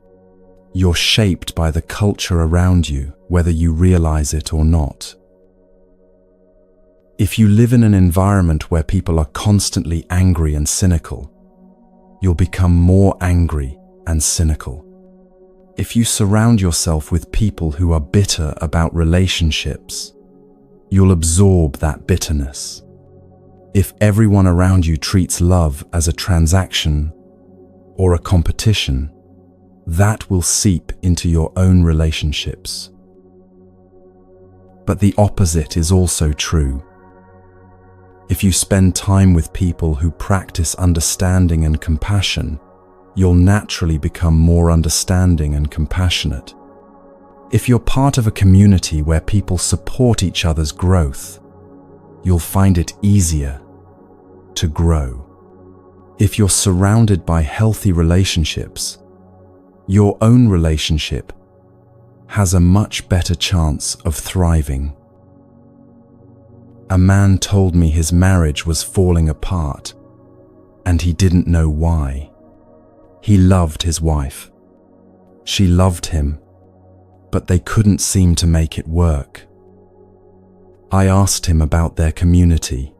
You're shaped by the culture around you, whether you realize it or not. If you live in an environment where people are constantly angry and cynical, you'll become more angry and cynical. If you surround yourself with people who are bitter about relationships, you'll absorb that bitterness. If everyone around you treats love as a transaction or a competition, that will seep into your own relationships. But the opposite is also true. If you spend time with people who practice understanding and compassion, you'll naturally become more understanding and compassionate. If you're part of a community where people support each other's growth, you'll find it easier to grow. If you're surrounded by healthy relationships, your own relationship has a much better chance of thriving. A man told me his marriage was falling apart, and he didn't know why. He loved his wife. She loved him, but they couldn't seem to make it work. I asked him about their community.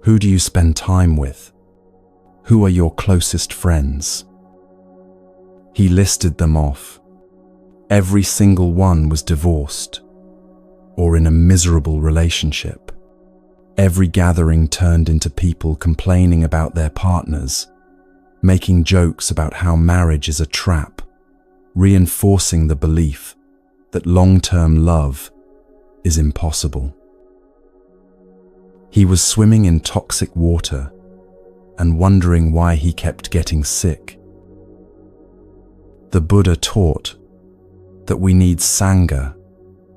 Who do you spend time with? Who are your closest friends? He listed them off. Every single one was divorced or in a miserable relationship. Every gathering turned into people complaining about their partners, making jokes about how marriage is a trap, reinforcing the belief that long-term love is impossible. He was swimming in toxic water and wondering why he kept getting sick. The Buddha taught that we need Sangha,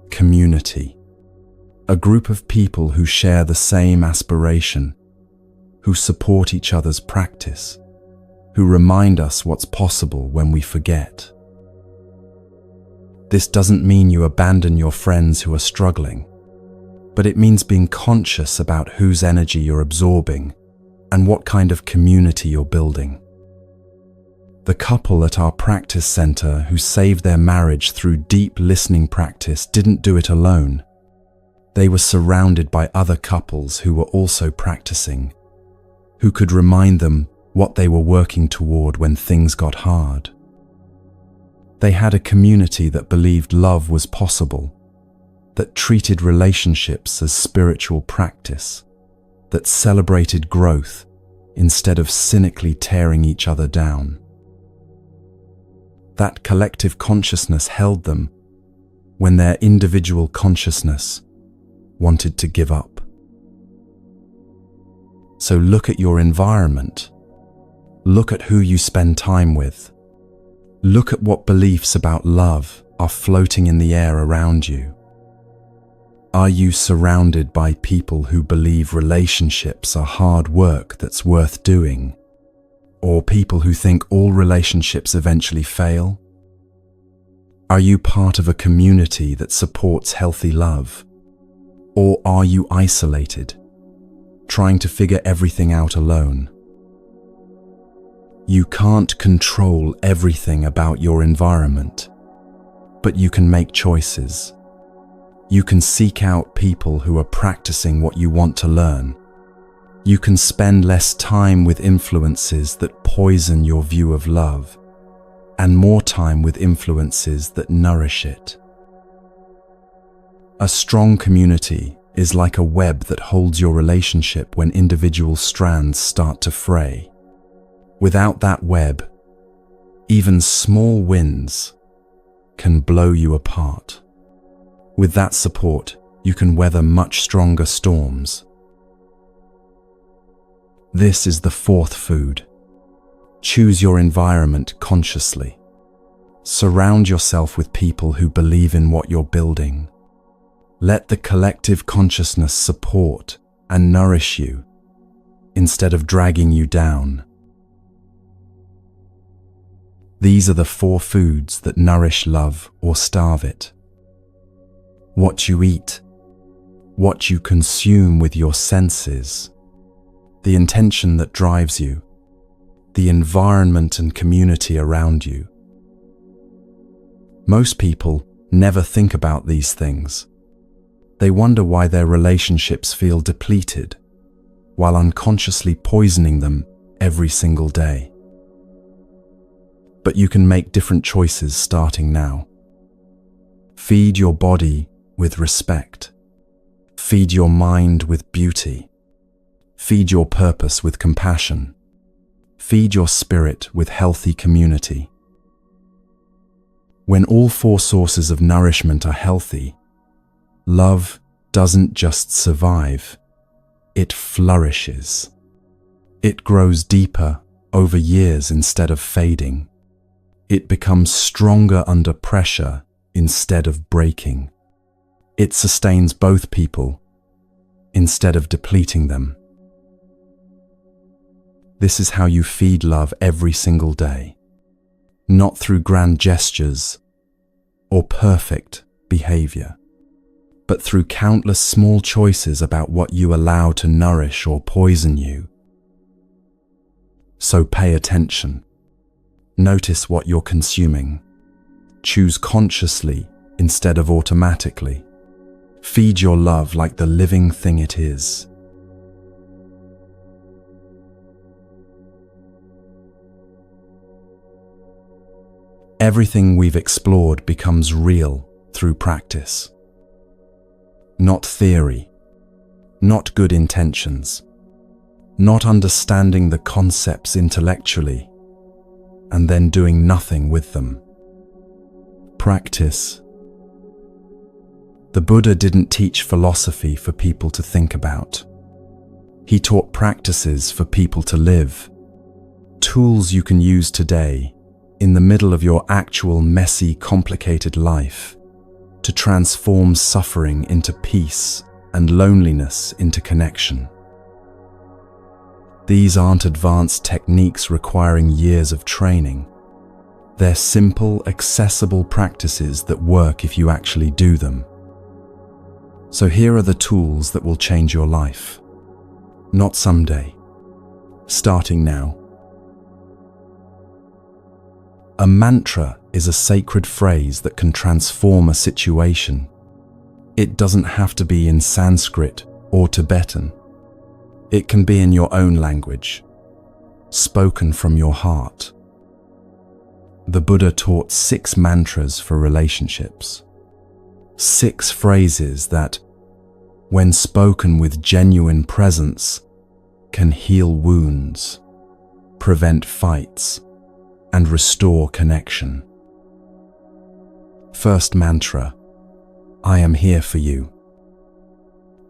community, a group of people who share the same aspiration who support each other's practice, who remind us what's possible when we forget. This doesn't mean you abandon your friends who are struggling, but it means being conscious about whose energy you're absorbing and what kind of community you're building. The couple at our practice center who saved their marriage through deep listening practice didn't do it alone. They were surrounded by other couples who were also practicing, who could remind them what they were working toward when things got hard. They had a community that believed love was possible, that treated relationships as spiritual practice, that celebrated growth instead of cynically tearing each other down. That collective consciousness held them when their individual consciousness wanted to give up. So look at your environment. Look at who you spend time with. Look at what beliefs about love are floating in the air around you. Are you surrounded by people who believe relationships are hard work that's worth doing? Or people who think all relationships eventually fail? Are you part of a community that supports healthy love? Or are you isolated, trying to figure everything out alone? You can't control everything about your environment, but you can make choices. You can seek out people who are practicing what you want to learn. You can spend less time with influences that poison your view of love, and more time with influences that nourish it. A strong community is like a web that holds your relationship when individual strands start to fray. Without that web, even small winds can blow you apart. With that support, you can weather much stronger storms. This is the fourth food. Choose your environment consciously. Surround yourself with people who believe in what you're building. Let the collective consciousness support and nourish you instead of dragging you down. These are the four foods that nourish love or starve it. What you eat, what you consume with your senses, the intention that drives you, the environment and community around you. Most people never think about these things. They wonder why their relationships feel depleted, while unconsciously poisoning them every single day. But you can make different choices starting now. Feed your body with respect. Feed your mind with beauty. Feed your purpose with compassion. Feed your spirit with healthy community. When all four sources of nourishment are healthy, love doesn't just survive, it flourishes. It grows deeper over years instead of fading. It becomes stronger under pressure instead of breaking. It sustains both people instead of depleting them. This is how you feed love every single day, not through grand gestures or perfect behavior, but through countless small choices about what you allow to nourish or poison you. So pay attention. Notice what you're consuming. Choose consciously instead of automatically. Feed your love like the living thing it is. Everything we've explored becomes real through practice. Not theory, not good intentions, not understanding the concepts intellectually and then doing nothing with them. Practice. The Buddha didn't teach philosophy for people to think about. He taught practices for people to live. Tools you can use today, in the middle of your actual messy, complicated life, to transform suffering into peace and loneliness into connection. These aren't advanced techniques requiring years of training. They're simple, accessible practices that work if you actually do them. So here are the tools that will change your life. Not someday. Starting now. A mantra is a sacred phrase that can transform a situation. It doesn't have to be in Sanskrit or Tibetan. It can be in your own language, spoken from your heart. The Buddha taught 6 mantras for relationships. 6 phrases that, when spoken with genuine presence, can heal wounds, prevent fights, and restore connection. First mantra, I am here for you.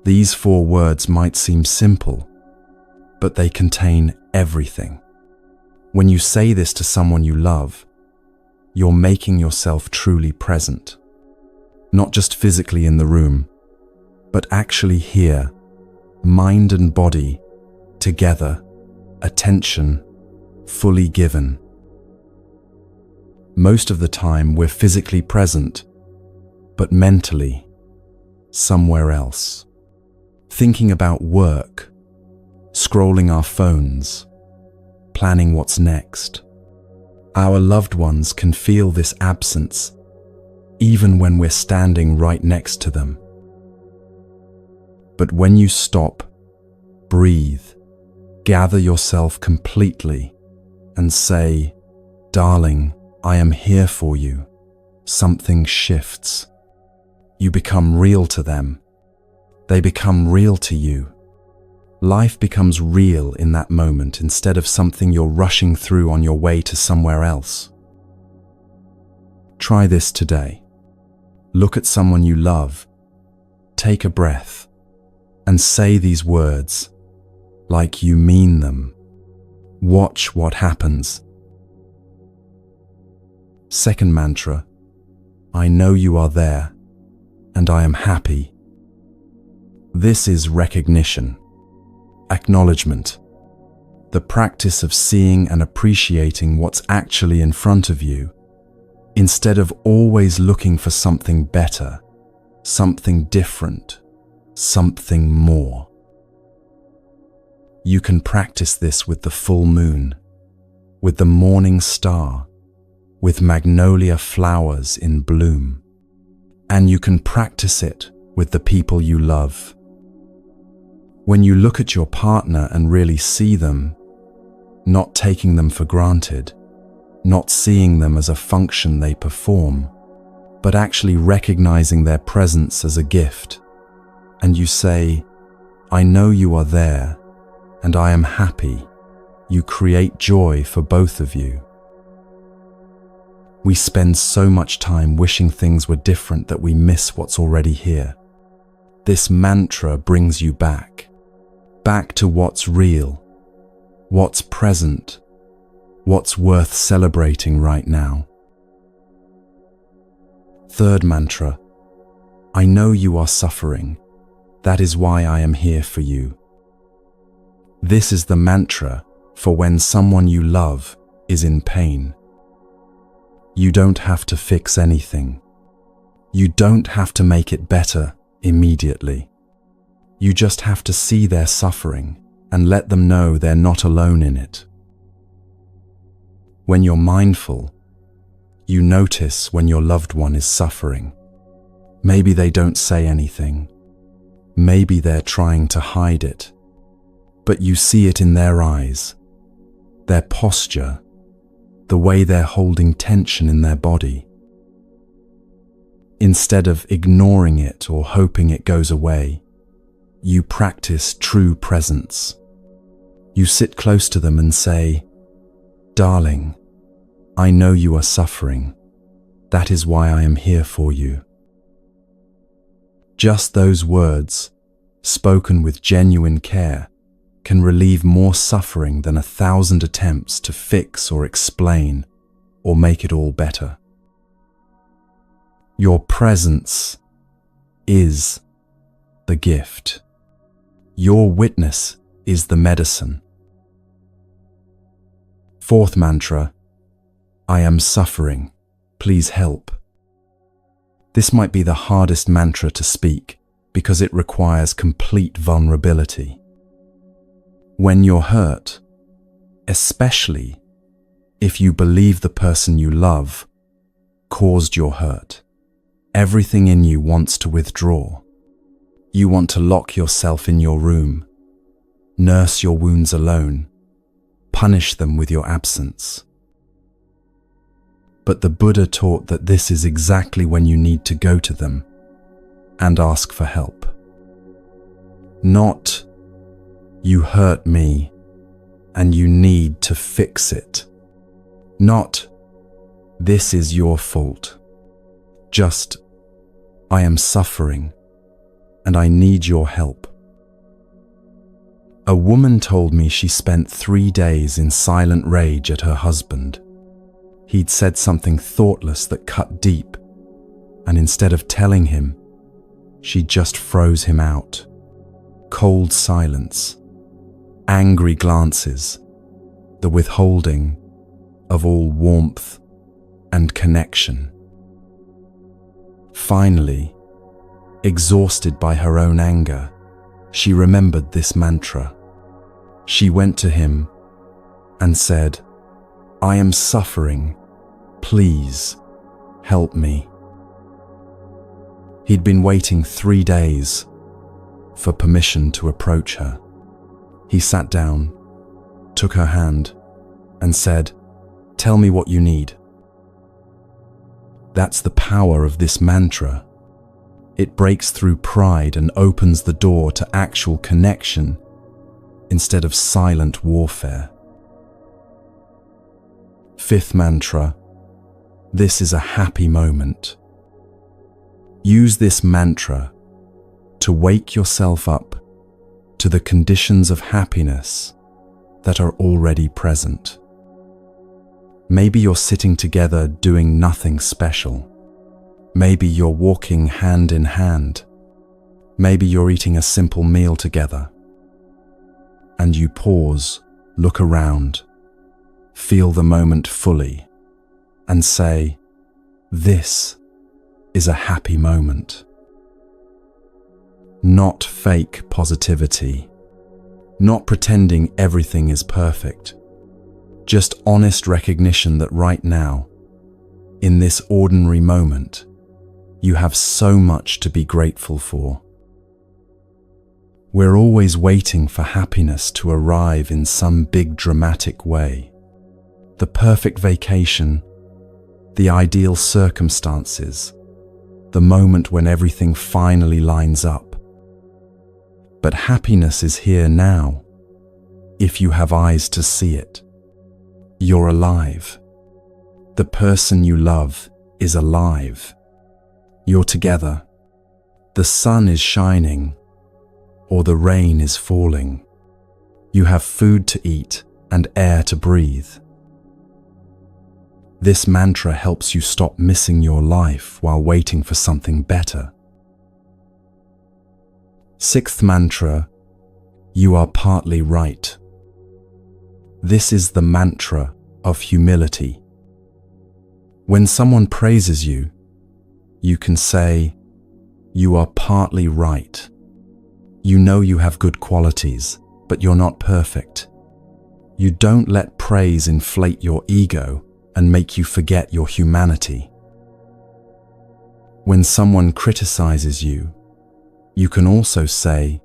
These 4 words might seem simple, but they contain everything. When you say this to someone you love, you're making yourself truly present. Not just physically in the room, but actually here, mind and body, together, attention, fully given. Most of the time we're physically present, but mentally, somewhere else. Thinking about work, scrolling our phones, planning what's next. Our loved ones can feel this absence, even when we're standing right next to them. But when you stop, breathe, gather yourself completely, and say, "Darling, I am here for you," something shifts. You become real to them. They become real to you. Life becomes real in that moment instead of something you're rushing through on your way to somewhere else. Try this today. Look at someone you love, take a breath, and say these words like you mean them. Watch what happens. Second mantra, I know you are there, and I am happy. This is recognition, acknowledgement, the practice of seeing and appreciating what's actually in front of you, instead of always looking for something better, something different, something more. You can practice this with the full moon, with the morning star, with magnolia flowers in bloom. And you can practice it with the people you love. When you look at your partner and really see them, not taking them for granted, not seeing them as a function they perform, but actually recognizing their presence as a gift, and you say, I know you are there, and I am happy, you create joy for both of you. We spend so much time wishing things were different that we miss what's already here. This mantra brings you back to what's real, what's present, what's worth celebrating right now. Third mantra, I know you are suffering. That is why I am here for you. This is the mantra for when someone you love is in pain. You don't have to fix anything. You don't have to make it better immediately. You just have to see their suffering and let them know they're not alone in it. When you're mindful, you notice when your loved one is suffering. Maybe they don't say anything. Maybe they're trying to hide it. But you see it in their eyes, their posture, the way they're holding tension in their body. Instead of ignoring it or hoping it goes away, you practice true presence. You sit close to them and say, Darling, I know you are suffering. That is why I am here for you. Just those words, spoken with genuine care, can relieve more suffering than 1,000 attempts to fix or explain or make it all better. Your presence is the gift. Your witness is the medicine. Fourth mantra, I am suffering. Please help. This might be the hardest mantra to speak because it requires complete vulnerability. When you're hurt, especially if you believe the person you love caused your hurt, everything in you wants to withdraw. You want to lock yourself in your room, nurse your wounds alone, punish them with your absence. But the Buddha taught that this is exactly when you need to go to them and ask for help. Not, you hurt me and you need to fix it. Not, this is your fault. Just, I am suffering and I need your help. A woman told me she spent 3 days in silent rage at her husband. He'd said something thoughtless that cut deep, and instead of telling him, she just froze him out. Cold silence, angry glances, the withholding of all warmth and connection. Finally, exhausted by her own anger, she remembered this mantra. She went to him and said, I am suffering. Please help me. He'd been waiting 3 days for permission to approach her. He sat down, took her hand, and said, Tell me what you need. That's the power of this mantra. It breaks through pride and opens the door to actual connection instead of silent warfare. Fifth mantra, this is a happy moment. Use this mantra to wake yourself up to the conditions of happiness that are already present. Maybe you're sitting together doing nothing special. Maybe you're walking hand in hand. Maybe you're eating a simple meal together. And you pause, look around, feel the moment fully, and say, this is a happy moment. Not fake positivity, not pretending everything is perfect, just honest recognition that right now, in this ordinary moment, you have so much to be grateful for. We're always waiting for happiness to arrive in some big dramatic way. The perfect vacation, the ideal circumstances, the moment when everything finally lines up. But happiness is here now, if you have eyes to see it. You're alive. The person you love is alive. You're together. The sun is shining, or the rain is falling. You have food to eat and air to breathe. This mantra helps you stop missing your life while waiting for something better. Sixth mantra, you are partly right. This is the mantra of humility. When someone praises you, you can say, you are partly right. You know you have good qualities, but you're not perfect. You don't let praise inflate your ego and make you forget your humanity. When someone criticizes you, you can also say,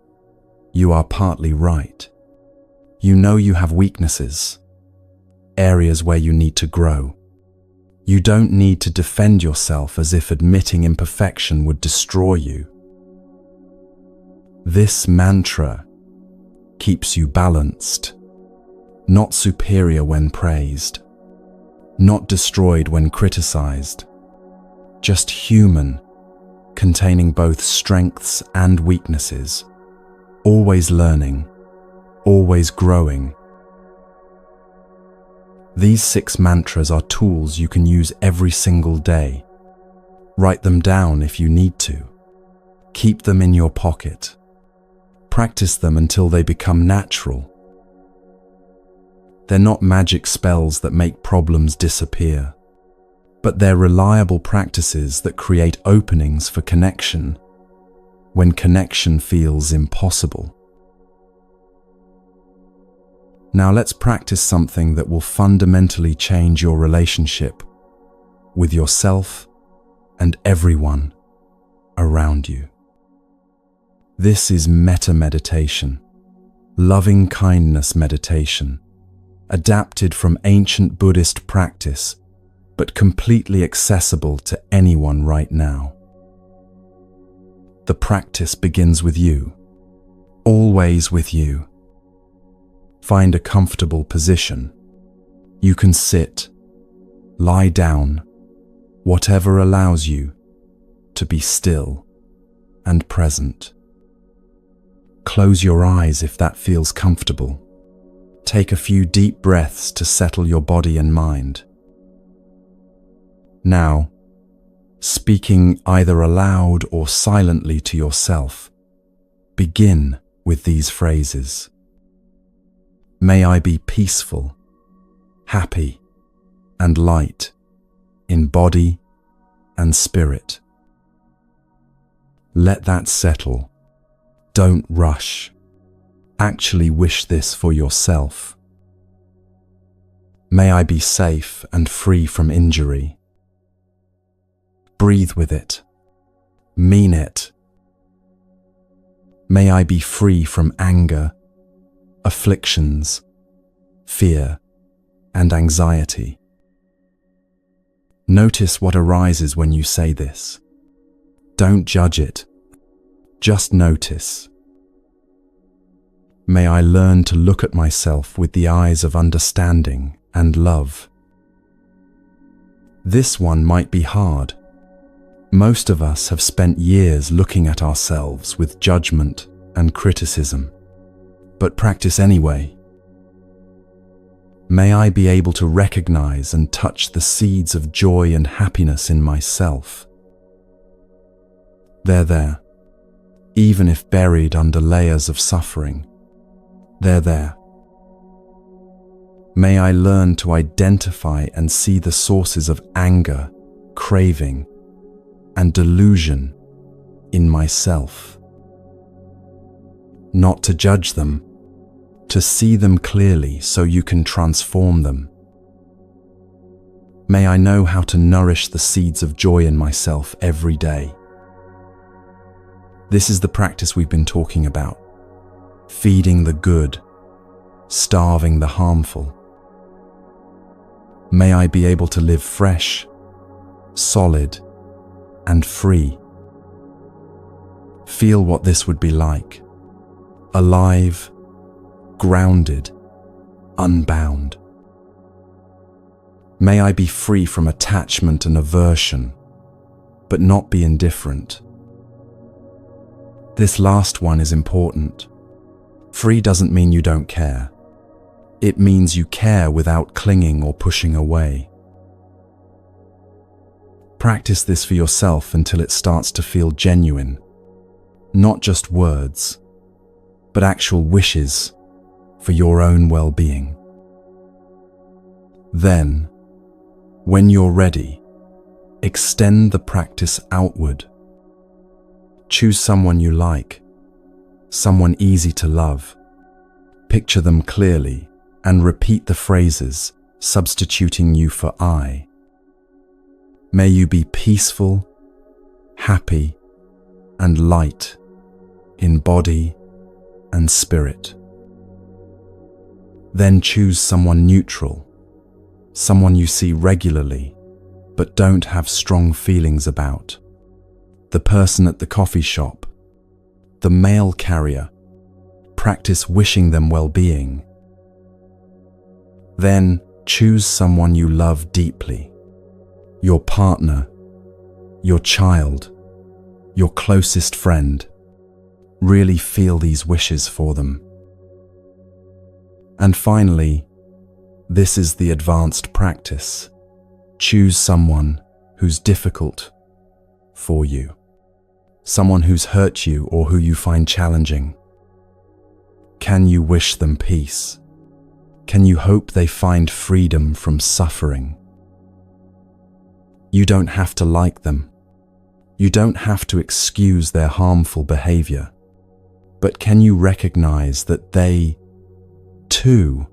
you are partly right. You know you have weaknesses, areas where you need to grow. You don't need to defend yourself as if admitting imperfection would destroy you. This mantra keeps you balanced, not superior when praised, not destroyed when criticized, just human, containing both strengths and weaknesses, always learning, always growing. These 6 mantras are tools you can use every single day. Write them down if you need to. Keep them in your pocket. Practice them until they become natural. They're not magic spells that make problems disappear, but they're reliable practices that create openings for connection when connection feels impossible. Now let's practice something that will fundamentally change your relationship with yourself and everyone around you. This is metta meditation, loving kindness meditation, adapted from ancient Buddhist practice, but completely accessible to anyone right now. The practice begins with you, always with you. Find a comfortable position. You can sit, lie down, whatever allows you to be still and present. Close your eyes if that feels comfortable. Take a few deep breaths to settle your body and mind. Now, speaking either aloud or silently to yourself, begin with these phrases. May I be peaceful, happy, and light in body and spirit. Let that settle. Don't rush. Actually wish this for yourself. May I be safe and free from injury. Breathe with it. Mean it. May I be free from anger, afflictions, fear, and anxiety. Notice what arises when you say this. Don't judge it. Just notice. May I learn to look at myself with the eyes of understanding and love. This one might be hard. Most of us have spent years looking at ourselves with judgment and criticism, but practice anyway. May I be able to recognize and touch the seeds of joy and happiness in myself. They're there, even if buried under layers of suffering. They're there. May I learn to identify and see the sources of anger, craving, and delusion in myself. Not to judge them, to see them clearly so you can transform them. May I know how to nourish the seeds of joy in myself every day. This is the practice we've been talking about. Feeding the good, starving the harmful. May I be able to live fresh, solid, and free. Feel what this would be like. Alive, grounded, unbound. May I be free from attachment and aversion, but not be indifferent. This last one is important. Free doesn't mean you don't care. It means you care without clinging or pushing away. Practice this for yourself until it starts to feel genuine. Not just words, but actual wishes for your own well-being. Then, when you're ready, extend the practice outward. Choose someone you like, someone easy to love. Picture them clearly and repeat the phrases, substituting you for I. May you be peaceful, happy, and light in body and spirit. Then choose someone neutral, someone you see regularly but don't have strong feelings about. The person at the coffee shop, the mail carrier. Practice wishing them well-being. Then choose someone you love deeply. Your partner, your child, your closest friend. Really feel these wishes for them. And finally, this is the advanced practice. Choose someone who's difficult for you. Someone who's hurt you or who you find challenging. Can you wish them peace? Can you hope they find freedom from suffering? You don't have to like them. You don't have to excuse their harmful behavior. But can you recognize that they, too,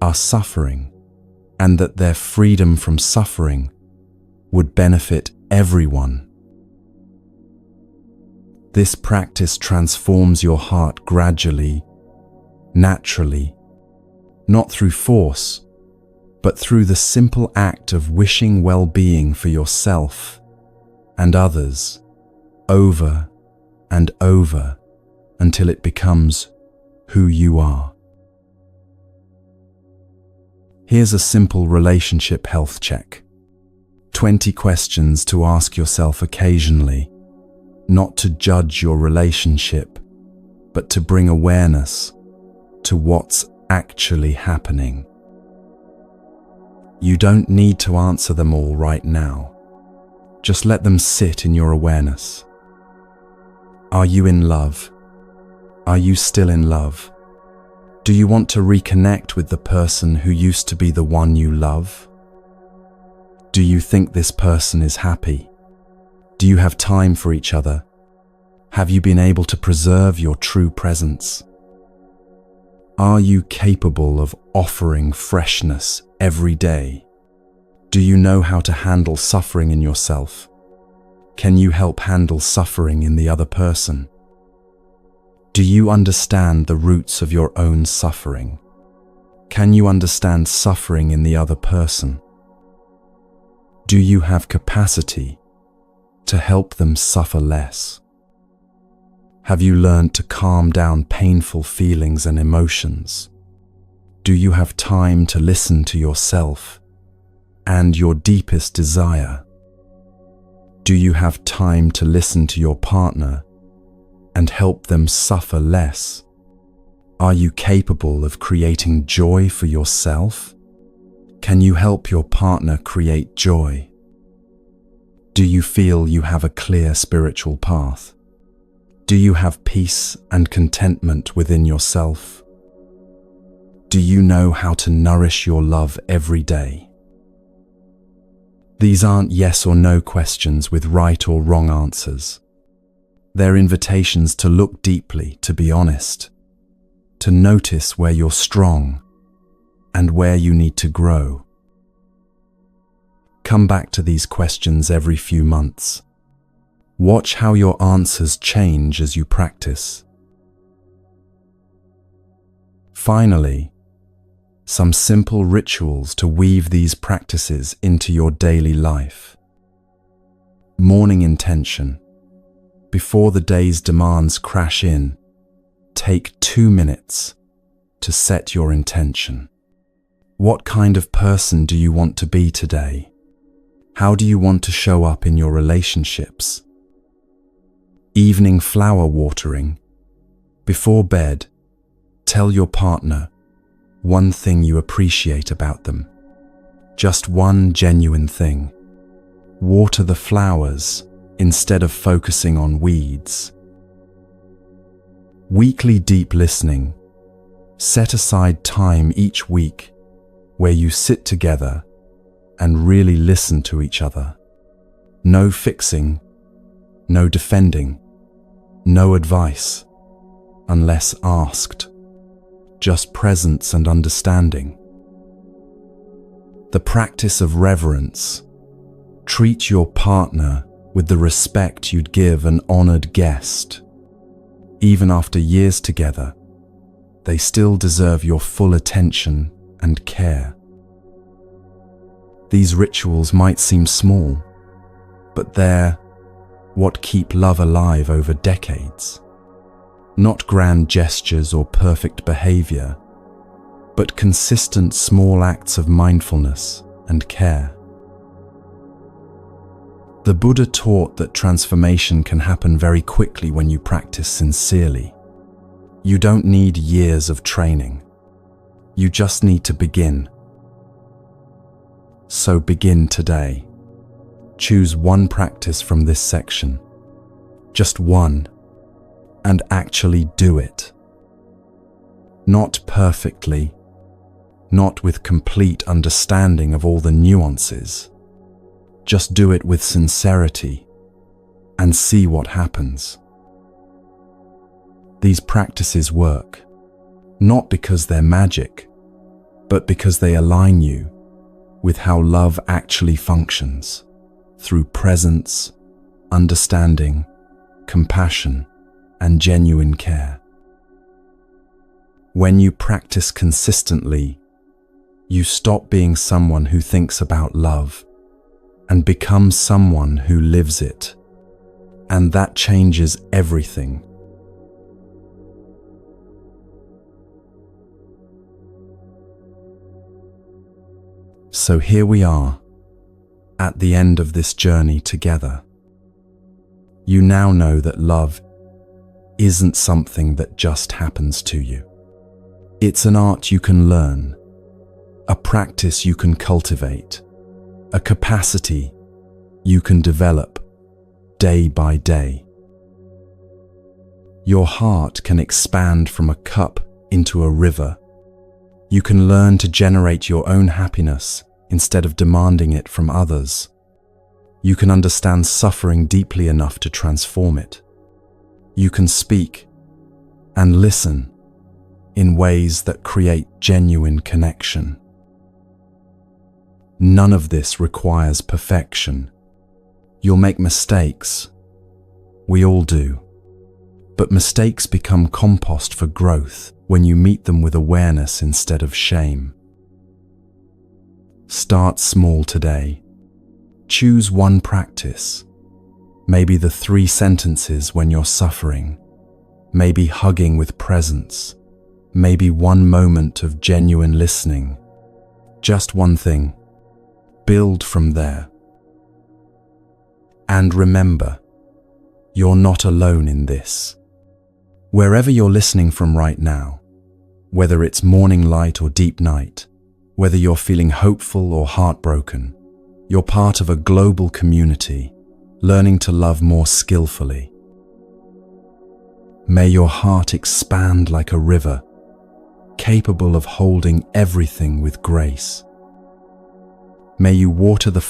are suffering, and that their freedom from suffering would benefit everyone? This practice transforms your heart gradually, naturally, not through force, but through the simple act of wishing well-being for yourself and others, over and over, until it becomes who you are. Here's a simple relationship health check. 20 questions to ask yourself occasionally, not to judge your relationship, but to bring awareness to what's actually happening. You don't need to answer them all right now. Just let them sit in your awareness. Are you in love? Are you still in love? Do you want to reconnect with the person who used to be the one you love? Do you think this person is happy? Do you have time for each other? Have you been able to preserve your true presence? Are you capable of offering freshness every day? Do you know how to handle suffering in yourself? Can you help handle suffering in the other person? Do you understand the roots of your own suffering? Can you understand suffering in the other person? Do you have capacity to help them suffer less? Have you learned to calm down painful feelings and emotions? Do you have time to listen to yourself and your deepest desire? Do you have time to listen to your partner and help them suffer less? Are you capable of creating joy for yourself? Can you help your partner create joy? Do you feel you have a clear spiritual path? Do you have peace and contentment within yourself? Do you know how to nourish your love every day? These aren't yes or no questions with right or wrong answers. They're invitations to look deeply, to be honest, to notice where you're strong and where you need to grow. Come back to these questions every few months. Watch how your answers change as you practice. Finally, some simple rituals to weave these practices into your daily life. Morning intention. Before the day's demands crash in, take 2 minutes to set your intention. What kind of person do you want to be today? How do you want to show up in your relationships? Evening flower watering. Before bed, tell your partner one thing you appreciate about them. Just one genuine thing. Water the flowers instead of focusing on weeds. Weekly deep listening. Set aside time each week where you sit together and really listen to each other. No fixing, no defending, no advice, unless asked. Just presence and understanding. The practice of reverence. Treat your partner with the respect you'd give an honored guest. Even after years together, they still deserve your full attention and care. These rituals might seem small, but they're what keep love alive over decades. Not grand gestures or perfect behavior, but consistent small acts of mindfulness and care. The Buddha taught that transformation can happen very quickly when you practice sincerely. You don't need years of training. You just need to begin. So begin today. Choose one practice from this section. Just one. And actually do it. Not perfectly, not with complete understanding of all the nuances. Just do it with sincerity and see what happens. These practices work, not because they're magic, but because they align you with how love actually functions, through presence, understanding, compassion, and genuine care. When you practice consistently, you stop being someone who thinks about love and become someone who lives it. And that changes everything. So here we are, at the end of this journey together. You now know that love isn't something that just happens to you. It's an art you can learn, a practice you can cultivate, a capacity you can develop day by day. Your heart can expand from a cup into a river. You can learn to generate your own happiness instead of demanding it from others. You can understand suffering deeply enough to transform it. You can speak and listen in ways that create genuine connection. None of this requires perfection. You'll make mistakes. We all do. But mistakes become compost for growth when you meet them with awareness instead of shame. Start small today. Choose one practice. Maybe the 3 sentences when you're suffering. Maybe hugging with presence. Maybe one moment of genuine listening. Just one thing. Build from there. And remember, you're not alone in this. Wherever you're listening from right now, whether it's morning light or deep night, whether you're feeling hopeful or heartbroken, you're part of a global community, learning to love more skillfully. May your heart expand like a river, capable of holding everything with grace. May you water the